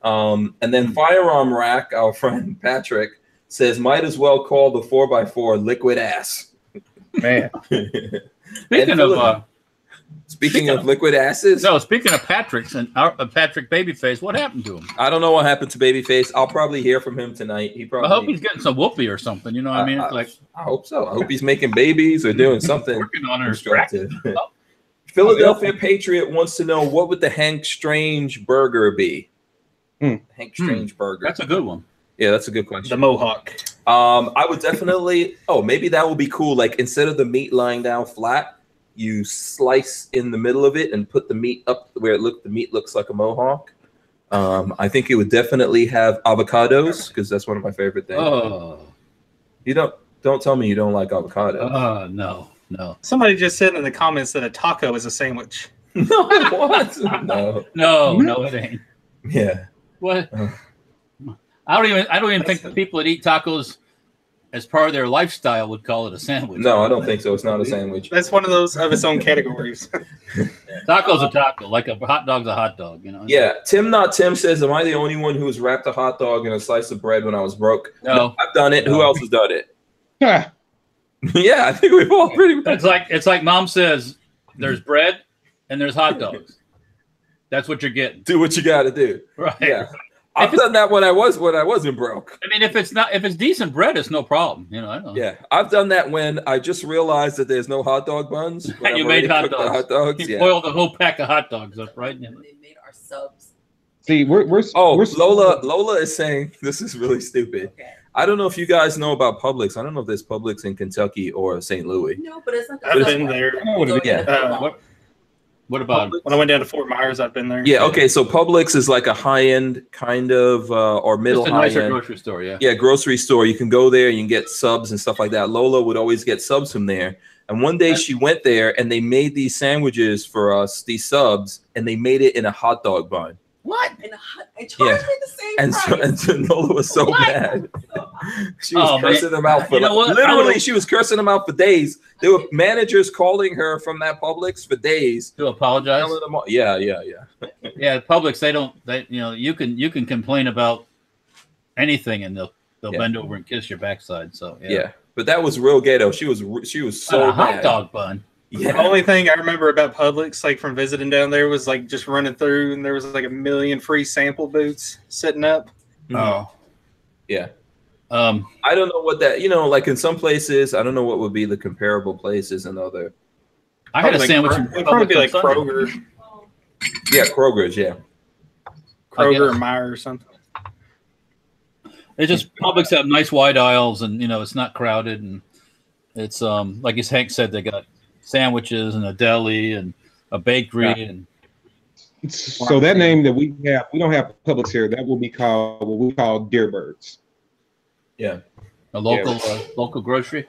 And then Firearm Rack, our friend Patrick, says might as well call the 4x4 liquid ass. Man. Speaking of liquid asses. No, speaking of Patrick's and Patrick Babyface, what happened to him? I don't know what happened to Babyface. I'll probably hear from him tonight. I hope he's getting some whoopee or something. You know what I mean? It's like I hope so. I hope he's making babies or doing something working on her. constructive. Philadelphia Patriot wants to know what would the Hank Strange burger be? Hank Strange burger. That's a good one. Yeah, that's a good question. The Mohawk. I would definitely. Oh, maybe that would be cool. Like instead of the meat lying down flat, you slice in the middle of it and put the meat up where the meat looks like a mohawk. I think it would definitely have avocados because that's one of my favorite things. Oh, you don't tell me you don't like avocados. No. Somebody just said in the comments that a taco is a sandwich. No, what? No, it ain't. Yeah. What? I don't even think the people that eat tacos as part of their lifestyle would call it a sandwich. No, I don't think so. It's not a sandwich. That's one of those of its own categories. Taco's a taco, like a hot dog's a hot dog, you know? Yeah. Tim says, am I the only one who's wrapped a hot dog in a slice of bread when I was broke? No. I've done it. No. Who else has done it? Yeah. Yeah, I think we've all pretty much. It's like mom says, there's bread and there's hot dogs. That's what you're getting. Do what you got to do. Right. Yeah. I've done that when I wasn't broke. I mean, if it's decent bread, it's no problem. You know, I know. Yeah, I've done that when I just realized that there's no hot dog buns. And you made hot dogs. You yeah. boiled a whole pack of hot dogs up, right? They made our subs. See, we're Lola is saying this is really stupid. Okay. I don't know if you guys know about Publix. I don't know if there's Publix in Kentucky or St. Louis. No, but it's like I've been there. I know what it is. Yeah. What about When I went down to Fort Myers, I've been there. Yeah, okay, so Publix is like a high-end kind of or middle just a nicer high-end. grocery store? Yeah. Yeah, grocery store. You can go there, you can get subs and stuff like that. Lola would always get subs from there. And one day she went there and they made these sandwiches for us, these subs, and they made it in a hot dog bun. What? I charged me the same price. And so Lola was so mad. She was cursing them out for You know what? literally she was cursing them out for days. There were managers calling her from that Publix for days. To apologize. Telling them yeah. Yeah, Publix, they you can complain about anything and they'll Yeah. bend over and kiss your backside. So Yeah. But that was real ghetto. She was so a hot mad. dog bun. The Yeah. only thing I remember about Publix, like from visiting down there, was like just running through, and there was like a million free sample boots sitting up. Oh, Yeah. um, I don't know what that, like in some places, I don't know what would be the comparable places in other. I had a Probably sandwich. Like, in it'd probably be like Publix on Sunday. Kroger, Yeah, Kroger's, yeah. Kroger or Meyer or something. It's just Publix have nice wide aisles, and it's not crowded, and it's like as Hank said, they got sandwiches and a deli and a bakery, and So that name that we don't have Publix here. That will be called what we call Deer Birds. Yeah. a local grocery.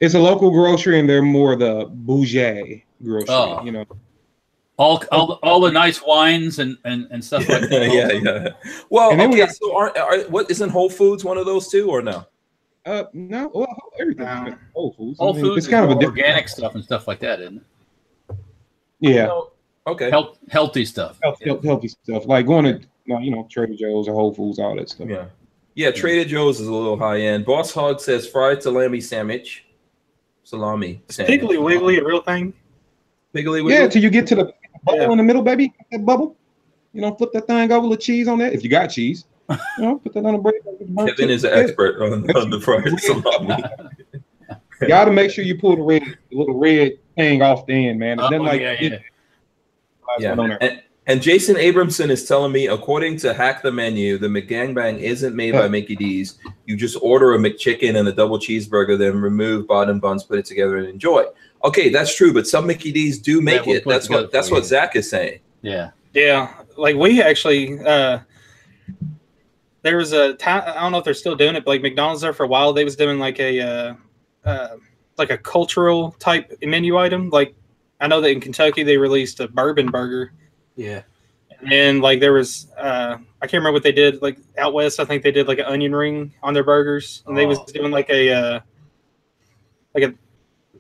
It's a local grocery, and they're more the bougie grocery. Oh. All the nice wines and stuff like that. Yeah. Well, And then we okay, got- so what isn't Whole Foods one of those too, or no? No, well, everything. No. Whole Foods. Whole Foods It's is kind of a more different organic stuff and stuff like that, isn't it? Yeah, No. Okay. Healthy stuff. healthy stuff like going to Trader Joe's or Whole Foods, all that stuff. Yeah, Trader Joe's is a little high end. Boss Hog says fried salami sandwich. Salami sandwich. Piggly Wiggly, a real thing. Piggly Wiggly? Yeah, till you get to the bubble Yeah. in the middle, baby. That bubble. Flip that thing over with cheese on that. If you got cheese, put that on the bread. Kevin is an expert on the fried salami. You got to make sure you pull the little red thing off the end, man. And then Yeah. And Jason Abramson is telling me, according to Hack the Menu, the McGangbang isn't made by Mickey D's. You just order a McChicken and a double cheeseburger, then remove bottom buns, put it together, and enjoy. Okay, that's true, but some Mickey D's do make we'll it. put it That's together what Zach is saying. Yeah. Yeah, like we actually, there was a time, I don't know if they're still doing it, but like McDonald's there for a while, they was doing like a cultural type menu item. Like I know that in Kentucky they released a bourbon burger. Yeah. And like there was, I can't remember what they did. Like out west, I think they did like an onion ring on their burgers, and they was doing like a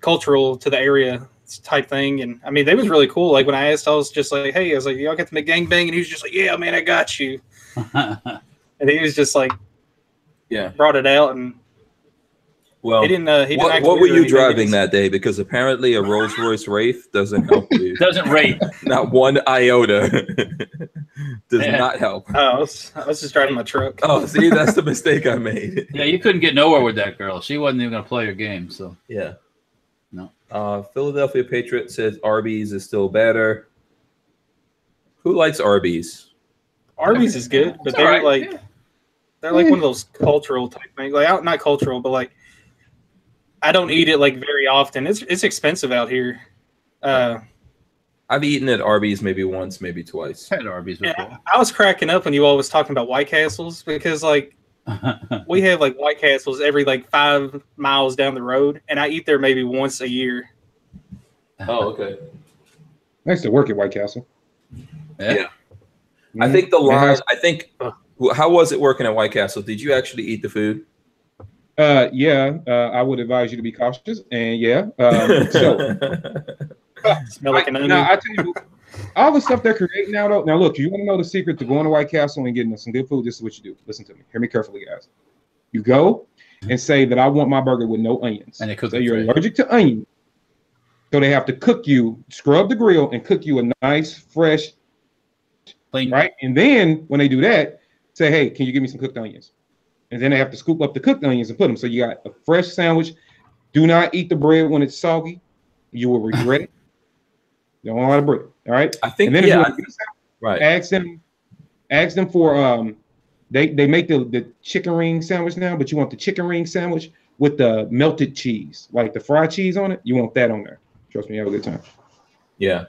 cultural to the area type thing. And I mean, they was really cool. Like when I asked, I was just like, "Hey," I was like, "Y'all got the McGangbang?" And he was just like, "Yeah, man, I got you." And he was just like, Yeah. brought it out, and Well, he didn't. He didn't act what were weird or you anything. driving that day? Because apparently a Rolls Royce Wraith doesn't help you. Doesn't rate. Not one iota. Does not help. Oh, I was just driving my truck. Oh, see, that's the mistake I made. Yeah, you couldn't get nowhere with that girl. She wasn't even going to play your game. So Yeah. No. Philadelphia Patriot says Arby's is still better. Who likes Arby's? Arby's is good, but It's they're all right, like they're like one of those cultural type things. Like not cultural, but like I don't eat it like very often. It's expensive out here. I've eaten at Arby's maybe once, maybe twice. had Arby's before. I was cracking up when you all was talking about White Castles because like we have like White Castles every like 5 miles down the road, and I eat there maybe once a year. Oh, okay. I used to work at White Castle. Yeah. I think the line. How was it working at White Castle? Did you actually eat the food? Yeah. I would advise you to be cautious. And yeah. So. Smell like an onion. Now I tell you, all the stuff they're creating now, though. Now look, you want to know the secret to going to White Castle and getting some good food? This is what you do. Listen to me. Hear me carefully, guys. You go and say that I want my burger with no onions. And they cook so it you're for you. allergic to onions. So they have to cook you, scrub the grill, and cook you a nice, fresh, Plain. right? And then when they do that, say, hey, can you give me some cooked onions? And then they have to scoop up the cooked onions and put them. So you got a fresh sandwich. Do not eat the bread when it's soggy. You will regret it. You don't want a lot of bread. All right. I think. And then if you want to Right. ask them for they make the chicken ring sandwich now, but you want the chicken ring sandwich with the melted cheese, like the fried cheese on it. You want that on there. Trust me, you have a good time. Yeah.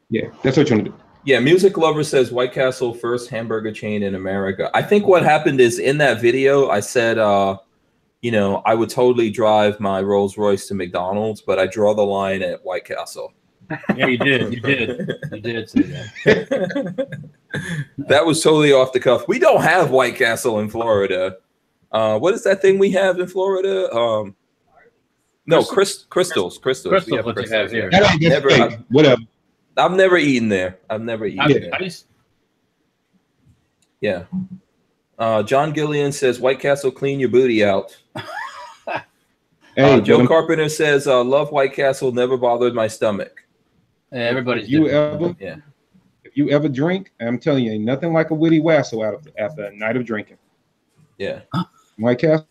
Yeah, that's what you want to do. Yeah, Music Lover says White Castle first hamburger chain in America. I think what happened is in that video, I said, I would totally drive my Rolls Royce to McDonald's, but I draw the line at White Castle. Yeah, you did. You did say that. That was totally off the cuff. We don't have White Castle in Florida. What is that thing we have in Florida? No, crystals. Crystal, We have what they crystals, have here. That ain't just Never- steak. Whatever. I've never eaten there. I've never eaten there. I just, Yeah. John Gillian says, White Castle, clean your booty out. Hey, Joe Carpenter says, love White Castle, never bothered my stomach. Yeah, everybody's if you different. ever, if you ever drink, I'm telling you, ain't nothing like a witty wassail after a night of drinking. Yeah. White Castle,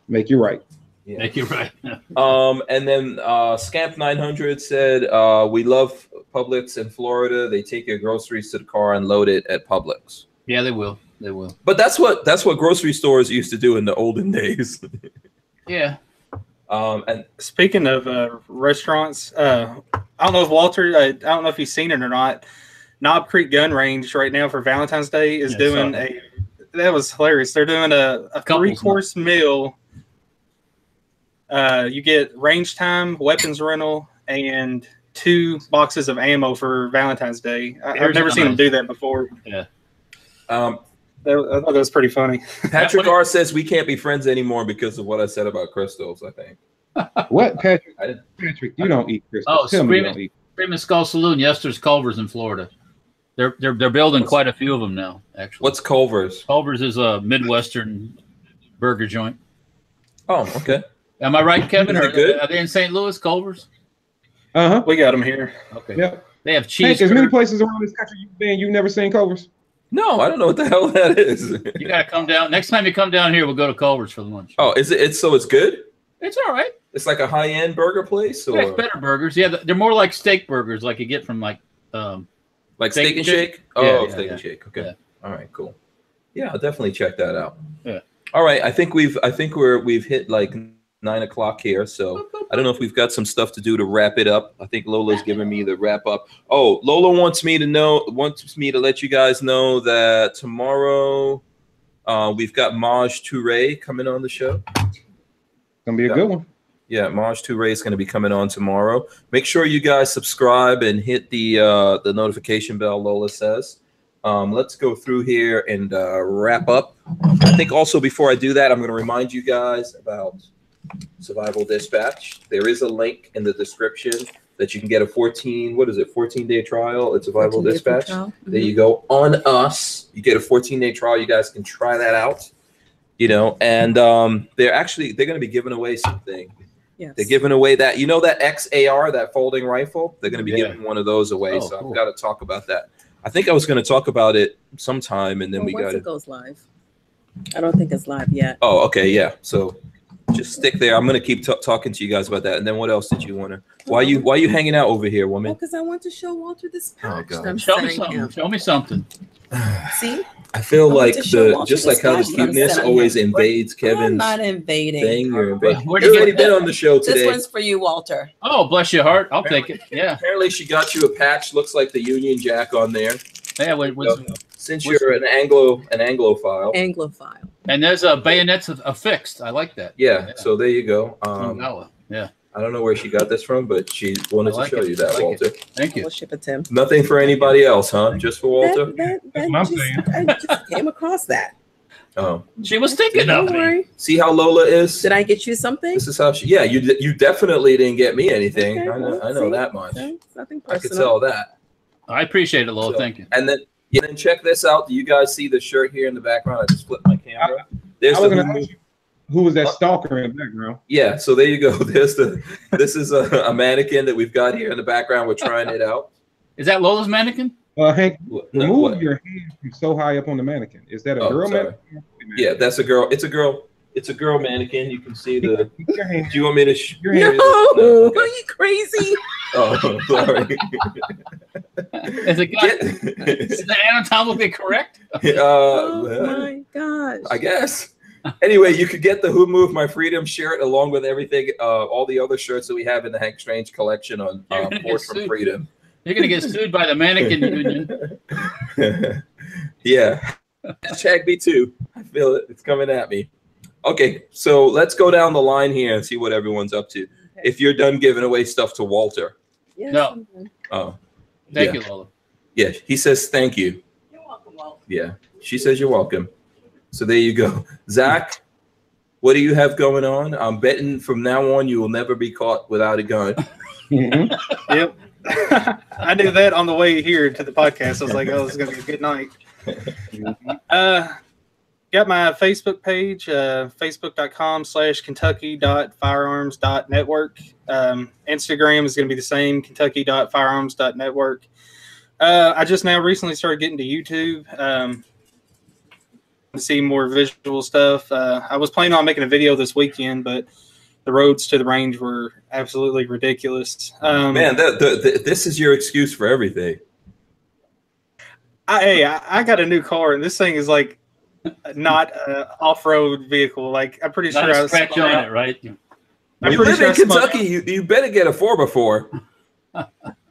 make you right. Yeah. Make you right. And then Scamp 900 said, we love Publix in Florida. They take your groceries to the car and load it at Publix. Yeah, they will. They will. But that's what grocery stores used to do in the olden days. Yeah. And Speaking of restaurants, I don't know if Walter, I don't know if you've seen it or not. Knob Creek Gun Range right now for Valentine's Day is doing that was hilarious. They're doing a 3-course meal. You get range time, weapons rental, and 2 boxes of ammo for Valentine's Day. I've never seen them do that before. Yeah. I thought that was pretty funny. Patrick R says we can't be friends anymore because of what I said about crystals, I think. What, Patrick? Patrick, you don't eat crystals. Oh, Tell me you don't eat. Screaming Skull Saloon. Yes, there's Culver's in Florida. They're building quite a few of them now. Actually, what's Culver's? Culver's is a Midwestern burger joint. Oh, okay. Am I right, Kevin? Is it good? Are they in St. Louis, Culver's? We got them here. Okay. Yep. They have cheese. As many places around this country you've been, you've never seen Culver's? No, I don't know what the hell that is. You got to come down. Next time you come down here, we'll go to Culver's for lunch. Oh, is it? So it's good? It's all right. It's like a high-end burger place, or Yeah, it's better burgers. Yeah, they're more like steak burgers, like you get from like Steak and Shake. Oh, Yeah, Steak and Shake. Okay. Yeah. All right. Cool. Yeah, I'll definitely check that out. Yeah. All right. I think we've hit like 9 o'clock here, so I don't know if we've got some stuff to do to wrap it up. I think Lola's giving me the wrap up. Oh, Lola wants me to let you guys know that tomorrow we've got Maj Touré coming on the show. Gonna be a good one. Yeah, Maj Touré is going to be coming on tomorrow. Make sure you guys subscribe and hit the notification bell, Lola says. Let's go through here and wrap up. I think also before I do that, I'm going to remind you guys about Survival Dispatch. There is a link in the description that you can get a 14-day trial at Survival Dispatch. There you go. On us, you get a 14-day trial. You guys can try that out. And they're going to be giving away something. Yes. They're giving away that, that XAR, that folding rifle. They're going to be giving one of those away. So cool. I've got to talk about that. I think I was going to talk about it sometime, and then once it goes live. I don't think it's live yet. Oh, okay, yeah. So just stick there. I'm going to keep talking to you guys about that. And then what else did you want to? Why you hanging out over here, woman? Because I want to show Walter this pouch. Show me something. Show me something. See. I feel like just like how the cuteness always invades Kevin's. I'm not invading. Thing. You're invading. You've already been on the show today. This one's for you, Walter. Oh, bless your heart. I'll take it. Yeah. Apparently, she got you a patch. Looks like the Union Jack on there. Yeah. Since you're an Anglophile. Anglophile. And there's bayonets affixed. I like that. Yeah. So there you go. Yeah. I don't know where she got this from, but she wanted to show you that, Walter. Thank you. We'll ship it to him. Nothing for anybody else, huh? Just for Walter? That's what I'm saying. I just came across that. Oh. She was thinking of me. See how Lola is? Did I get you something? This is how she. Yeah, you definitely didn't get me anything. Okay, I know that much. Okay, nothing I could personal. tell that. I appreciate it, Lola. Thank you. And then check this out. Do you guys see the shirt here in the background? I just flipped my camera. There's who was that stalker in the background? Yeah, so there you go. This is a mannequin that we've got here in the background. We're trying it out. Is that Lola's mannequin? Hank, remove your hand from so high up on the mannequin. Is that a girl mannequin? Yeah, that's a girl. It's a girl. It's a girl mannequin. You can see the. Do you want me to? No, are you crazy? Oh, sorry. Is it anatomically correct? Oh my gosh! I guess. Anyway, you could get the Who Moved My Freedom shirt along with everything, all the other shirts that we have in the Hank Strange collection on Force from Freedom. You're going to get sued by the mannequin union. Yeah. Hashtag me too. I feel it. It's coming at me. Okay, so let's go down the line here and see what everyone's up to. Okay. If you're done giving away stuff to Walter. Yes, no. Oh. Thank you, Lola. Yeah, he says thank you. You're welcome, Walter. Yeah, she says you're welcome. So there you go. Zach, what do you have going on? I'm betting from now on you will never be caught without a gun. Yep. I knew that on the way here to the podcast. I was like, oh, this is going to be a good night. Got my Facebook page, facebook.com/kentucky.firearms.network. Instagram is going to be the same, kentucky.firearms.network. I just now recently started getting to YouTube to see more visual stuff. I was planning on making a video this weekend, but the roads to the range were absolutely ridiculous. Man, this is your excuse for everything. I got a new car, and this thing is like not an off-road vehicle. Like I'm pretty sure I was scratch on it, right? I'm You pretty live sure in Kentucky. You better get a 4x4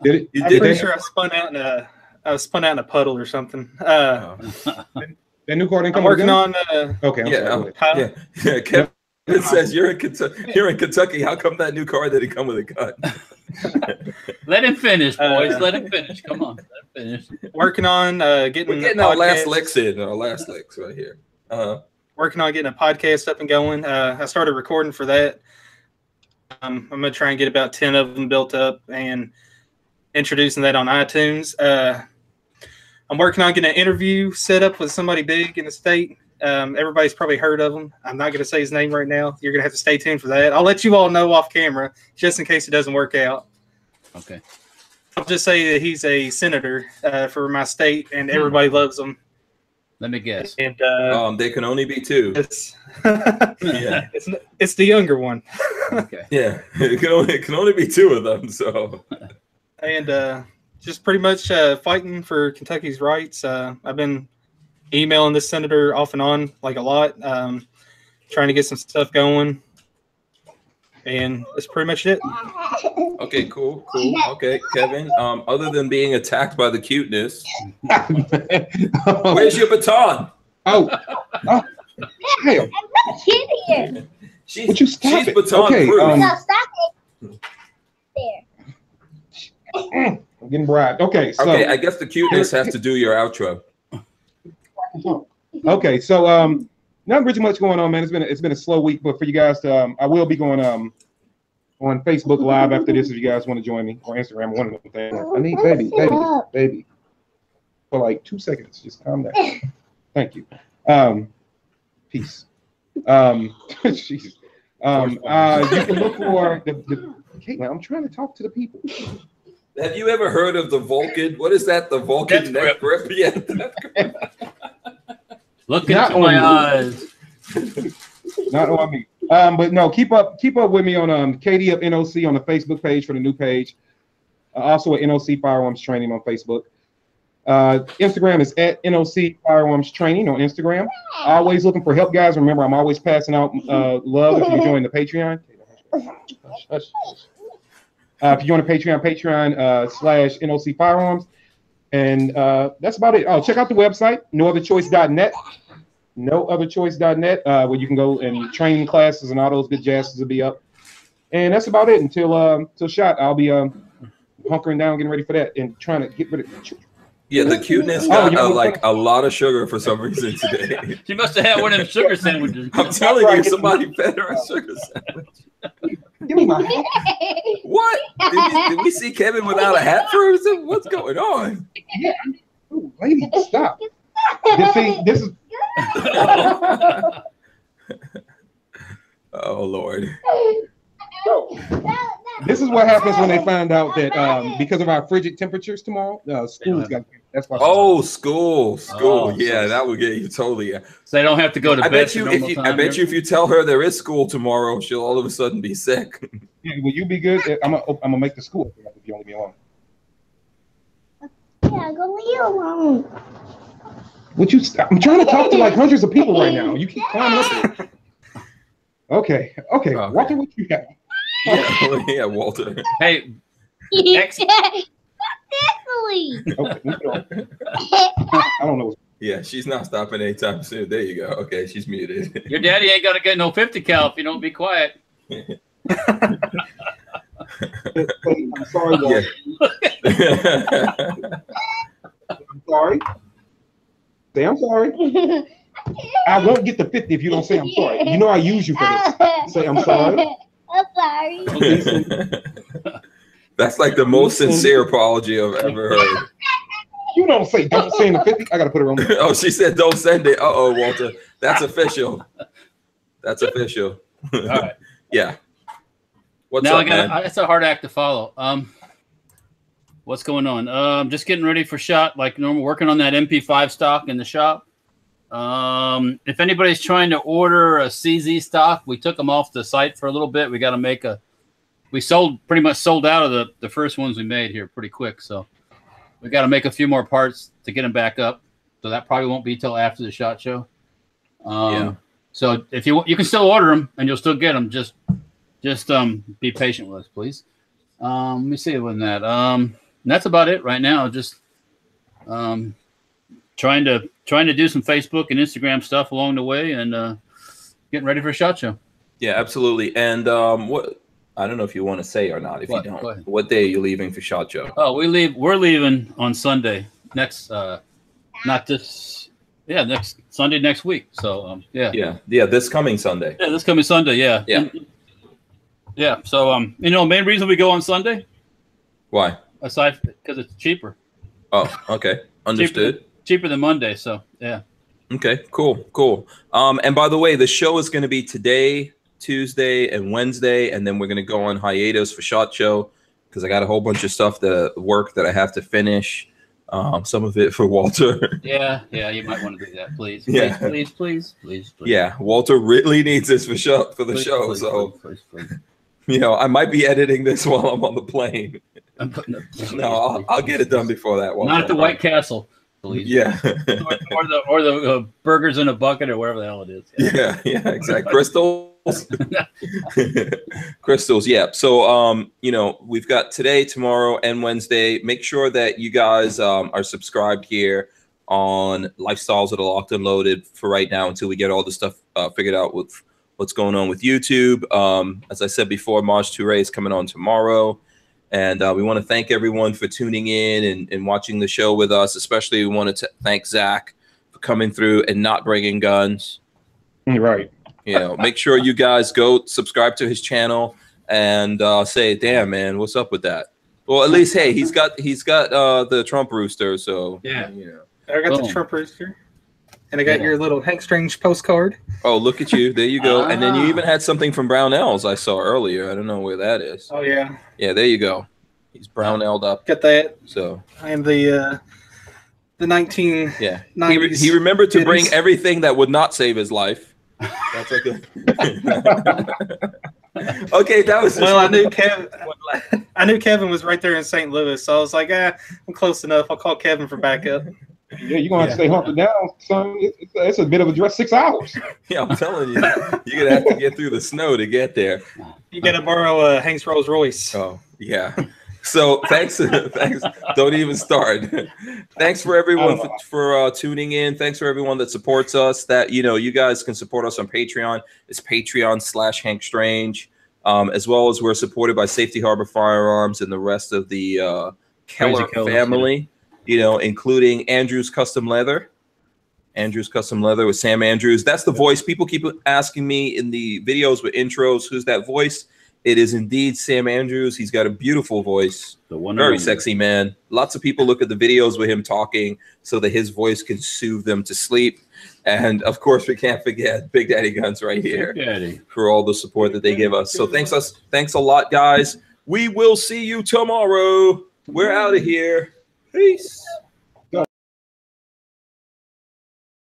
Did it? You I'm did pretty that? sure I was spun out in a puddle or something. That new car didn't I'm come with working a on. gun? Okay. I'm sorry. Yeah, yeah. Kevin says you're in Kentucky. How come that new car didn't come with a gun? Let him finish, boys. Let him finish. Come on, let him finish. Working on getting. We're getting our last licks in. Our last licks right here. Working on getting a podcast up and going. I started recording for that. I'm gonna try and get about 10 of them built up and introducing that on iTunes. I'm working on getting an interview set up with somebody big in the state. Everybody's probably heard of him. I'm not going to say his name right now. You're going to have to stay tuned for that. I'll let you all know off camera just in case it doesn't work out. Okay. I'll just say that he's a senator for my state, and everybody loves him. Let me guess. And They can only be two. it's Yeah, it's the younger one. Okay. yeah. It can only be two of them. So And just pretty much fighting for Kentucky's rights. I've been emailing this senator off and on, like a lot, trying to get some stuff going. And that's pretty much it. okay, cool. Okay, Kevin. Other than being attacked by the cuteness, where's your baton? Oh, hell. Kid here. Would you stop She's it? baton Okay, proof. No, stop it. There. I'm getting bribed. Okay, so Okay, I guess the cuteness has to do your outro. okay, so not really much going on, man. It's been a slow week, but for you guys, I will be going on Facebook Live after this if you guys want to join me, or Instagram, one of them things. I need baby for like 2 seconds. Just calm down. Thank you. Peace. Jesus. You can look for the Caitlin, I'm trying to talk to the people. Have you ever heard of the Vulcan? What is that? The Vulcan neck grip? Yeah. Look Not into my on eyes. Not on me. But no, keep up with me on KD of NOC on the Facebook page for the new page. Also at NOC Firearms Training on Facebook. Instagram is at NOC Firearms Training on Instagram. Always looking for help, guys. Remember, I'm always passing out love if you join the Patreon. If you join the Patreon / NOC Firearms. And that's about it. Oh, check out the website, nootherchoice.net. Nootherchoice.net, where you can go and training classes and all those good jazzes will be up. And that's about it until shot. I'll be hunkering down, getting ready for that, and trying to get rid of it. Yeah, the cuteness got like a lot of sugar for some reason today. She must have had one of them sugar sandwiches. I'm telling you, somebody fed her a sugar sandwich. Give me my hat. What? Did we see Kevin without a hat for him? What's going on? Yeah. Ooh, lady, stop. This is. Oh Lord. This is what happens when they find out that because of our frigid temperatures tomorrow, school's got. That's why. Oh, school. Oh, Yeah, so- that would get you totally. So they don't have to go to I bed. bet you if you tell her there is school tomorrow, she'll all of a sudden be sick. Yeah, will you be good? I'm gonna make the school if you don't leave me alone. Yeah, go leave you alone. Would you stop? I'm trying to talk to like hundreds of people right now. You keep climbing up there. Okay. Walter, what you got? Yeah, Walter. Hey, Definitely. Okay, move it on. I don't know. Yeah, she's not stopping anytime soon. There you go. Okay, she's muted. your daddy ain't gonna get no 50 cal if you don't be quiet. I'm sorry, Walter. I'm sorry. Say I'm sorry. I won't get the 50 if you don't say I'm sorry. You know I use you for this. Say I'm sorry. I'm sorry. That's like the most sincere apology I've ever heard. You don't say in the 50. I gotta put it on. Oh, she said don't send it. Uh-oh, Walter. That's official. That's official. All right. Yeah. What's now up, man? It's a hard act to follow. What's going on? Just getting ready for shot like normal, working on that MP5 stock in the shop. If anybody's trying to order a CZ stock, we took them off the site for a little bit. We got to make we pretty much sold out of the first ones we made here pretty quick. So we got to make a few more parts to get them back up. So that probably won't be till after the SHOT Show. Yeah. So if you can still order them and you'll still get them, just be patient with us, please. Let me see when that. That's about it right now. Just trying to do some Facebook and Instagram stuff along the way, and getting ready for a SHOT Show. Yeah, absolutely. And what I don't know if you want to say or not. If you don't, what day are you leaving for SHOT Show? Oh, we're leaving on Sunday next. Next Sunday next week. So this coming Sunday. Yeah, this coming Sunday. Yeah. Yeah. So main reason we go on Sunday. Why? Aside because it's cheaper. Oh, okay, understood. Cheaper than Monday. So yeah. Okay, cool. And by the way, the show is going to be today, Tuesday, and Wednesday, and then we're going to go on hiatus for SHOT Show because I got a whole bunch of stuff work that I have to finish. Some of it for Walter. Yeah, you might want to do that, please. Please. Yeah, Walter really needs this for the show. Please. I might be editing this while I'm on the plane. No, I'll get it done before that. Not at the White Castle, please. Yeah. or the burgers in a bucket or whatever the hell it is. Yeah, exactly. Crystals. Crystals, yeah. So we've got today, tomorrow, and Wednesday. Make sure that you guys are subscribed here on Lifestyles that are Locked and Loaded for right now until we get all the stuff figured out with what's going on with YouTube. As I said before, March Touré is coming on tomorrow. And we want to thank everyone for tuning in and watching the show with us. Especially we want to thank Zach for coming through and not bringing guns. Right. Make sure you guys go subscribe to his channel and say, damn, man, what's up with that? Well, at least, hey, he's got the Trump rooster. So, yeah. I got the Trump rooster. And I got your little Hank Strange postcard. Oh, look at you. There you go. And then you even had something from Barnauls I saw earlier. I don't know where that is. Oh, yeah. Yeah, there you go. He's Brownelled up. Got that. So I am the 1990s. Yeah. He remembered to bring everything that would not save his life. That's okay. Okay, that was well. I knew Kevin was right there in St. Louis, so I was like, I'm close enough. I'll call Kevin for backup. Yeah, you're gonna have to stay hunkered down, son. It's a bit of a dress. 6 hours. Yeah, I'm telling you, you're gonna have to get through the snow to get there. You gotta borrow Hank's Rolls Royce. Oh yeah. So thanks. Don't even start. Thanks for everyone for tuning in. Thanks for everyone that supports us. That you guys can support us on Patreon. It's Patreon/Hank Strange, as well as we're supported by Safety Harbor Firearms and the rest of the Keller family. Including Andrews Custom Leather. Andrews Custom Leather with Sam Andrews. That's the voice. People keep asking me in the videos with intros, who's that voice? It is indeed Sam Andrews. He's got a beautiful voice. Very sexy man. Lots of people look at the videos with him talking so that his voice can soothe them to sleep. And, of course, we can't forget Big Daddy Guns right here for all the support that they give us. So thanks a lot, guys. We will see you tomorrow. We're out of here. Peace.